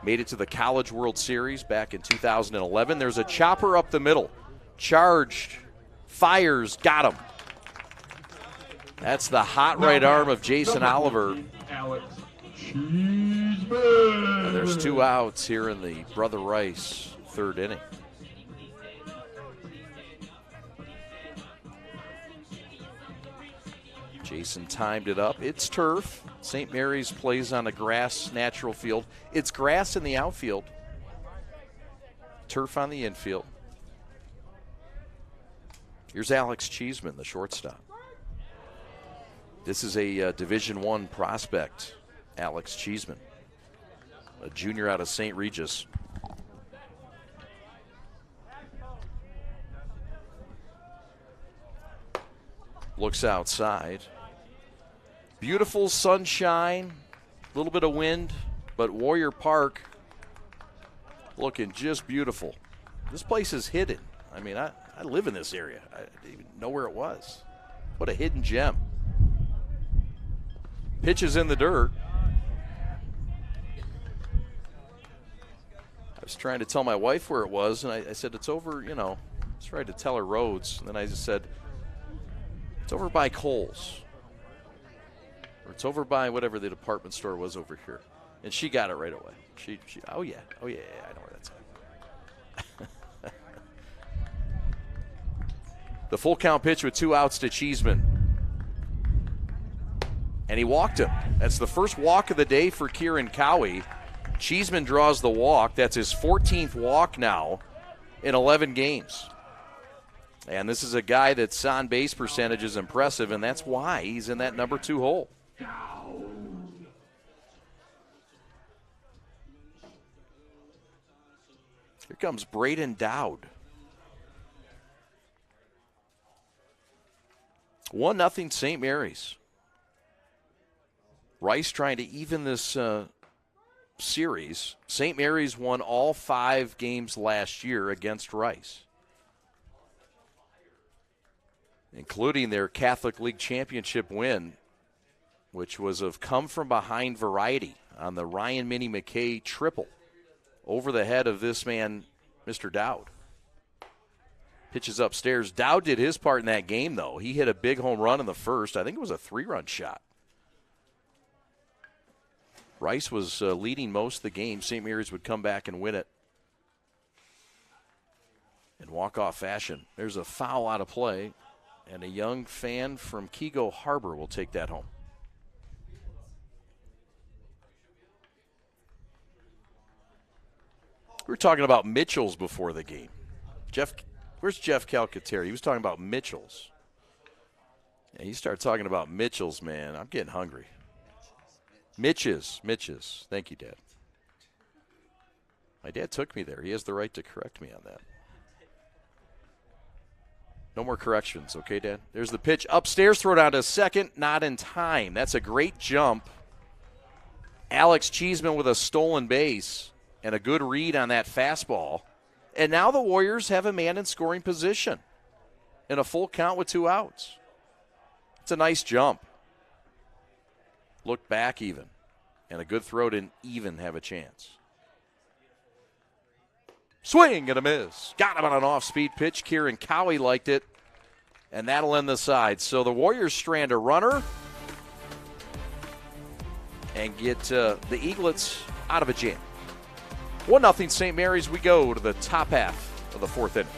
Made it to the College World Series back in 2011. There's a chopper up the middle. Charged. Fires, got him. That's the hot right arm of Jason Oliver. Alex And there's 2 outs here in the Brother Rice 3rd inning. Jason timed it up. It's turf. St. Mary's plays on a grass natural field. It's grass in the outfield. Turf on the infield. Here's Alex Cheeseman, the shortstop. This is a Division I prospect, Alex Cheeseman, a junior out of St. Regis. Looks outside. Beautiful sunshine, a little bit of wind, but Warrior Park looking just beautiful. This place is hidden. I mean, I live in this area. I didn't even know where it was. What a hidden gem. Pitches in the dirt. I was trying to tell my wife where it was, and I said, it's over, you know, I was trying to tell her roads. And then I just said, it's over by Kohl's. Or it's over by whatever the department store was over here. And she got it right away. She oh yeah, I know where that's at. The full count pitch with 2 outs to Cheeseman. And he walked him. That's the first walk of the day for Kieran Cowie. Cheeseman draws the walk. That's his 14th walk now in 11 games. And this is a guy that's on base percentage is impressive, and that's why he's in that number 2 hole. Here comes Braden Dowd. 1-0 St. Mary's. Rice trying to even this series. St. Mary's won all 5 games last year against Rice, including their Catholic League championship win, which was of come-from-behind variety on the Ryan Minnie McKay triple over the head of this man, Mr. Dowd. Pitches upstairs. Dowd did his part in that game, though. He hit a big home run in the first. I think it was a 3-run shot. Rice was leading most of the game. St. Mary's would come back and win it in walk-off fashion. There's a foul out of play, and a young fan from Kego Harbor will take that home. We were talking about Mitchell's before the game. Where's Jeff Calcaterra? He was talking about Mitchell's. Yeah, you start talking about Mitchell's, man, I'm getting hungry. Mitch's. Thank you, Dad. My dad took me there. He has the right to correct me on that. No more corrections, okay, Dad? There's the pitch upstairs, throw down to second, not in time. That's a great jump. Alex Cheeseman with a stolen base and a good read on that fastball. And now the Warriors have a man in scoring position in a full count with 2 outs. It's a nice jump. Look back even. And a good throw didn't even have a chance. Swing and a miss. Got him on an off-speed pitch. Kieran Cowie liked it. And that'll end the side. So the Warriors strand a runner and get the Eaglets out of a jam. 1-0 St. Mary's. We go to the top half of the 4th inning.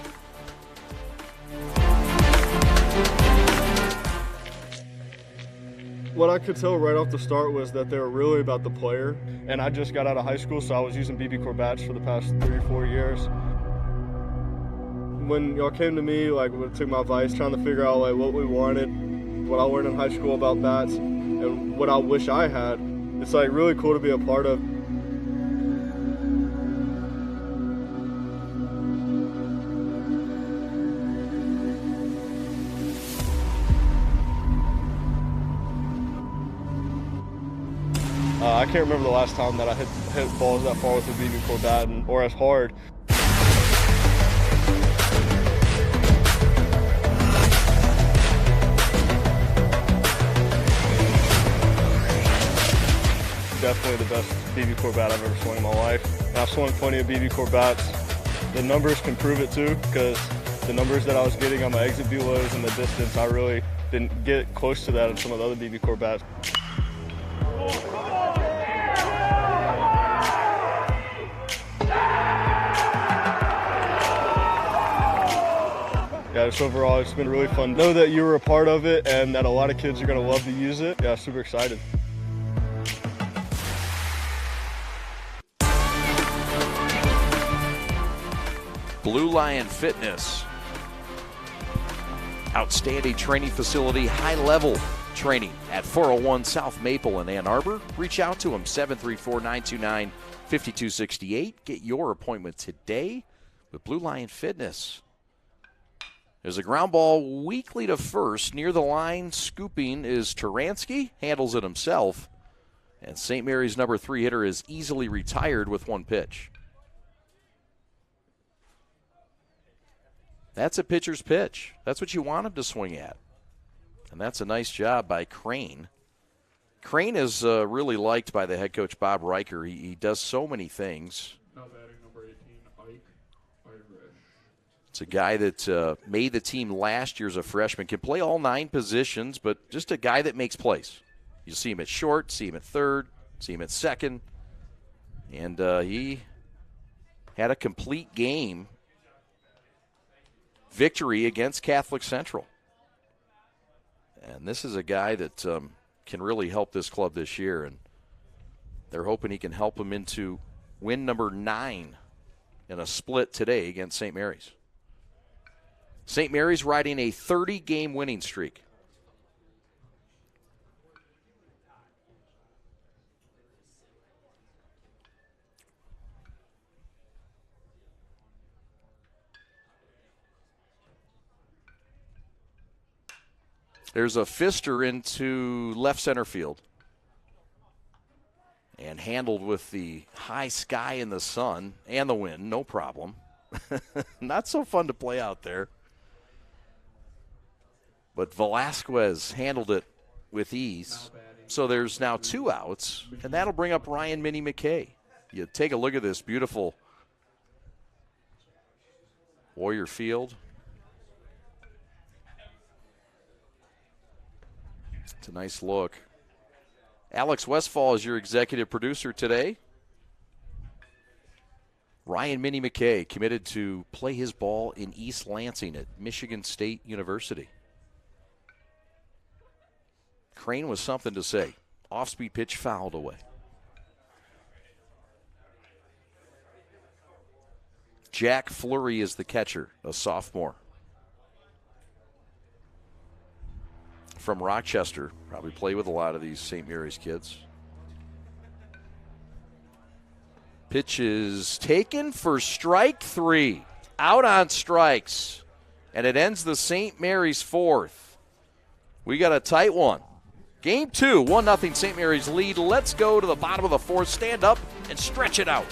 What I could tell right off the start was that they were really about the player. And I just got out of high school, so I was using BB Corps bats for the past 3 or 4 years. When y'all came to me, took my advice, trying to figure out what we wanted, what I learned in high school about bats, and what I wish I had, it's really cool to be a part of. I can't remember the last time that I hit balls that far with a BB Corps bat or as hard. Definitely the best BB Corps bat I've ever swung in my life. And I've swung plenty of BB Corps bats. The numbers can prove it too, because the numbers that I was getting on my exit velos and the distance, I really didn't get close to that in some of the other BB Corps bats. Yeah, just overall, it's been really fun. Know that you were a part of it and that a lot of kids are going to love to use it. Yeah, super excited. Blue Lion Fitness. Outstanding training facility, high-level training at 401 South Maple in Ann Arbor. Reach out to them, 734-929-5268. Get your appointment today with Blue Lion Fitness. There's a ground ball weakly to first. Near the line, scooping is Taransky. Handles it himself. And St. Mary's number 3 hitter is easily retired with 1 pitch. That's a pitcher's pitch. That's what you want him to swing at. And that's a nice job by Crane. Crane is really liked by the head coach, Bob Riker. He does so many things. Now batting number 18, Irish. It's a guy that made the team last year as a freshman, can play all 9 positions, but just a guy that makes plays. You see him at short, see him at third, see him at second. And he had a complete game victory against Catholic Central. And this is a guy that can really help this club this year, and they're hoping he can help them into win number 9 in a split today against St. Mary's. St. Mary's riding a 30-game winning streak. There's a fister into left center field. And handled with the high sky and the sun and the wind, no problem. Not so fun to play out there. But Velasquez handled it with ease. So there's now 2 outs, and that'll bring up Ryan Minnie McKay. You take a look at this beautiful Warrior Field. It's a nice look. Alex Westfall is your executive producer today. Ryan Minnie McKay committed to play his ball in East Lansing at Michigan State University. Crane was something to say. Off-speed pitch fouled away. Jack Fleury is the catcher, a sophomore. From Rochester, probably play with a lot of these St. Mary's kids. Pitch is taken for strike 3. Out on strikes. And it ends the St. Mary's 4th. We got a tight one. Game 2, 1-0 St. Mary's lead. Let's go to the bottom of the 4th. Stand up and stretch it out.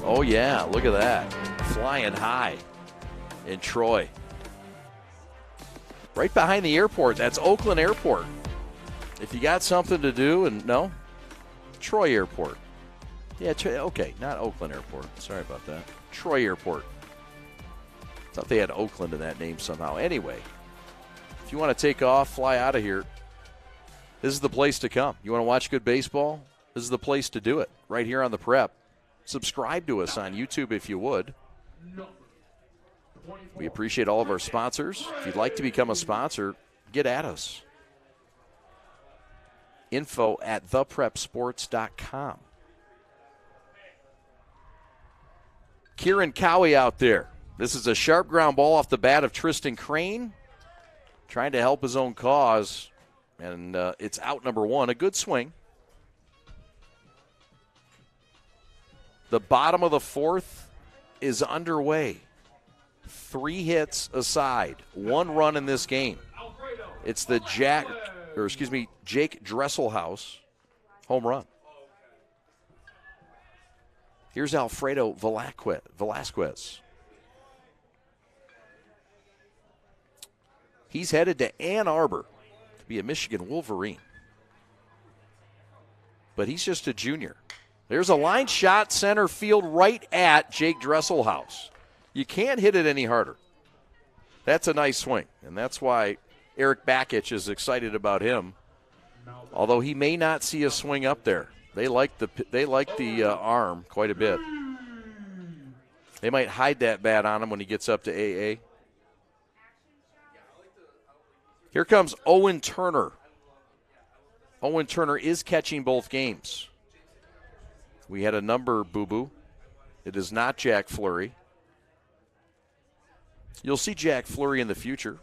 Oh, yeah, look at that. Flying high in Troy. Right behind the airport. That's Oakland Airport. If you got something to do, and no, Troy Airport. Yeah, okay, not Oakland Airport. Sorry about that. Troy Airport. Thought they had Oakland in that name somehow. Anyway, if you want to take off, fly out of here, this is the place to come. You want to watch good baseball? This is the place to do it, right here on the Prep. Subscribe to us on YouTube if you would. We appreciate all of our sponsors. If you'd like to become a sponsor, get at us. info@theprepsports.com. Kieran Cowie out there. This is a sharp ground ball off the bat of Tristan Crane, trying to help his own cause, and it's out number 1. A good swing. The bottom of the 4th is underway. 3 hits aside, 1 run in this game. It's the Jake Dresselhaus home run. Here's Alfredo Velasquez. He's headed to Ann Arbor to be a Michigan Wolverine. But he's just a junior. There's a line shot center field right at Jake Dresselhaus. You can't hit it any harder. That's a nice swing, and that's why Eric Bakich is excited about him. Although he may not see a swing up there. They like the arm quite a bit. They might hide that bat on him when he gets up to AA. Here comes Owen Turner. Owen Turner is catching both games. We had a number boo-boo. It is not Jack Fleury. You'll see Jack Fleury in the future,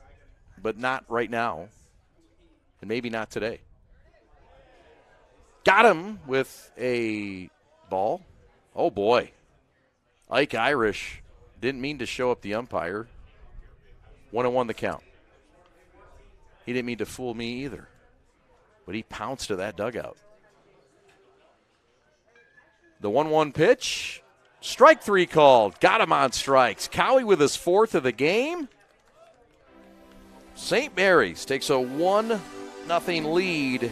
but not right now, and maybe not today. Got him with a ball. Oh, boy. Ike Irish didn't mean to show up the umpire. 1-1 the count. He didn't mean to fool me either. but he pounced to that dugout. The 1-1 pitch. Strike 3 called. Got him on strikes. Cowie with his 4th of the game. St. Mary's takes a 1-0 lead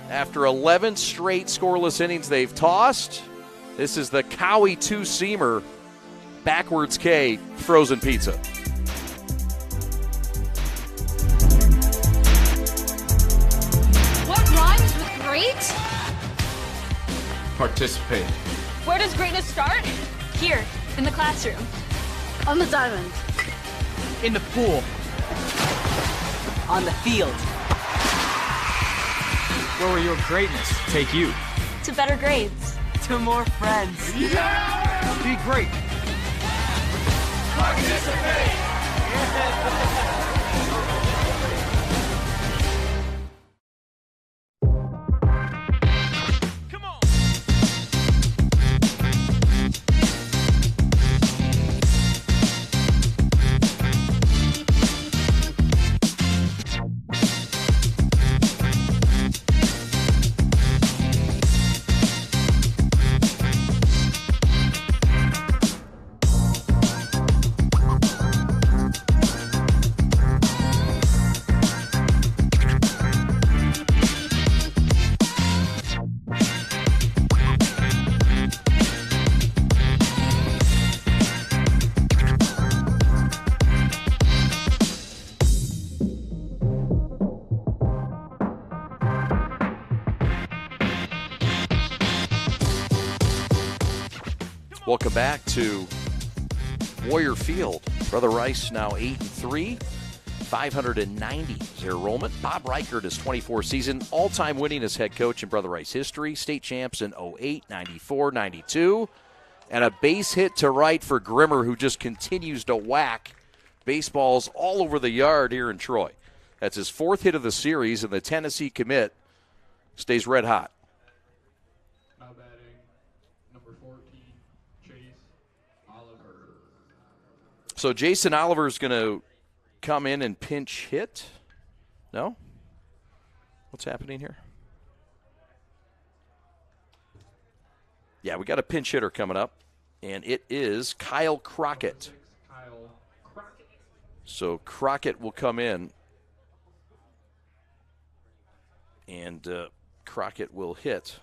after 11 straight scoreless innings they've tossed. This is the Cowie 2-seamer, backwards K frozen pizza. What rhymes with great? Participate. Where does greatness start? Here, in the classroom. On the diamond. In the pool. On the field. Where will your greatness take you? To better grades. To more friends. Yeah! Be great. Participate. Welcome back to Warrior Field. Brother Rice now 8-3, 590 is their enrollment. Bob Reichert is 24 season, all-time winningest head coach in Brother Rice history. State champs in 08, 94, 92. And a base hit to right for Grimmer, who just continues to whack baseballs all over the yard here in Troy. That's his 4th hit of the series, and the Tennessee commit stays red hot. Now batting, number 14, Chase Oliver. So Jason Oliver is going to come in and pinch hit. No? What's happening here? Yeah, we got a pinch hitter coming up, and it is Kyle Crockett. So Crockett will come in, and Crockett will hit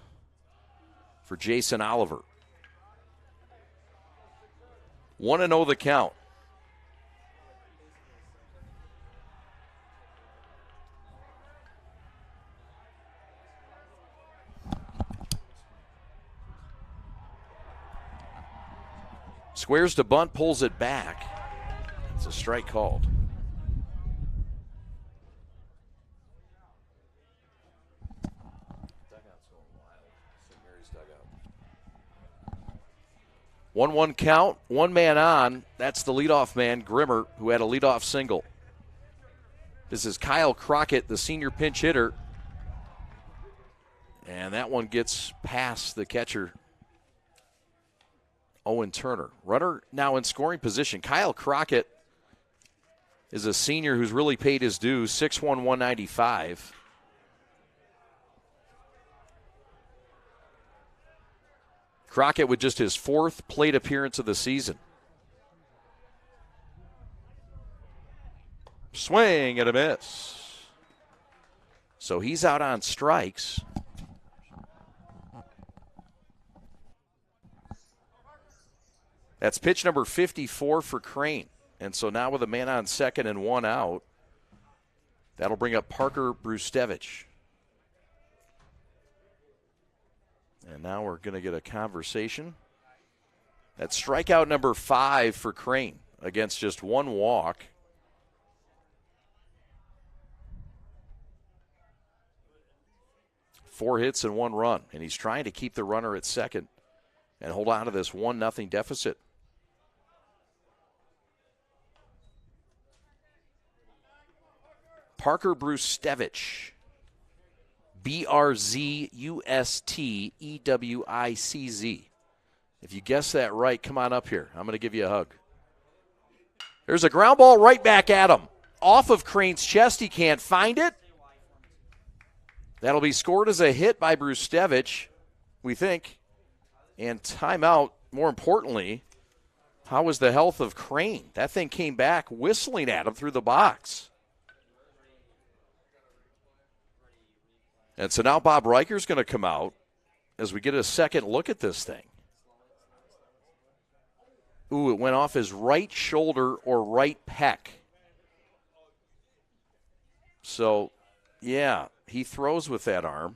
for Jason Oliver. 1-0 the count. Squares to bunt, pulls it back. It's a strike called. Dugout's 1-1 count, one man on. That's the leadoff man, Grimmer, who had a leadoff single. This is Kyle Crockett, the senior pinch hitter. And that one gets past the catcher, Owen Turner. Runner now in scoring position. Kyle Crockett is a senior who's really paid his dues, 6'1", 195. Crockett with just his 4th plate appearance of the season. Swing and a miss. So he's out on strikes. That's pitch number 54 for Crane. And so now with a man on second and one out, that'll bring up Parker Brustevich. And now we're going to get a conversation. That's strikeout number 5 for Crane against just one walk. Four hits and 1 run. And he's trying to keep the runner at second and hold on to this 1-0 deficit. Parker Brustevich. Brzustewicz. If you guess that right, come on up here. I'm going to give you a hug. There's a ground ball right back at him. Off of Crane's chest. He can't find it. That'll be scored as a hit by Brustevich, we think. And timeout, more importantly, how was the health of Crane? That thing came back whistling at him through the box. And so now Bob Riker's going to come out as we get a second look at this thing. Ooh, it went off his right shoulder or right pec. So, yeah, he throws with that arm.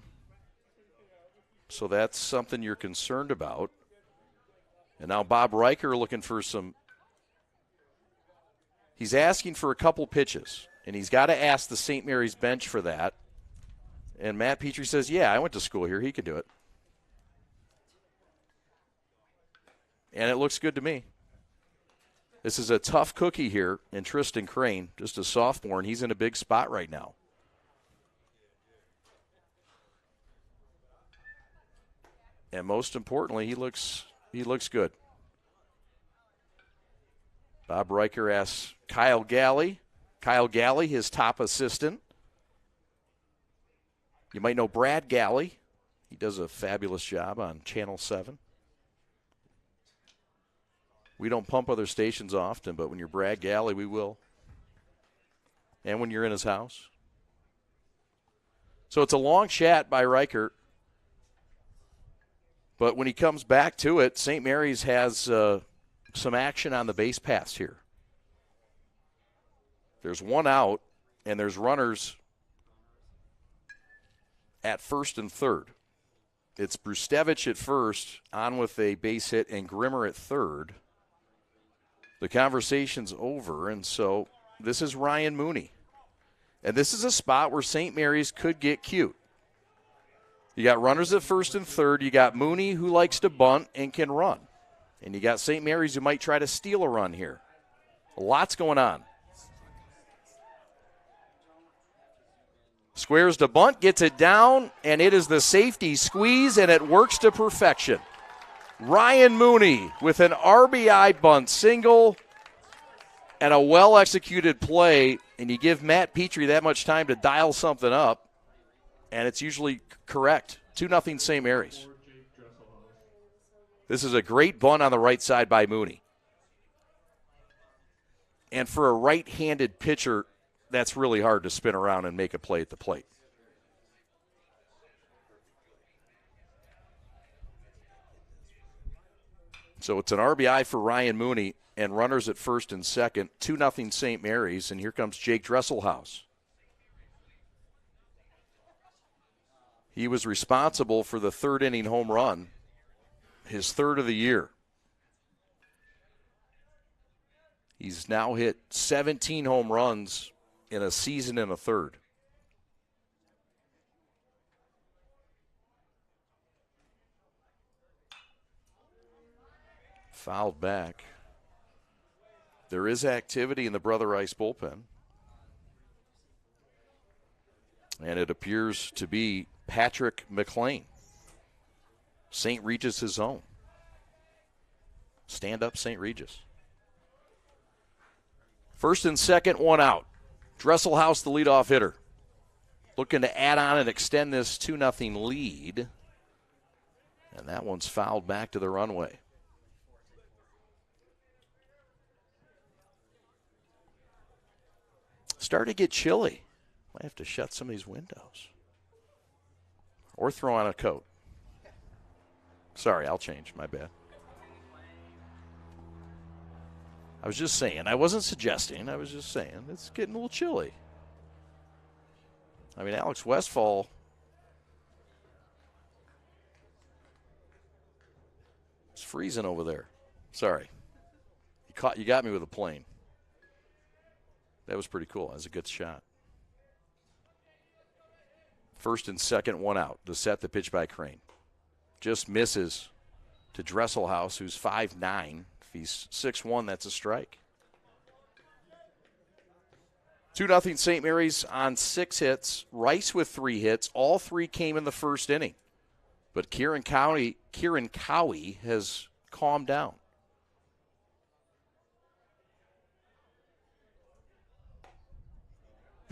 So that's something you're concerned about. And now Bob Riker looking for some. He's asking for a couple pitches, and he's got to ask the St. Mary's bench for that. And Matt Petrie says, yeah, I went to school here. He could do it. And it looks good to me. This is a tough cookie here in Tristan Crane, just a sophomore, and he's in a big spot right now. And most importantly, he looks good. Bob Riker asks Kyle Galley, his top assistant. You might know Brad Galley. He does a fabulous job on Channel 7. We don't pump other stations often, but when you're Brad Galley, we will. And when you're in his house. So it's a long chat by Riker. But when he comes back to it, St. Mary's has some action on the base paths here. There's one out, and there's runners at first and third. It's Brustevich at first, on with a base hit, and Grimmer at third. The conversation's over, and so this is Ryan Mooney. And this is a spot where St. Mary's could get cute. You got runners at first and third. You got Mooney, who likes to bunt and can run. And you got St. Mary's, who might try to steal a run here. Lots going on. Squares to bunt, gets it down, and it is the safety squeeze, and it works to perfection. Ryan Mooney with an RBI bunt single and a well-executed play, and you give Matt Petrie that much time to dial something up, and it's usually correct. 2-0 St. Mary's. This is a great bunt on the right side by Mooney. And for a right-handed pitcher, that's really hard to spin around and make a play at the plate. So it's an RBI for Ryan Mooney and runners at first and second. 2-0 St. Mary's, and here comes Jake Dresselhaus. He was responsible for the third inning home run, his third of the year. He's now hit 17 home runs in a season and a third. Fouled back. There is activity in the Brother Rice bullpen. And it appears to be Patrick McLean. St. Regis' own. Stand up, St. Regis. First and second, one out. Dresselhaus, the leadoff hitter. Looking to add on and extend this 2-0 lead. And that one's fouled back to the runway. Starting to get chilly. Might have to shut some of these windows. Or throw on a coat. Sorry, I'll change. My bad. I was just saying. I wasn't suggesting. I was just saying. It's getting a little chilly. I mean, Alex Westfall. It's freezing over there. Sorry. You got me with a plane. That was pretty cool. That was a good shot. First and second, one out. To set the pitch by Crane. Just misses to Dresselhaus, who's 5'9". If he's 6'1", that's a strike. 2-0 St. Mary's on 6 hits. Rice with 3 hits. All 3 came in the first inning. But Kieran Cowie has calmed down.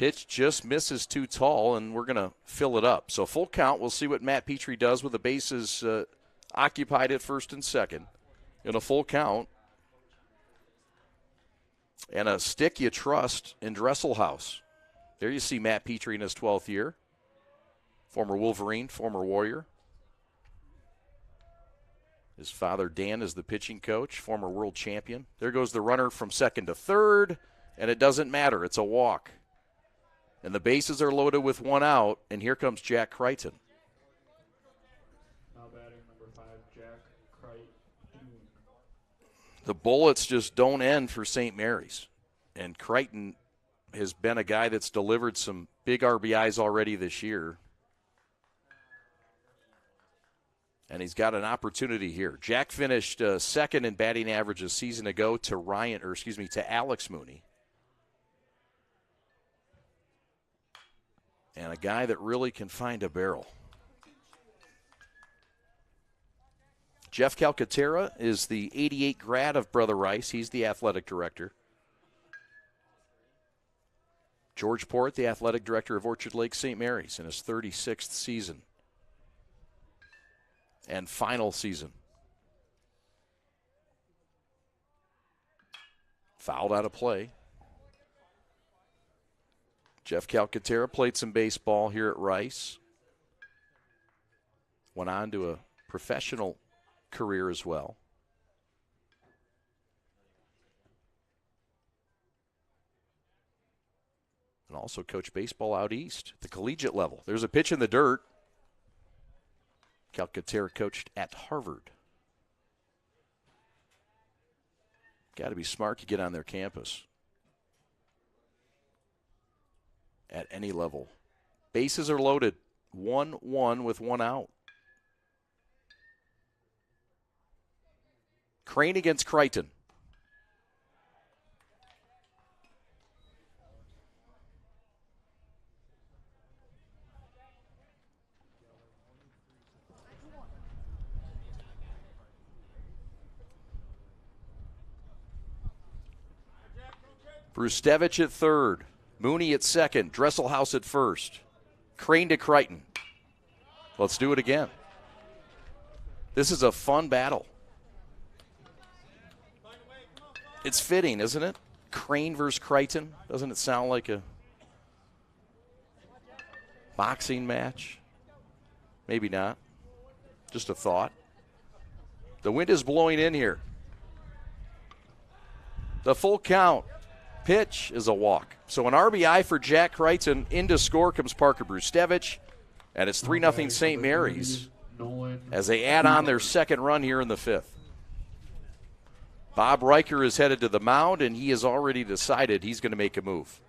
Pitch just misses too tall, and we're going to fill it up. So full count. We'll see what Matt Petrie does with the bases occupied at first and second in a full count. And a stick you trust in Dresselhaus. There you see Matt Petrie in his 12th year. Former Wolverine, former Warrior. His father, Dan, is the pitching coach, former world champion. There goes the runner from second to third, and it doesn't matter. It's a walk. And the bases are loaded with one out, and here comes Jack Crichton. Now batting number 5, Jack Crichton. The bullets just don't end for St. Mary's. And Crichton has been a guy that's delivered some big RBIs already this year. And he's got an opportunity here. Jack finished second in batting average a season ago to Alex Mooney. And a guy that really can find a barrel. Jeff Calcaterra is the 88 grad of Brother Rice. He's the athletic director. George Port, the athletic director of Orchard Lake St. Mary's in his 36th season and final season. Fouled out of play. Jeff Calcaterra played some baseball here at Rice. Went on to a professional career as well. And also coached baseball out east at the collegiate level. There's a pitch in the dirt. Calcaterra coached at Harvard. Got to be smart to get on their campus at any level. Bases are loaded. 1-1 with one out. Crane against Crichton. Brustevich at third. Mooney at second. Dresselhaus at first. Crane to Crichton. Let's do it again. This is a fun battle. It's fitting, isn't it? Crane versus Crichton. Doesn't it sound like a boxing match? Maybe not. Just a thought. The wind is blowing in here. The full count. Pitch is a walk. So an RBI for Jack Crichton. Into score comes Parker Brustevich. And it's 3-0 St. Mary's as they add on their second run here in the fifth. Bob Riker is headed to the mound, and he has already decided he's going to make a move.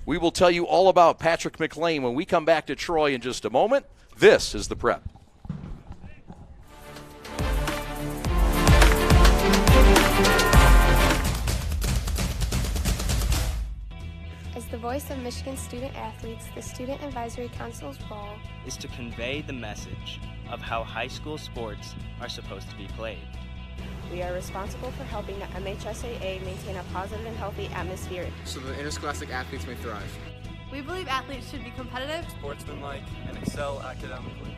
We will tell you all about Patrick McLean when we come back to Troy in just a moment. This is The Prep. As the voice of Michigan student athletes, the Student Advisory Council's role is to convey the message of how high school sports are supposed to be played. We are responsible for helping the MHSAA maintain a positive and healthy atmosphere so the interscholastic athletes may thrive. We believe athletes should be competitive, sportsmanlike, and excel academically.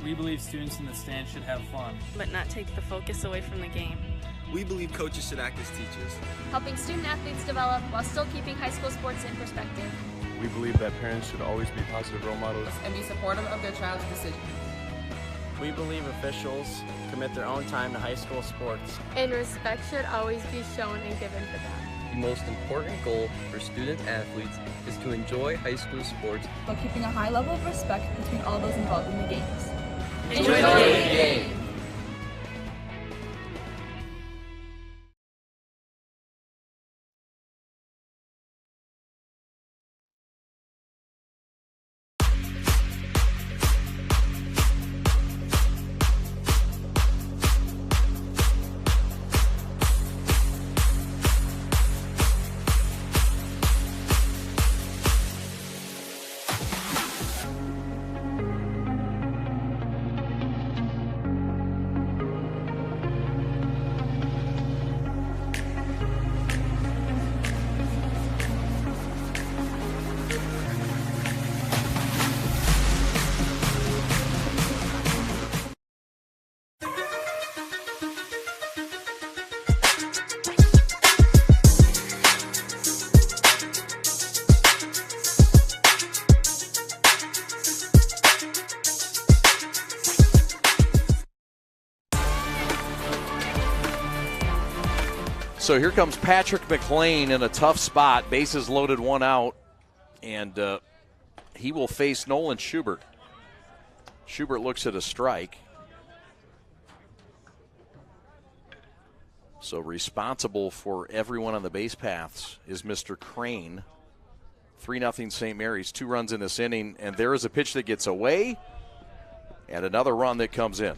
We believe students in the stands should have fun, but not take the focus away from the game. We believe coaches should act as teachers, helping student athletes develop while still keeping high school sports in perspective. We believe that parents should always be positive role models and be supportive of their child's decision. We believe officials commit their own time to high school sports. And respect should always be shown and given for them. The most important goal for student athletes is to enjoy high school sports while keeping a high level of respect between all those involved in the games. Enjoy the game! So here comes Patrick McLean in a tough spot. Bases loaded, 1 out. And he will face Nolan Schubert. Schubert looks at a strike. So responsible for everyone on the base paths is Mr. Crane. 3-0 St. Mary's, 2 runs in this inning. And there is a pitch that gets away and another run that comes in.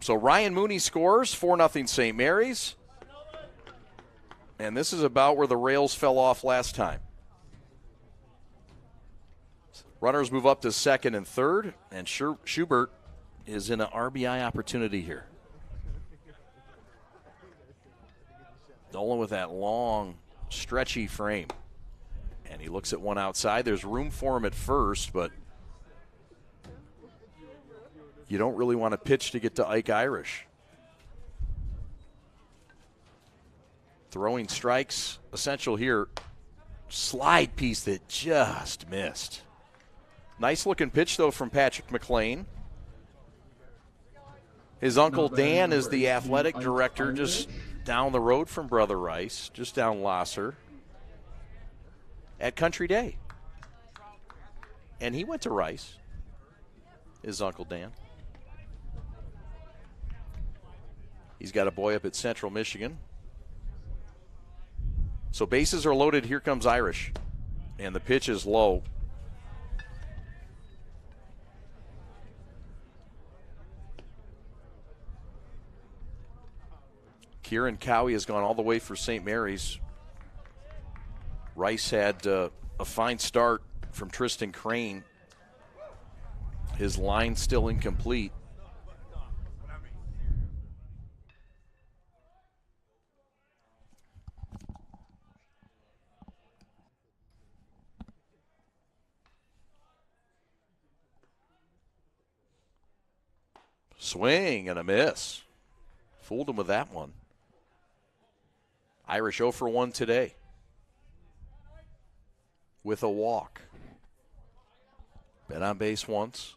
So Ryan Mooney scores, 4-0 St. Mary's. And this is about where the rails fell off last time. Runners move up to second and third, and Schubert is in an RBI opportunity here. Nolan with that long, stretchy frame. And he looks at one outside. There's room for him at first, but you don't really want to pitch to get to Ike Irish. Throwing strikes, essential here. Slide piece that just missed. Nice looking pitch, though, from Patrick McLean. His uncle Dan is the athletic director just down the road from Brother Rice, just down Lasser, at Country Day. And he went to Rice, his Uncle Dan. He's got a boy up at Central Michigan. So bases are loaded. Here comes Irish. And the pitch is low. Kieran Cowie has gone all the way for St. Mary's. Rice had a fine start from Tristan Crane. His line still incomplete. Swing and a miss. Fooled him with that one. Irish 0 for 1 today with a walk. Been on base once.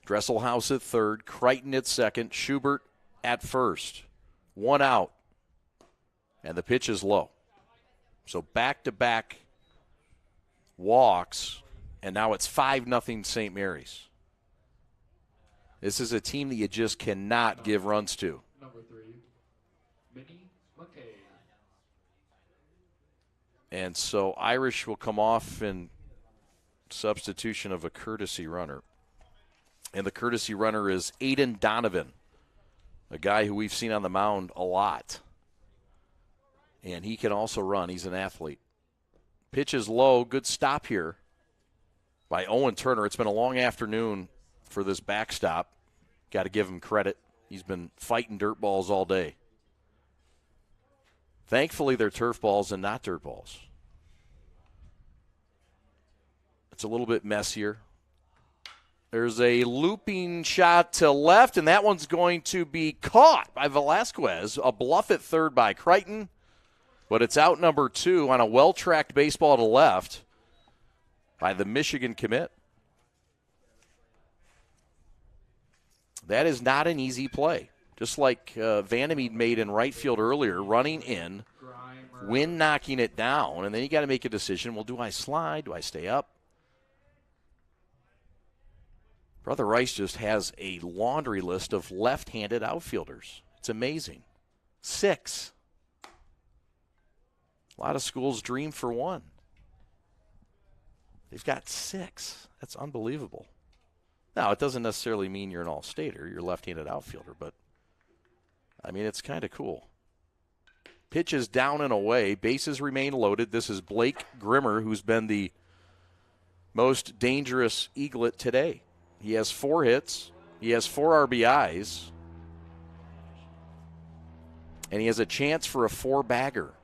Dresselhaus at third, Crichton at second, Schubert at first. 1 out, and the pitch is low. So back-to-back walks, and now it's 5-0 St. Mary's. This is a team that you just cannot give runs to. Number 3, Minnie McKay. And so Irish will come off in substitution of a courtesy runner. And the courtesy runner is Aiden Donovan, a guy who we've seen on the mound a lot. And he can also run. He's an athlete. Pitch is low. Good stop here by Owen Turner. It's been a long afternoon for this backstop. Got to give him credit. He's been fighting dirt balls all day. Thankfully, they're turf balls and not dirt balls. It's a little bit messier. There's a looping shot to left, and that one's going to be caught by Velasquez. A bluff at third by Crichton, but it's out number 2 on a well-tracked baseball to left by the Michigan commit. That is not an easy play. Just like Vandermeed made in right field earlier, running in, wind knocking it down, and then you got to make a decision. Well, do I slide? Do I stay up? Brother Rice just has a laundry list of left-handed outfielders. It's amazing. 6. A lot of schools dream for 1. They've got 6. That's unbelievable. Now, it doesn't necessarily mean you're an all-stater. You're a left-handed outfielder, but, I mean, it's kind of cool. Pitch is down and away. Bases remain loaded. This is Blake Grimmer, who's been the most dangerous Eaglet today. He has 4 hits. He has 4 RBIs. And he has a chance for a 4-bagger.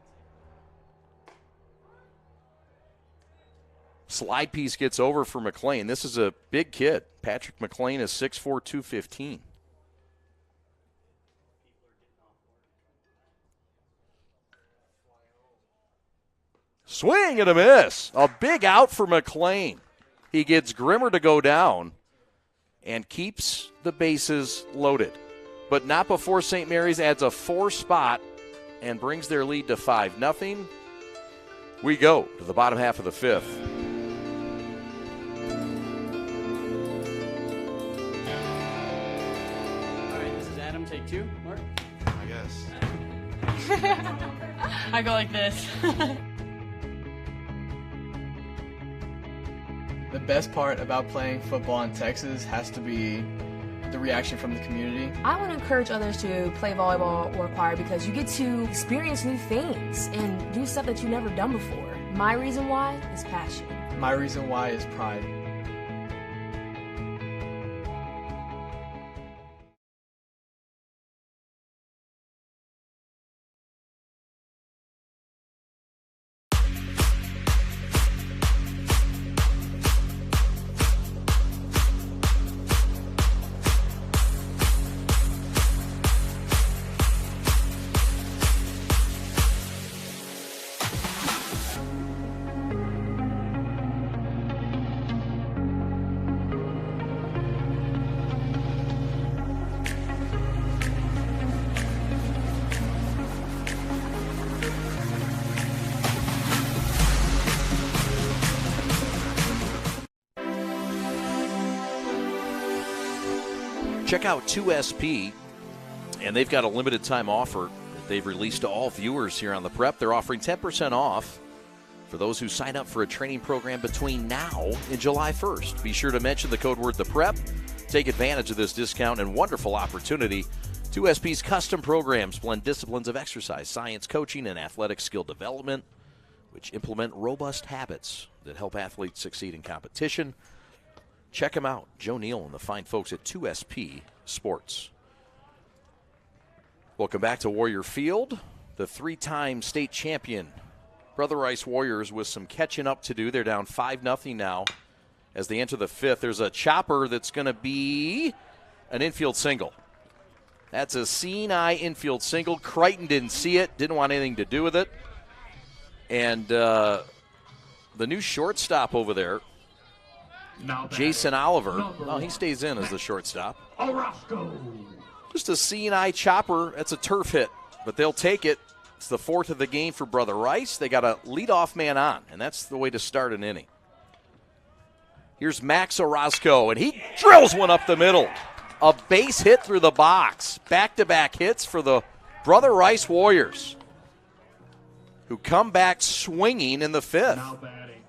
Slide piece gets over for McLean. This is a big kid. Patrick McLean is 6'4", 215. Swing and a miss. A big out for McLean. He gets Grimmer to go down and keeps the bases loaded. but not before St. Mary's adds a 4 spot and brings their lead to 5-0. We go to the bottom half of the 5th. All right, this is Adam. Take 2. Mark? I guess. I go like this. The best part about playing football in Texas has to be the reaction from the community. I want to encourage others to play volleyball or choir because you get to experience new things and do stuff that you've never done before. My reason why is passion. My reason why is pride. Check out 2SP, and they've got a limited time offer that they've released to all viewers here on the Prep. They're offering 10% off for those who sign up for a training program between now and July 1st. Be sure to mention the code word The Prep. Take advantage of this discount and wonderful opportunity. 2SP's custom programs blend disciplines of exercise, science, coaching, and athletic skill development, which implement robust habits that help athletes succeed in competition. Check them out, Joe Neal and the fine folks at 2SP Sports. Welcome back to Warrior Field. The 3-time state champion Brother Rice Warriors with some catching up to do. They're down 5-0 now as they enter the 5th. There's a chopper that's going to be an infield single. That's a seeing eye infield single. Crichton didn't see it, didn't want anything to do with it. And the new shortstop over there, Jason Oliver, well, he stays in as the shortstop. Just a seeing eye chopper. That's a turf hit, but they'll take it. It's the 4th of the game for Brother Rice. They got a leadoff man on, and that's the way to start an inning. Here's Max Orozco, and he drills one up the middle. A base hit through the box. Back-to-back hits for the Brother Rice Warriors, who come back swinging in the 5th. Now batting,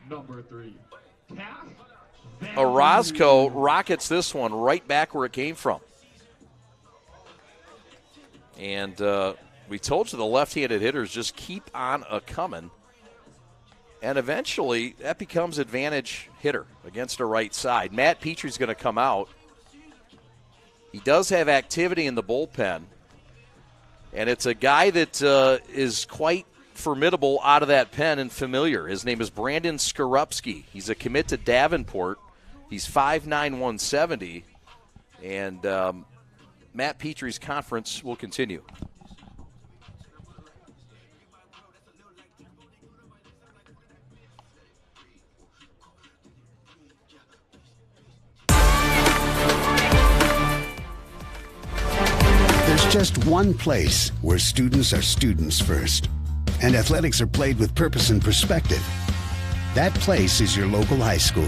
number 3. Orozco rockets this one right back where it came from. And we told you the left-handed hitters just keep on a-coming. And eventually that becomes advantage hitter against a right side. Matt Petrie's going to come out. He does have activity in the bullpen. And it's a guy that is quite formidable out of that pen and familiar. His name is Brandon Skorupski. He's a commit to Davenport. He's 5'9", 170. And Matt Petrie's conference will continue. There's just one place where students are students first, and athletics are played with purpose and perspective. That place is your local high school.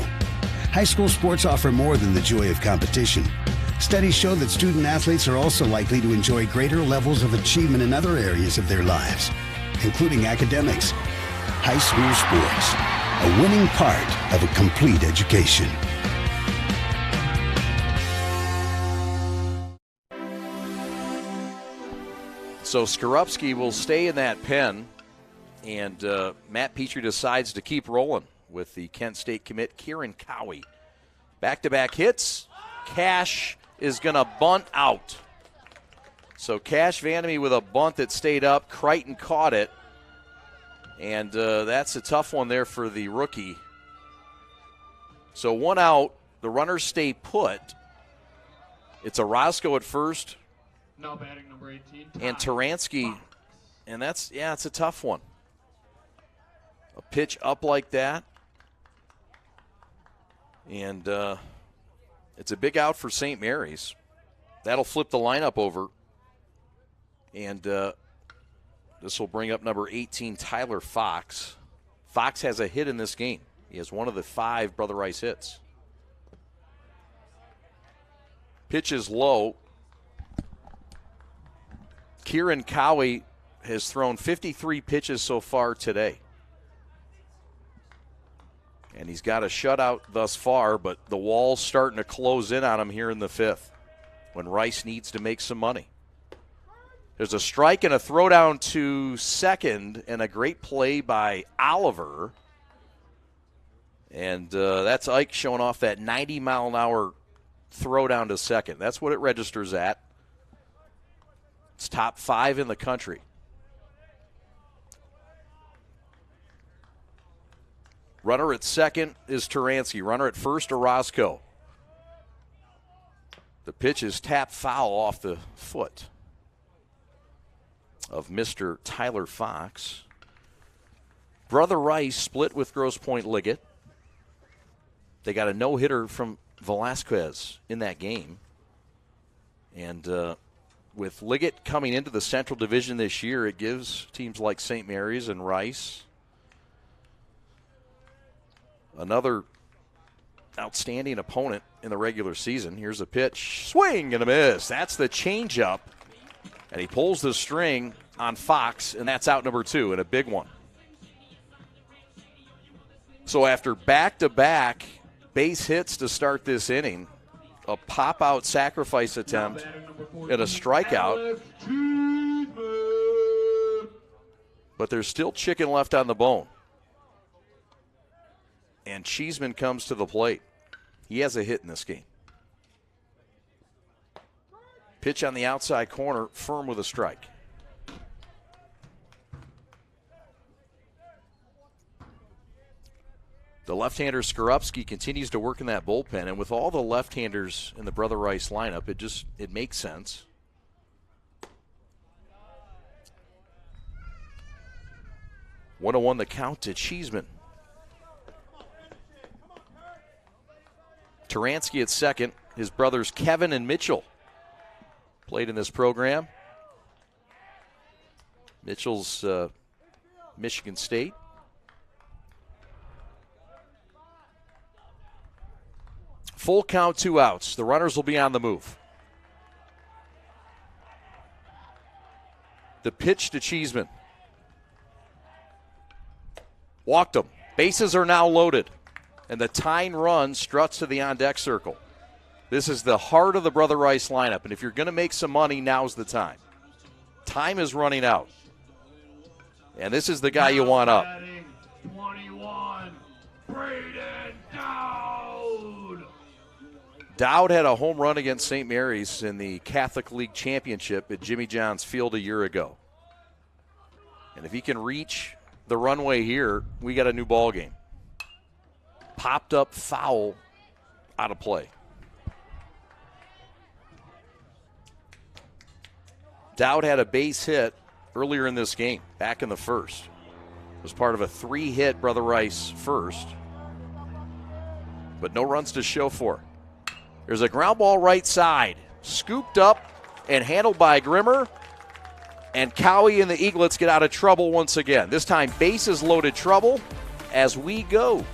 High school sports offer more than the joy of competition. Studies show that student athletes are also likely to enjoy greater levels of achievement in other areas of their lives, including academics. High school sports, a winning part of a complete education. So Skorupski will stay in that pen, and Matt Petrie decides to keep rolling with the Kent State commit, Kieran Cowie. Back-to-back hits. Cash is going to bunt out. So Cash Vandermeer with a bunt that stayed up. Crichton caught it. And that's a tough one there for the rookie. So one out. The runners stay put. It's Orozco at first. Now batting number 18. And Taransky. And that's, it's a tough one. A pitch up like that. And it's a big out for St. Mary's. that'll flip the lineup over. And this will bring up number 18, Tyler Fox. Fox has a hit in this game. He has one of the 5 Brother Rice hits. Pitch is low. Kieran Cowie has thrown 53 pitches so far today. And he's got a shutout thus far, but the wall's starting to close in on him here in the 5th when Rice needs to make some money. There's a strike and a throwdown to second, and a great play by Oliver. And that's Ike showing off that 90-mile-an-hour throwdown to second. That's what it registers at. It's top 5 in the country. Runner at second is Turansky. Runner at first, Orozco. The pitch is tapped foul off the foot of Mr. Tyler Fox. Brother Rice split with Grosse Pointe Liggett. They got a no-hitter from Velasquez in that game. And with Liggett coming into the Central Division this year, it gives teams like St. Mary's and Rice another outstanding opponent in the regular season. Here's a pitch, swing and a miss. That's the changeup, and he pulls the string on Fox, and that's out number 2, and a big one. So after back-to-back base hits to start this inning, a pop-out sacrifice attempt and a strikeout, but there's still chicken left on the bone. And Cheeseman comes to the plate. He has a hit in this game. Pitch on the outside corner, firm with a strike. The left-hander Skorupski continues to work in that bullpen, and with all the left-handers in the Brother Rice lineup, it makes sense. One the count to Cheeseman. Turansky at second. His brothers Kevin and Mitchell played in this program. Mitchell's Michigan State. Full count, 2 outs. The runners will be on the move. The pitch to Cheeseman. Walked him. Bases are now loaded. And the tying run struts to the on-deck circle. This is the heart of the Brother Rice lineup, and if you're going to make some money, now's the time. Time is running out. And this is the guy you want up. 21, Braden Dowd. Dowd had a home run against St. Mary's in the Catholic League Championship at Jimmy John's Field a year ago. And if he can reach the runway here, we got a new ball game. Popped up foul out of play. Dowd had a base hit earlier in this game, back in the first. It was part of a 3-hit Brother Rice first, but no runs to show for. There's a ground ball right side, scooped up and handled by Grimmer, and Cowie and the Eaglets get out of trouble once again. This time bases loaded trouble as we go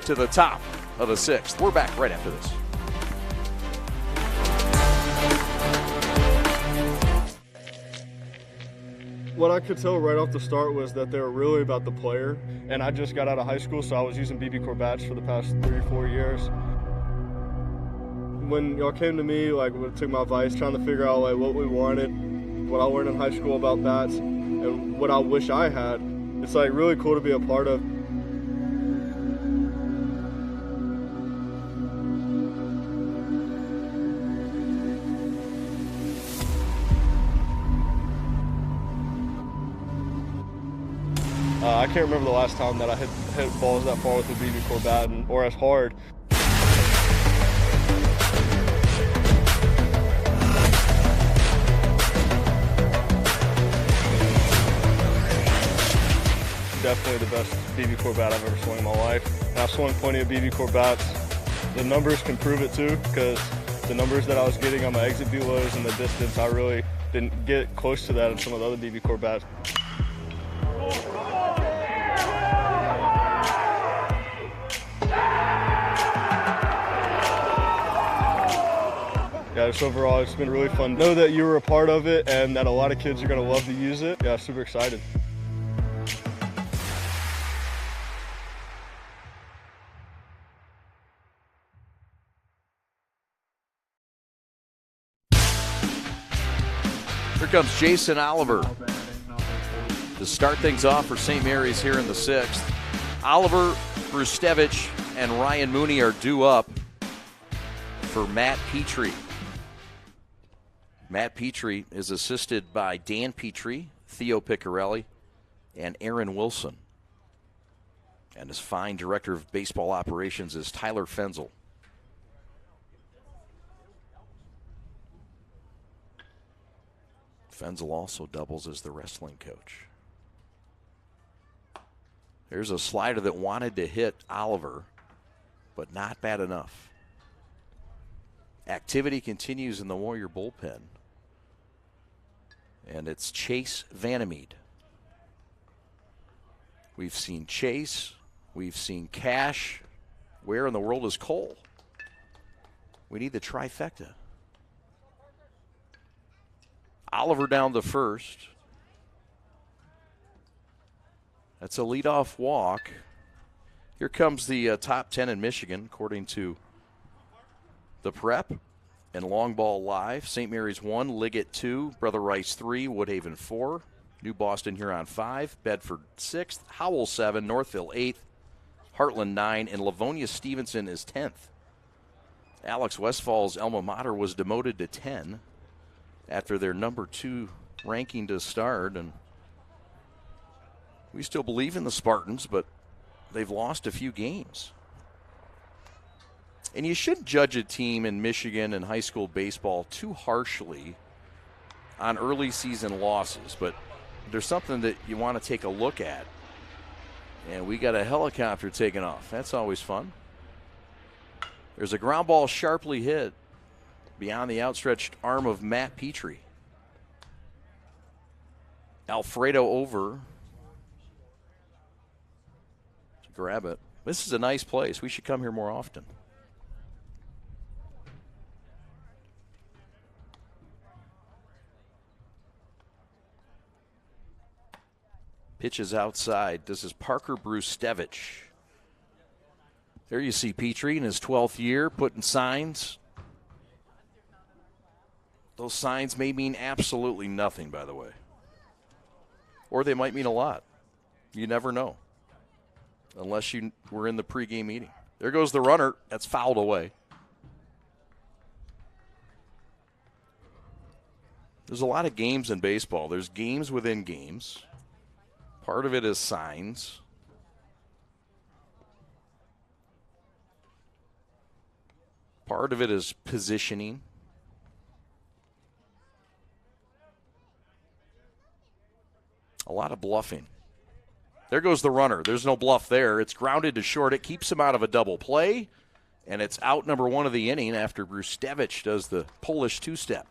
to the top of the 6th. We're back right after this. What I could tell right off the start was that they were really about the player, and I just got out of high school, so I was using BB Corps bats for the past 3-4 years. When y'all came to me, took my advice, trying to figure out what we wanted, what I learned in high school about bats, and what I wish I had, it's really cool to be a part of. I can't remember the last time that I hit balls that far with a BB Corps bat or as hard. Definitely the best BB Corps bat I've ever swung in my life. And I've swung plenty of BB Corps bats. The numbers can prove it too, because The numbers that I was getting on my exit velos and the distance, I really didn't get close to that in some of the other DB Corps bats. Yeah, just overall, it's been really fun. Know that you were a part of it and that a lot of kids are going to love to use it. Yeah, super excited. Here comes Jason Oliver to start things off for St. Mary's here in the 6th. Oliver, Brustevich, and Ryan Mooney are due up for Matt Petrie. Matt Petrie is assisted by Dan Petrie, Theo Piccarelli, and Aaron Wilson. And his fine director of baseball operations is Tyler Fenzel. Fenzel also doubles as the wrestling coach. There's a slider that wanted to hit Oliver, but not bad enough. Activity continues in the Warrior bullpen. And it's Chase Vandermeed. We've seen Chase. We've seen Cash. Where in the world is Cole? We need the trifecta. Oliver down to first. That's a leadoff walk. Here comes the top 10 in Michigan, according to the prep and Long Ball Live. St. Mary's 1, Liggett 2, Brother Rice 3, Woodhaven 4, New Boston Huron 5, Bedford 6th, Howell 7, Northville 8th, Heartland 9, and Livonia Stevenson is 10th. Alex Westfall's alma mater was demoted to 10 after their number 2 ranking to start, and we still believe in the Spartans, but they've lost a few games. And you shouldn't judge a team in Michigan and high school baseball too harshly on early season losses, but there's something that you want to take a look at. And we got a helicopter taking off. That's always fun. There's a ground ball sharply hit beyond the outstretched arm of Matt Petrie. Alfredo over to grab it. This is a nice place. We should come here more often. Pitches outside. This is Parker Brustevich. There you see Petrie in his 12th year putting signs. Those signs may mean absolutely nothing, by the way. Or they might mean a lot. You never know. Unless you were in the pregame meeting. There goes the runner. That's fouled away. There's a lot of games in baseball. There's games within games. Part of it is signs. Part of it is positioning. A lot of bluffing. There goes the runner. There's no bluff there. It's grounded to short. It keeps him out of a double play, and it's out number 1 of the inning after Brustevich does the Polish two-step.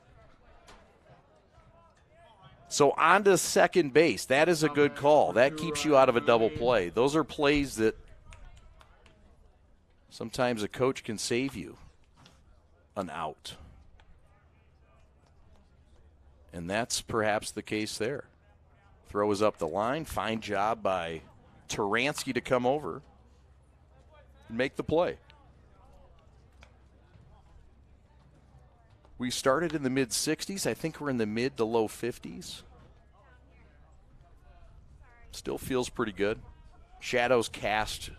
So on to second base. That is a good call. That keeps you out of a double play. Those are plays that sometimes a coach can save you an out. And that's perhaps the case there. Throw is up the line. Fine job by Taransky to come over and make the play. We started in the mid-60s. I think we're in the mid to low 50s. Still feels pretty good. Shadows cast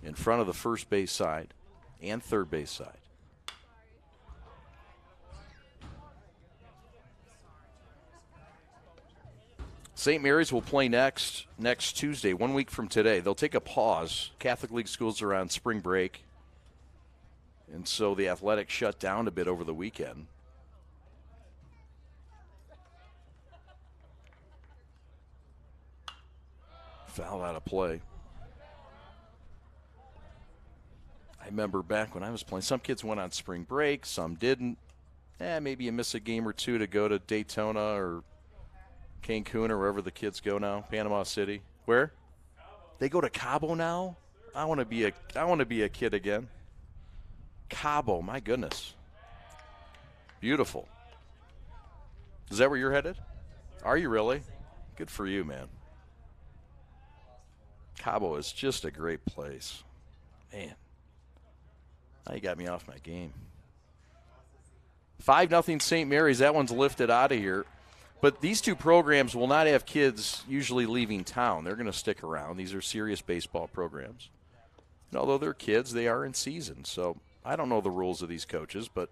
in front of the first base side and third base side. St. Mary's will play next Tuesday, 1 week from today. They'll take a pause. Catholic League schools are on spring break. And so the Athletics shut down a bit over the weekend. Foul out of play. remember back when I was playing, some kids went on spring break, some didn't. Maybe you miss a game or two to go to Daytona or Cancun or wherever the kids go now, Panama City. Where? They go to Cabo now? I want to be a kid again. Cabo, my goodness. Beautiful. Is that where you're headed? Are you really? Good for you, man. Cabo is just a great place. Man. Now you got me off my game. 5-0 St. Mary's. That one's lifted out of here. But these two programs will not have kids usually leaving town. They're going to stick around. These are serious baseball programs. And although they're kids, they are in season. So I don't know the rules of these coaches, but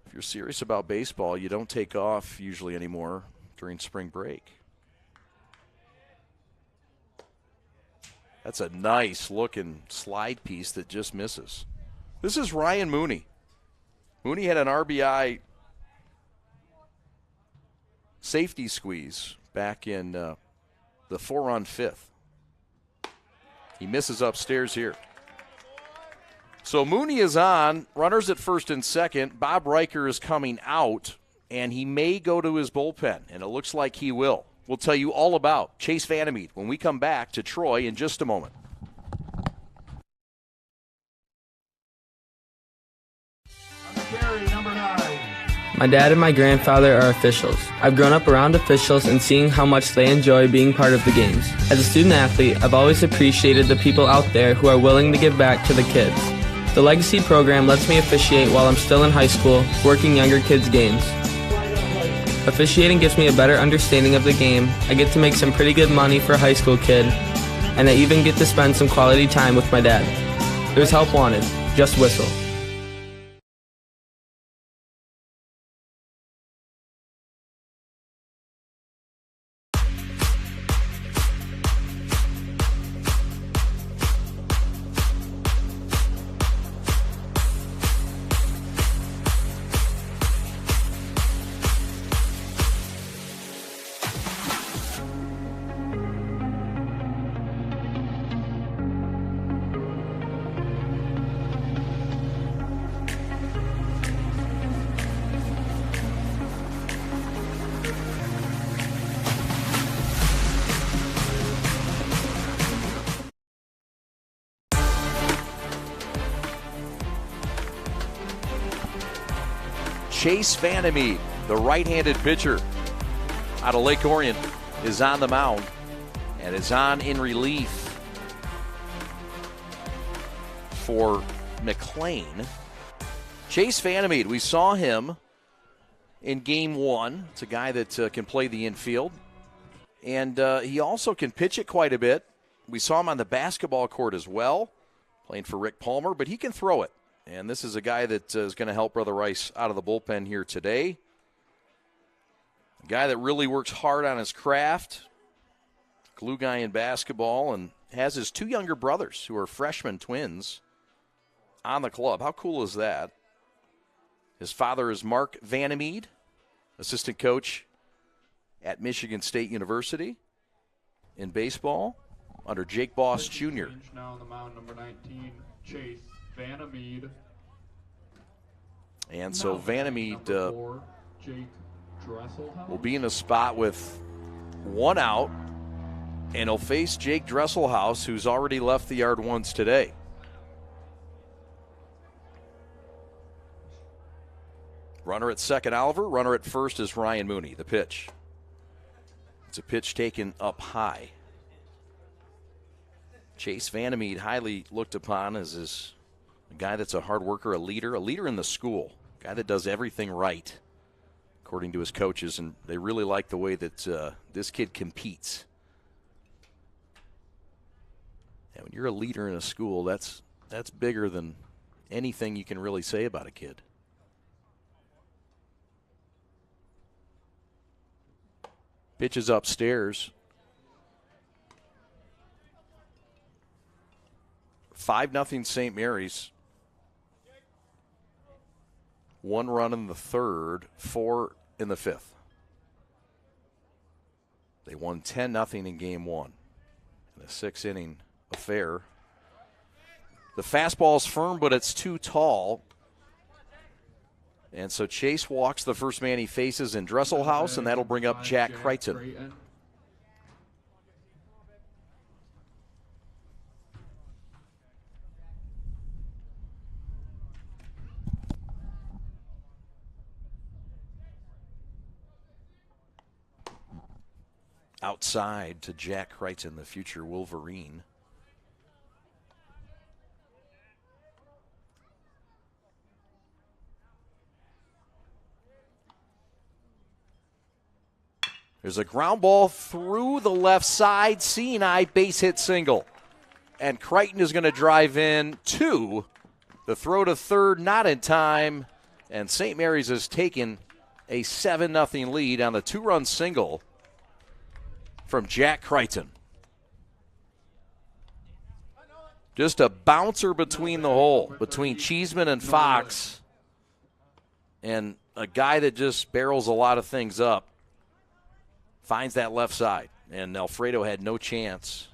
if you're serious about baseball, you don't take off usually anymore during spring break. That's a nice-looking slide piece that just misses. This is Ryan Mooney. Mooney had an RBI safety squeeze back in the 4-run fifth. He misses upstairs here. So Mooney is on, runners at first and second. Bob Riker is coming out, and he may go to his bullpen, and it looks like he will. We'll tell you all about Chase Vandermeed when we come back to Troy in just a moment. My dad and my grandfather are officials. I've grown up around officials and seeing how much they enjoy being part of the games. As a student athlete, I've always appreciated the people out there who are willing to give back to the kids. The Legacy program lets me officiate while I'm still in high school, working younger kids' games. Officiating gives me a better understanding of the game. I get to make some pretty good money for a high school kid, and I even get to spend some quality time with my dad. There's help wanted. Just whistle. Chase Vandermeed, the right-handed pitcher out of Lake Orion, is on the mound and is on in relief for McLean. Chase Vandermeed, we saw him in Game 1. It's a guy that can play the infield, and he also can pitch it quite a bit. We saw him on the basketball court as well, playing for Rick Palmer, but he can throw it. And this is a guy that is going to help Brother Rice out of the bullpen here today. A guy that really works hard on his craft, glue guy in basketball, and has his two younger brothers who are freshman twins on the club. How cool is that? His father is Mark Vandermeed, assistant coach at Michigan State University in baseball under Jake Boss Jr. Now on the mound, number 19, Chase Vandermeed. And so Vandermeed will be in a spot with one out, and he'll face Jake Dresselhaus, who's already left the yard once today. Runner at second, Oliver. Runner at first is Ryan Mooney. The pitch. It's a pitch taken up high. Chase Vandermeed, highly looked upon as a guy that's a hard worker, a leader in the school, a guy that does everything right, according to his coaches, and they really like the way that this kid competes. And when you're a leader in a school, that's bigger than anything you can really say about a kid. Pitches upstairs. 5-0 St. Mary's. 1 run in the third, 4 in the fifth. They won 10-0 in game 1 in a 6-inning affair. The fastball's firm, but it's too tall. And so Chase walks the first man he faces in Dresselhaus, and that'll bring up Jack Crichton. Outside to Jack Crichton, the future Wolverine. There's a ground ball through the left side. Seeing-eye base hit single. And Crichton is going to drive in 2. The throw to third, not in time. And St. Mary's has taken a 7-0 lead on the 2-run single from Jack Crichton. Just a bouncer between the hole, between Cheeseman and Fox. And a guy that just barrels a lot of things up. Finds that left side. And Alfredo had no chance.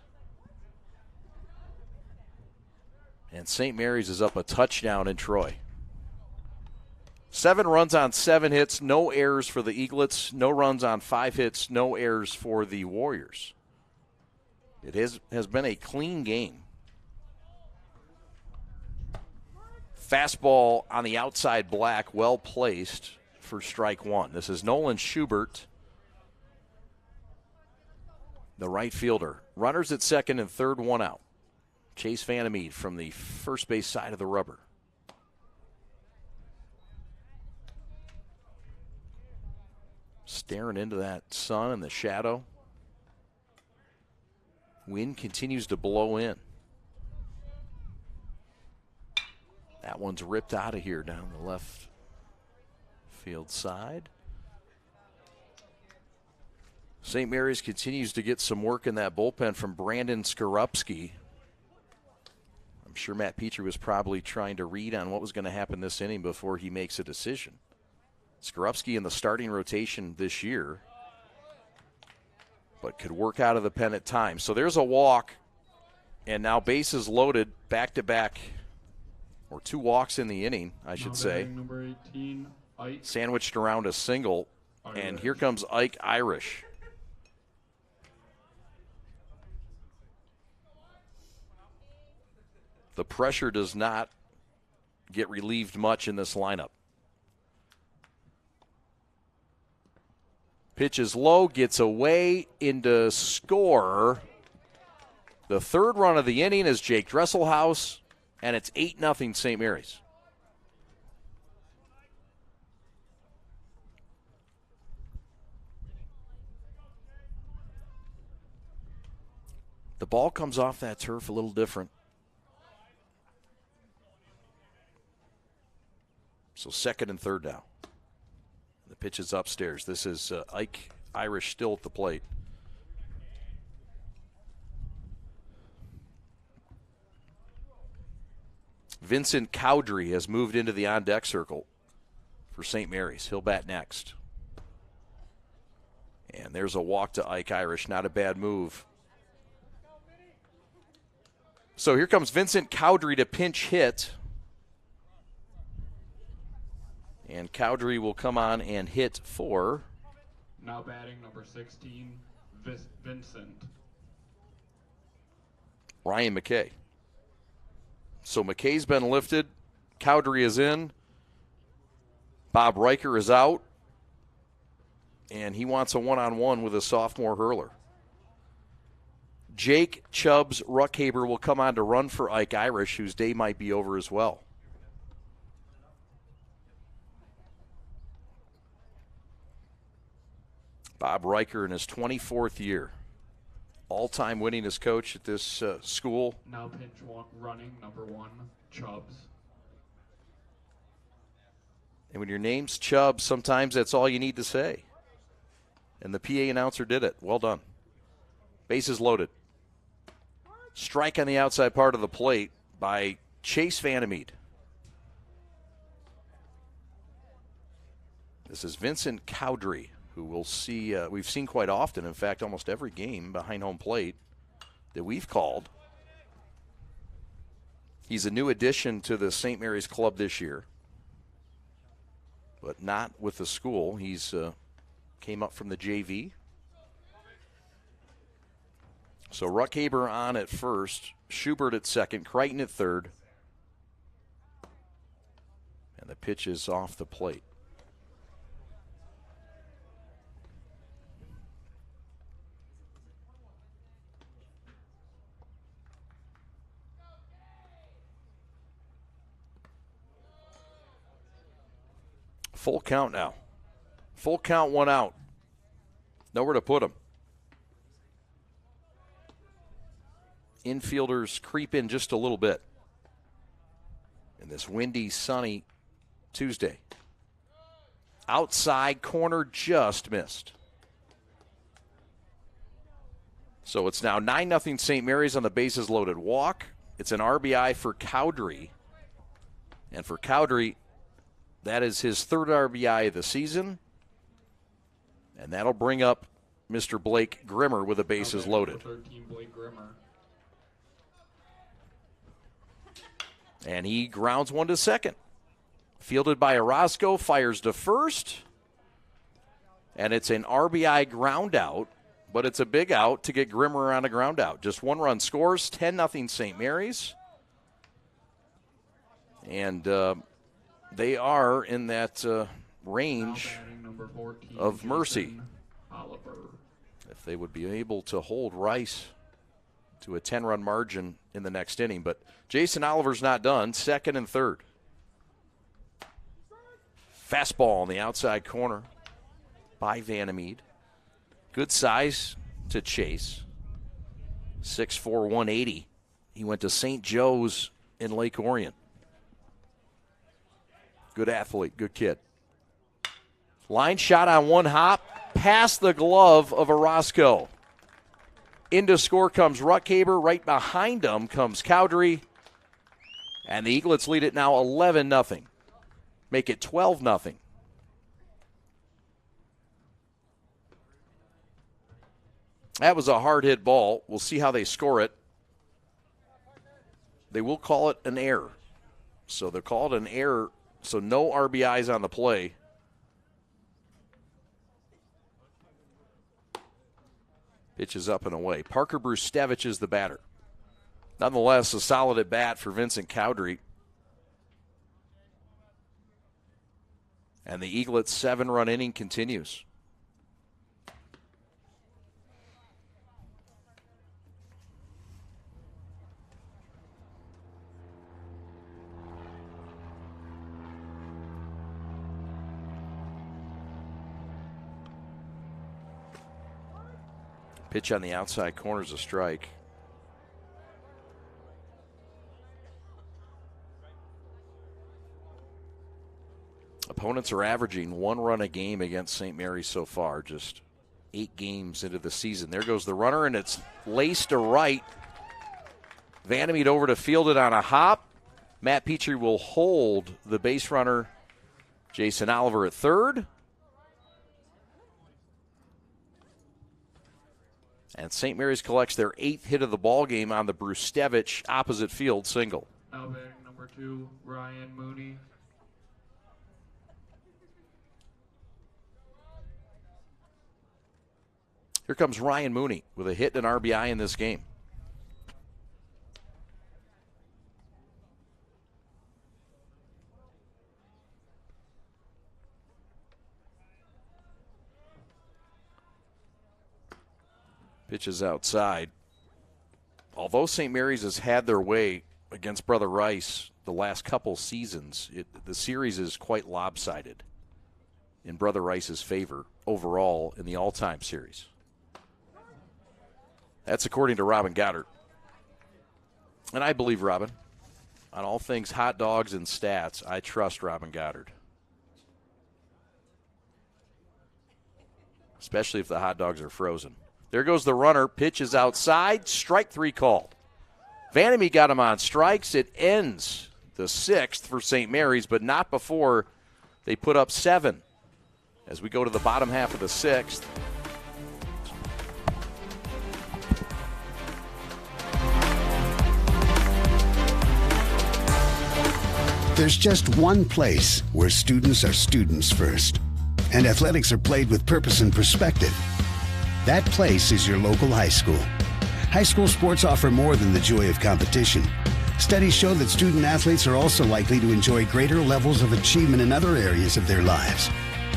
And St. Mary's is up a touchdown in Troy. 7 runs on 7 hits, no errors for the Eaglets, no runs on 5 hits, no errors for the Warriors. It has been a clean game. Fastball on the outside black, well placed for strike 1. This is Nolan Schubert, the right fielder. Runners at second and third, 1 out. Chase Vandermeed from the first base side of the rubber. Staring into that sun and the shadow. Wind continues to blow in. That one's ripped out of here down the left field side. St. Mary's continues to get some work in that bullpen from Brandon Skorupski. I'm sure Matt Petrie was probably trying to read on what was going to happen this inning before he makes a decision. Skorupski in the starting rotation this year, but could work out of the pen at times. So there's a walk, and now bases loaded, back-to-back, or 2 walks in the inning, I should say. Number 18, Ike. Sandwiched around a single, and here comes Ike Irish. The pressure does not get relieved much in this lineup. Pitch is low, gets away into score. The third run of the inning is Jake Dresselhaus, and it's 8-0 St. Mary's. The ball comes off that turf a little different. So second and third now. The pitch is upstairs. This is Ike Irish still at the plate. Vincent Cowdery has moved into the on-deck circle for St. Mary's. He'll bat next. And there's a walk to Ike Irish. Not a bad move. So here comes Vincent Cowdery to pinch hit. And Cowdery will come on and hit for. Now batting number 16, Vincent. Ryan McKay. So McKay's been lifted. Cowdery is in. Bob Riker is out. And he wants a one-on-one with a sophomore hurler. Jake Chubbs Ruckhaber will come on to run for Ike Irish, whose day might be over as well. Bob Riker in his 24th year. All-time winningest coach at this school. Now pinch running, number 1, Chubbs. And when your name's Chubbs, sometimes that's all you need to say. And the PA announcer did it. Well done. Bases loaded. Strike on the outside part of the plate by Chase Vandermeed. This is Vincent Cowdery, who we'll see, we've seen quite often, in fact, almost every game behind home plate that we've called. He's a new addition to the St. Mary's Club this year, but not with the school. He's came up from the JV. So Ruckhaber on at first, Schubert at second, Crichton at third. And the pitch is off the plate. Full count now. Full count, 1 out. Nowhere to put him. Infielders creep in just a little bit in this windy, sunny Tuesday. Outside corner just missed. So it's now 9-0 St. Mary's on the bases loaded walk. It's an RBI for Cowdery. And for Cowdery, that is his third RBI of the season. And that'll bring up Mr. Blake Grimmer with the bases loaded. 13, Blake Grimmer. And he grounds one to second. Fielded by Orozco, fires to first. And it's an RBI ground out, but it's a big out to get Grimmer on a ground out. Just 1 run scores, 10-0 St. Mary's. And they are in that range of mercy. If they would be able to hold Rice to a 10-run margin in the next inning. But Jason Oliver's not done. Second and third. Fastball on the outside corner by Vandermeed. Good size to chase. 6'4", 180. He went to St. Joe's in Lake Orion. Good athlete, good kid. Line shot on 1 hop, past the glove of Orozco. Into score comes Ruckhaber. Right behind him comes Cowdery. And the Eaglets lead it now 11-0. Make it 12-0. That was a hard hit ball. We'll see how they score it. They will call it an error. So they'll call it an error. So no RBIs on the play. Pitch is up and away. Parker Brustevich is the batter. Nonetheless, a solid at bat for Vincent Cowdery. And the Eaglets' 7-run inning continues. Pitch on the outside corner is a strike. Opponents are averaging 1 run a game against St. Mary's so far, just 8 games into the season. There goes the runner, and it's laced to right. Vandermeed over to field it on a hop. Matt Petrie will hold the base runner, Jason Oliver, at third. And St. Mary's collects their 8th hit of the ball game on the Brustevich opposite field single. Now batting number 2, Ryan Mooney. Here comes Ryan Mooney with a hit and an RBI in this game. Pitches outside. Although St. Mary's has had their way against Brother Rice the last couple seasons, the series is quite lopsided in Brother Rice's favor overall in the all-time series. That's according to Robin Goddard. And I believe Robin. On all things hot dogs and stats, I trust Robin Goddard. Especially if the hot dogs are frozen. There goes the runner. Pitch is outside. Strike 3 called. Vandermeed got him on strikes. It ends the 6th for St. Mary's, but not before they put up 7. As we go to the bottom half of the 6th. There's just one place where students are students first, and athletics are played with purpose and perspective. That place is your local high school. High school sports offer more than the joy of competition. Studies show that student athletes are also likely to enjoy greater levels of achievement in other areas of their lives,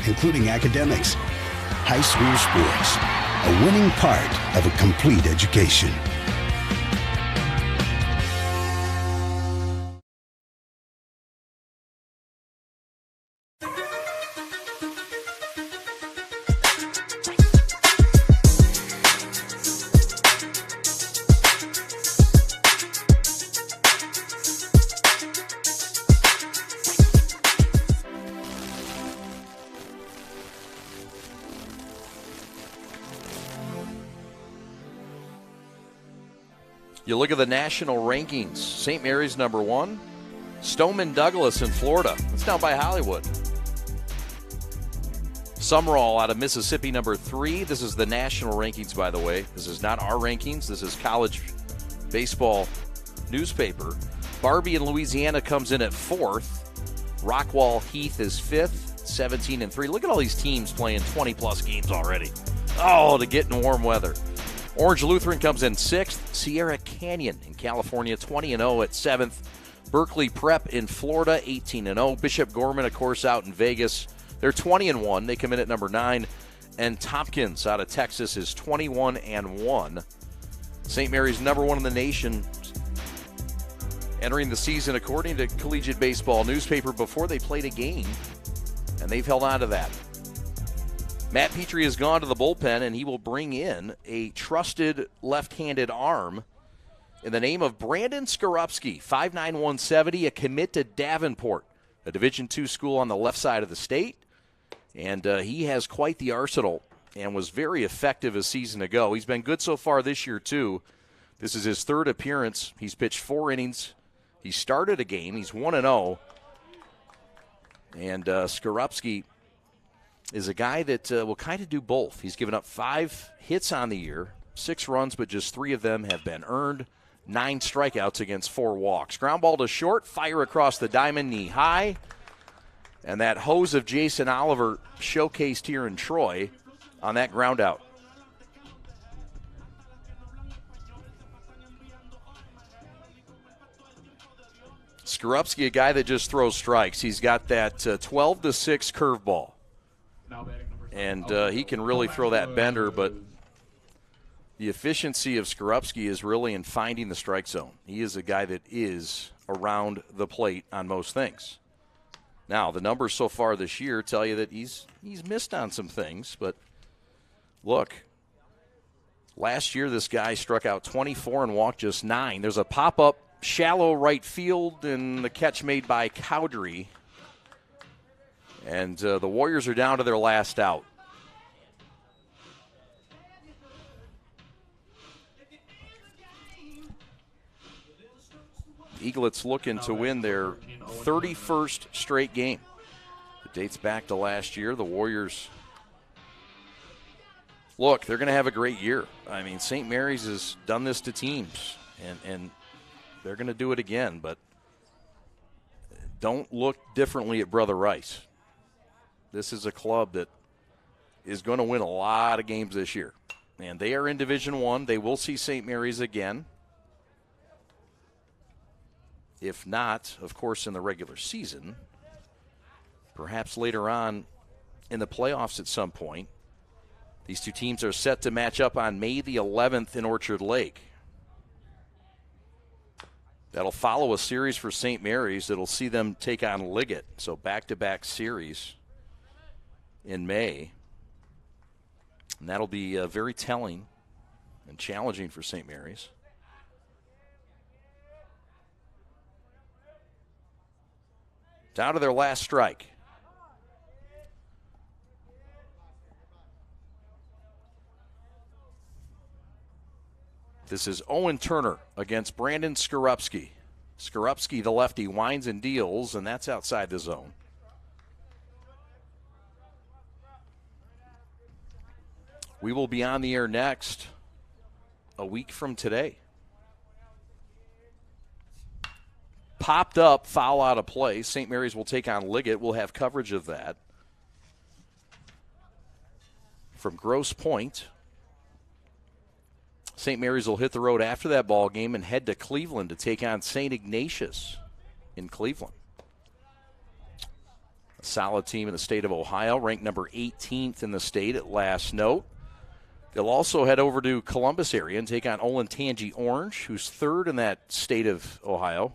including academics. High school sports, a winning part of a complete education. You look at the national rankings. St. Mary's number 1. Stoneman Douglas in Florida. That's down by Hollywood. Summerall out of Mississippi, number 3. This is the national rankings, by the way. This is not our rankings. This is college baseball newspaper. Barbie in Louisiana comes in at 4th. Rockwall Heath is 5th, 17-3. Look at all these teams playing 20-plus games already. Oh, to get in warm weather. Orange Lutheran comes in 6th. Sierra Canyon in California, 20-0 at 7th. Berkeley Prep in Florida, 18-0. Bishop Gorman, of course, out in Vegas. They're 20-1. They come in at number 9. And Tompkins out of Texas is 21-1. St. Mary's number 1 in the nation entering the season, according to Collegiate Baseball newspaper, before they played a game. And they've held on to that. Matt Petrie has gone to the bullpen, and he will bring in a trusted left-handed arm in the name of Brandon Skorupski, 5'9", 170, a commit to Davenport, a Division II school on the left side of the state. And he has quite the arsenal and was very effective a season ago. He's been good so far this year, too. This is his 3rd appearance. He's pitched 4 innings. He started a game. He's 1-0. And Skorupski is a guy that will kind of do both. He's given up 5 hits on the year, 6 runs, but just 3 of them have been earned. 9 strikeouts against 4 walks. Ground ball to short, fire across the diamond, knee high. And that hose of Jason Oliver showcased here in Troy on that ground out. Skorupski, a guy that just throws strikes. He's got that 12-6 curveball. And he can really throw that bender, but the efficiency of Skorupski is really in finding the strike zone. He is a guy that is around the plate on most things. Now, the numbers so far this year tell you that he's missed on some things, but look, last year this guy struck out 24 and walked just 9. There's a pop-up shallow right field and the catch made by Cowdery. And the Warriors are down to their last out. Eaglets looking to win their 31st straight game. It dates back to last year. The Warriors, look, they're going to have a great year. I mean, St. Mary's has done this to teams, and they're going to do it again. But don't look differently at Brother Rice. This is a club that is going to win a lot of games this year. And they are in Division I. They will see St. Mary's again. If not, of course, in the regular season, perhaps later on in the playoffs at some point. These two teams are set to match up on May the 11th in Orchard Lake. That'll follow a series for St. Mary's that'll see them take on Liggett. So back-to-back series in May. And that'll be very telling and challenging for St. Mary's. Down to their last strike. This is Owen Turner against Brandon Skorupski. Skorupski, the lefty, winds and deals, and that's outside the zone. We will be on the air next a week from today. popped up, foul out of play. St. Mary's will take on Liggett. We'll have coverage of that. From Grosse Pointe, St. Mary's will hit the road after that ball game and head to Cleveland to take on St. Ignatius in Cleveland. A solid team in the state of Ohio, ranked number 18th in the state at last note. They'll also head over to Columbus area and take on Olentangy Orange, who's third in that state of Ohio.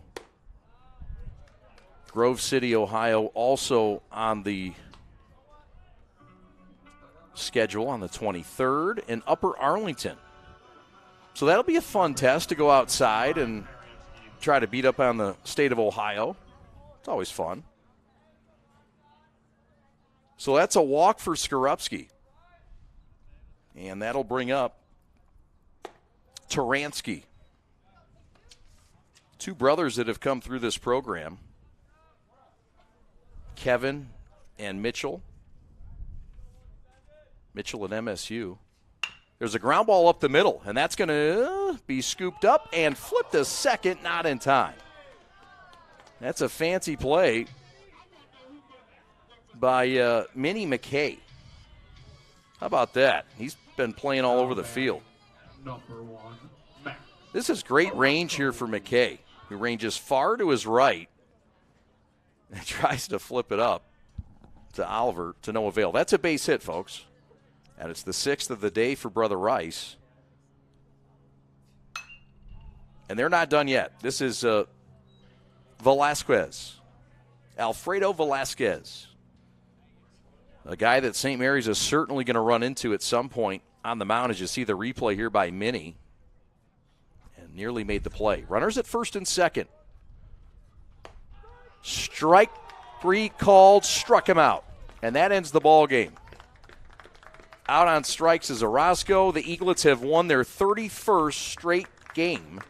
Grove City, Ohio, also on the schedule on the 23rd, and Upper Arlington. So that'll be a fun test to go outside and try to beat up on the state of Ohio. It's always fun. So that's a walk for Skorupski. And that'll bring up Taransky. Two brothers that have come through this program, Kevin and Mitchell. Mitchell at MSU. There's a ground ball up the middle, and that's going to be scooped up and flipped to second, not in time. That's a fancy play by Minnie McKay. How about that? He's been playing all over the field. Number 1, Matt. This is great range here for McKay, who ranges far to his right and tries to flip it up to Oliver to no avail. That's a base hit, folks. And it's the 6th of the day for Brother Rice. And they're not done yet. This is Velasquez. Alfredo Velasquez. A guy that St. Mary's is certainly going to run into at some point on the mound, as you see the replay here by Minnie. And nearly made the play. Runners at first and second. Strike 3 called, struck him out. And that ends the ball game. Out on strikes is Orozco. The Eaglets have won their 31st straight game.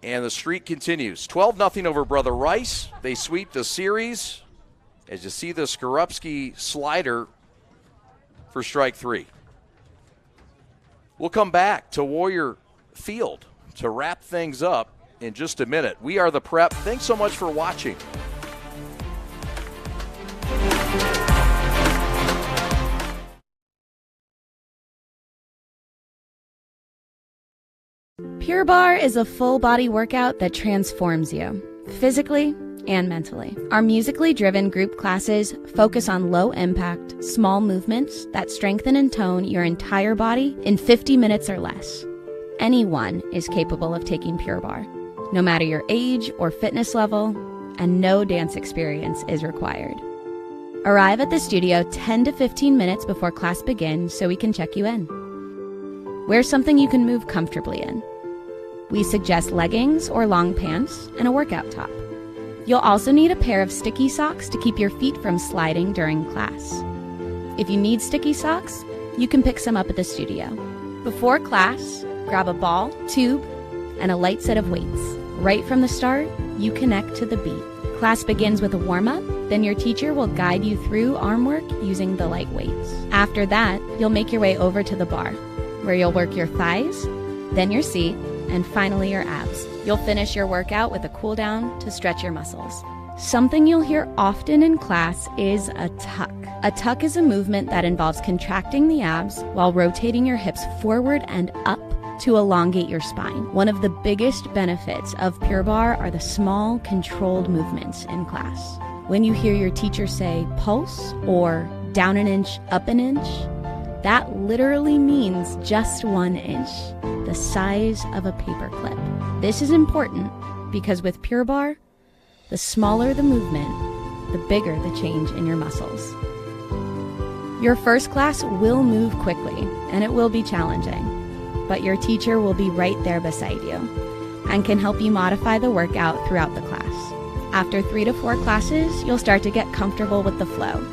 And the streak continues. 12-0 over Brother Rice. They sweep the series. As you see the Skorupski slider for strike 3. We'll come back to Warrior Field to wrap things up in just a minute. We are the Prep. Thanks so much for watching. Pure Barre is a full-body workout that transforms you, physically and mentally. Our musically driven group classes focus on low-impact, small movements that strengthen and tone your entire body in 50 minutes or less. Anyone is capable of taking Pure Barre, no matter your age or fitness level, and no dance experience is required. Arrive at the studio 10 to 15 minutes before class begins so we can check you in. Wear something you can move comfortably in. We suggest leggings or long pants and a workout top. You'll also need a pair of sticky socks to keep your feet from sliding during class. If you need sticky socks, you can pick some up at the studio. Before class, grab a ball, tube, and a light set of weights. Right from the start, you connect to the beat. Class begins with a warm-up, then your teacher will guide you through arm work using the light weights. After that, you'll make your way over to the bar, where you'll work your thighs, then your seat, and finally your abs. You'll finish your workout with a cool down to stretch your muscles. Something you'll hear often in class is a tuck. A tuck is a movement that involves contracting the abs while rotating your hips forward and up to elongate your spine. One of the biggest benefits of Pure Barre are the small, controlled movements in class. When you hear your teacher say pulse or down an inch, up an inch, that literally means just 1 inch, the size of a paperclip. This is important because with Pure Barre, the smaller the movement, the bigger the change in your muscles. Your first class will move quickly, and it will be challenging, but your teacher will be right there beside you and can help you modify the workout throughout the class. After 3 to 4 classes, you'll start to get comfortable with the flow.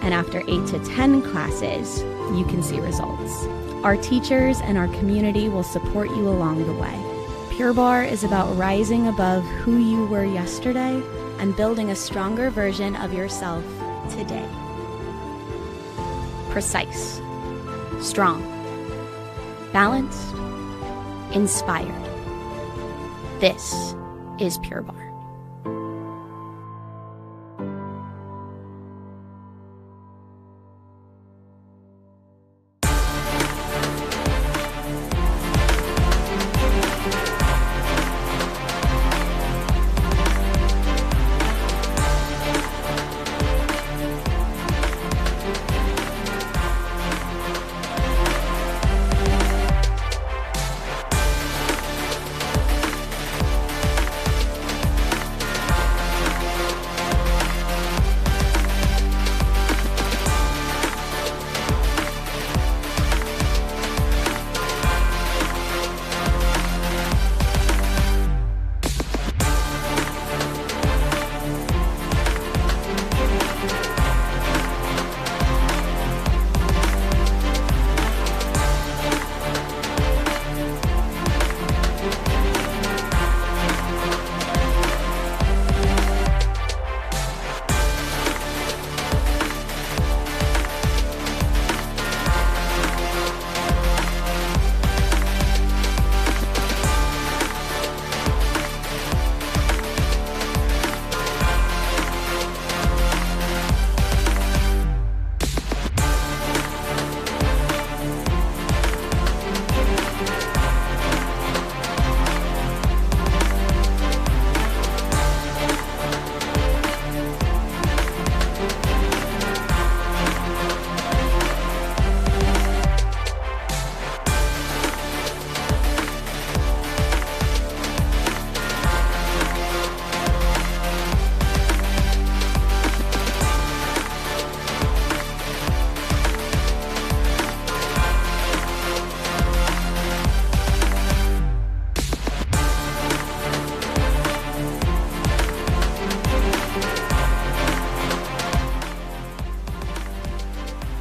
And after 8 to 10 classes, you can see results. Our teachers and our community will support you along the way. Pure Barre is about rising above who you were yesterday and building a stronger version of yourself today. Precise, strong, balanced, inspired. This is Pure Barre.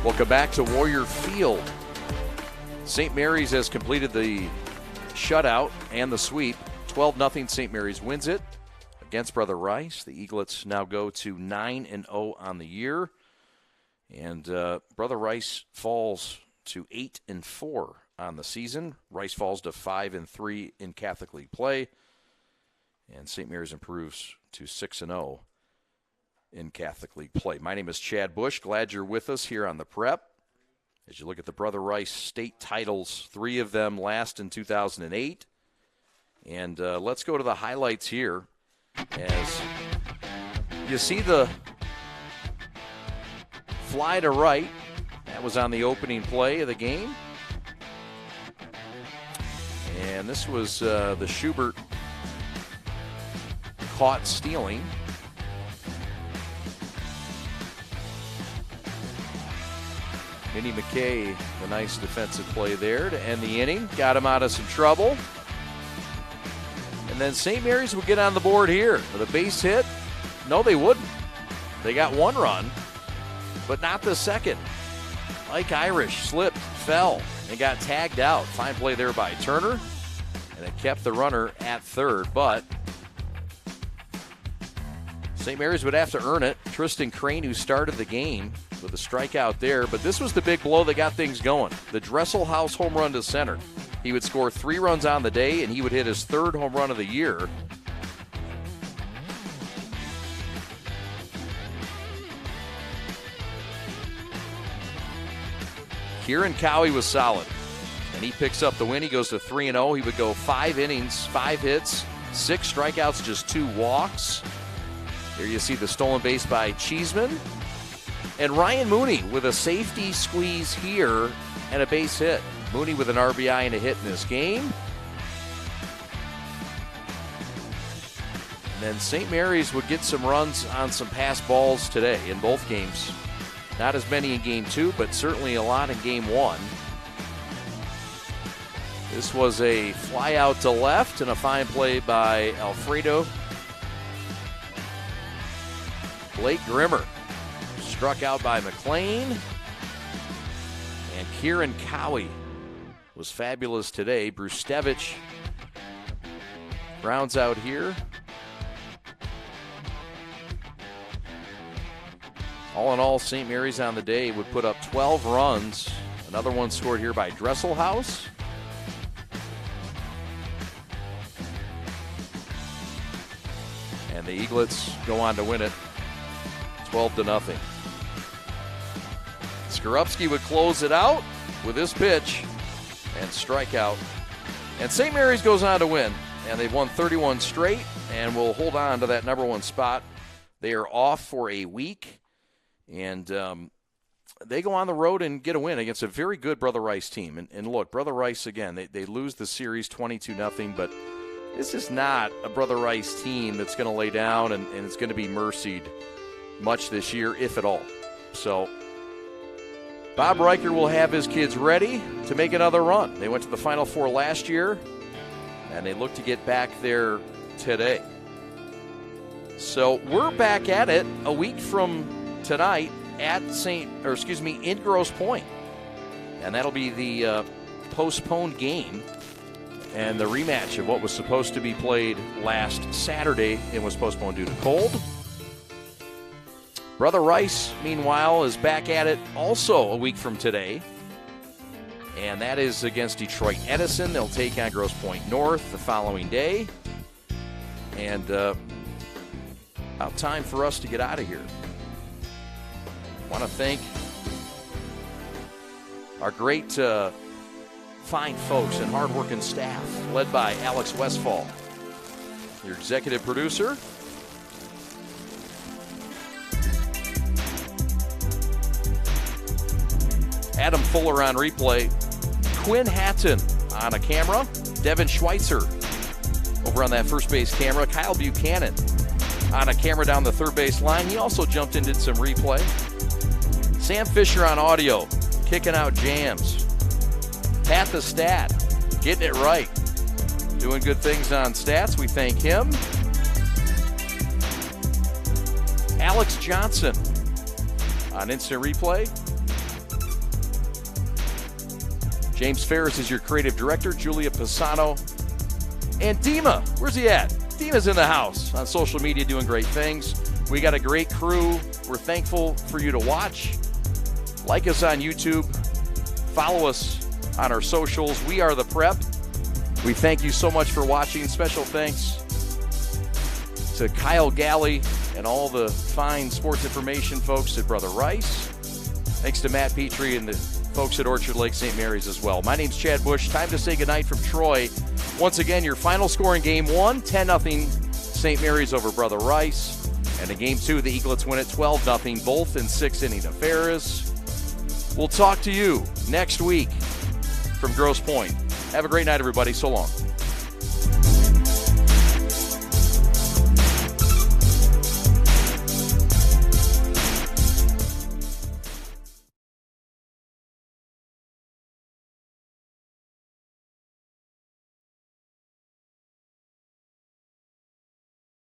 Welcome back to Warrior Field. St. Mary's has completed the shutout and the sweep. 12-0 St. Mary's wins it against Brother Rice. The Eaglets now go to 9-0 on the year. And Brother Rice falls to 8-4 on the season. Rice falls to 5-3 in Catholic League play. And St. Mary's improves to 6-0 in Catholic League play. My name is Chad Bush. Glad you're with us here on the Prep. As you look at the Brother Rice state titles, 3 of them last in 2008. And let's go to the highlights here. As you see the fly to right, that was on the opening play of the game. And this was the Schubert caught stealing. Minnie McKay, the nice defensive play there to end the inning. Got him out of some trouble. And then St. Mary's will get on the board here with a base hit. No, they wouldn't. They got 1 run, but not the second. Mike Irish slipped, fell, and got tagged out. Fine play there by Turner, and it kept the runner at third, but St. Mary's would have to earn it. Tristan Crane, who started the game, with a strikeout there, but this was the big blow that got things going. The Dresselhaus home run to center. He would score 3 runs on the day, and he would hit his 3rd home run of the year. Kieran Cowie was solid, and he picks up the win. He goes to 3-0. He would go 5 innings, 5 hits, 6 strikeouts, just 2 walks. There you see the stolen base by Cheeseman. And Ryan Mooney with a safety squeeze here and a base hit. Mooney with an RBI and a hit in this game. And then St. Mary's would get some runs on some pass balls today in both games. Not as many in game 2, but certainly a lot in game 1. This was a fly out to left and a fine play by Alfredo. Blake Grimmer struck out by McLean. And Kieran Cowie was fabulous today. Brustevich rounds out here. All in all, St. Mary's on the day would put up 12 runs. Another one scored here by Dresselhaus. And the Eaglets go on to win it 12-0. Skorupski would close it out with his pitch and strike out. And St. Mary's goes on to win. And they've won 31 straight and will hold on to that number 1 spot. They are off for a week. And they go on the road and get a win against a very good Brother Rice team. And look, Brother Rice, again, they lose the series 22-0, but this is not a Brother Rice team that's going to lay down and it's going to be mercied much this year, if at all. So Bob Riker will have his kids ready to make another run. They went to the Final Four last year, and they look to get back there today. So we're back at it a week from tonight at in Grosse Pointe. And that'll be the postponed game and the rematch of what was supposed to be played last Saturday and was postponed due to cold. Brother Rice, meanwhile, is back at it also a week from today. And that is against Detroit Edison. They'll take on Grosse Pointe North the following day. And about time for us to get out of here. I want to thank our great fine folks and hardworking staff, led by Alex Westfall, your executive producer. Adam Fuller on replay. Quinn Hatton on a camera. Devin Schweitzer over on that first base camera. Kyle Buchanan on a camera down the third base line. He also jumped in, did some replay. Sam Fisher on audio, kicking out jams. Pat the Stat, getting it right. Doing good things on stats. We thank him. Alex Johnson on instant replay. James Ferris is your creative director. Julia Pisano. And Dima, where's he at? Dima's in the house on social media doing great things. We got a great crew. We're thankful for you to watch. Like us on YouTube. Follow us on our socials. We are The Prep. We thank you so much for watching. Special thanks to Kyle Galley and all the fine sports information folks at Brother Rice. Thanks to Matt Petrie and the folks at Orchard Lake St. Mary's as well. My name's Chad Bush. Time to say goodnight from Troy. Once again, your final score in Game 1, 10-0 St. Mary's over Brother Rice. And in Game 2, the Eaglets win it 12-0, both in 6-inning affairs. We'll talk to you next week from Grosse Pointe. Have a great night, everybody. So long.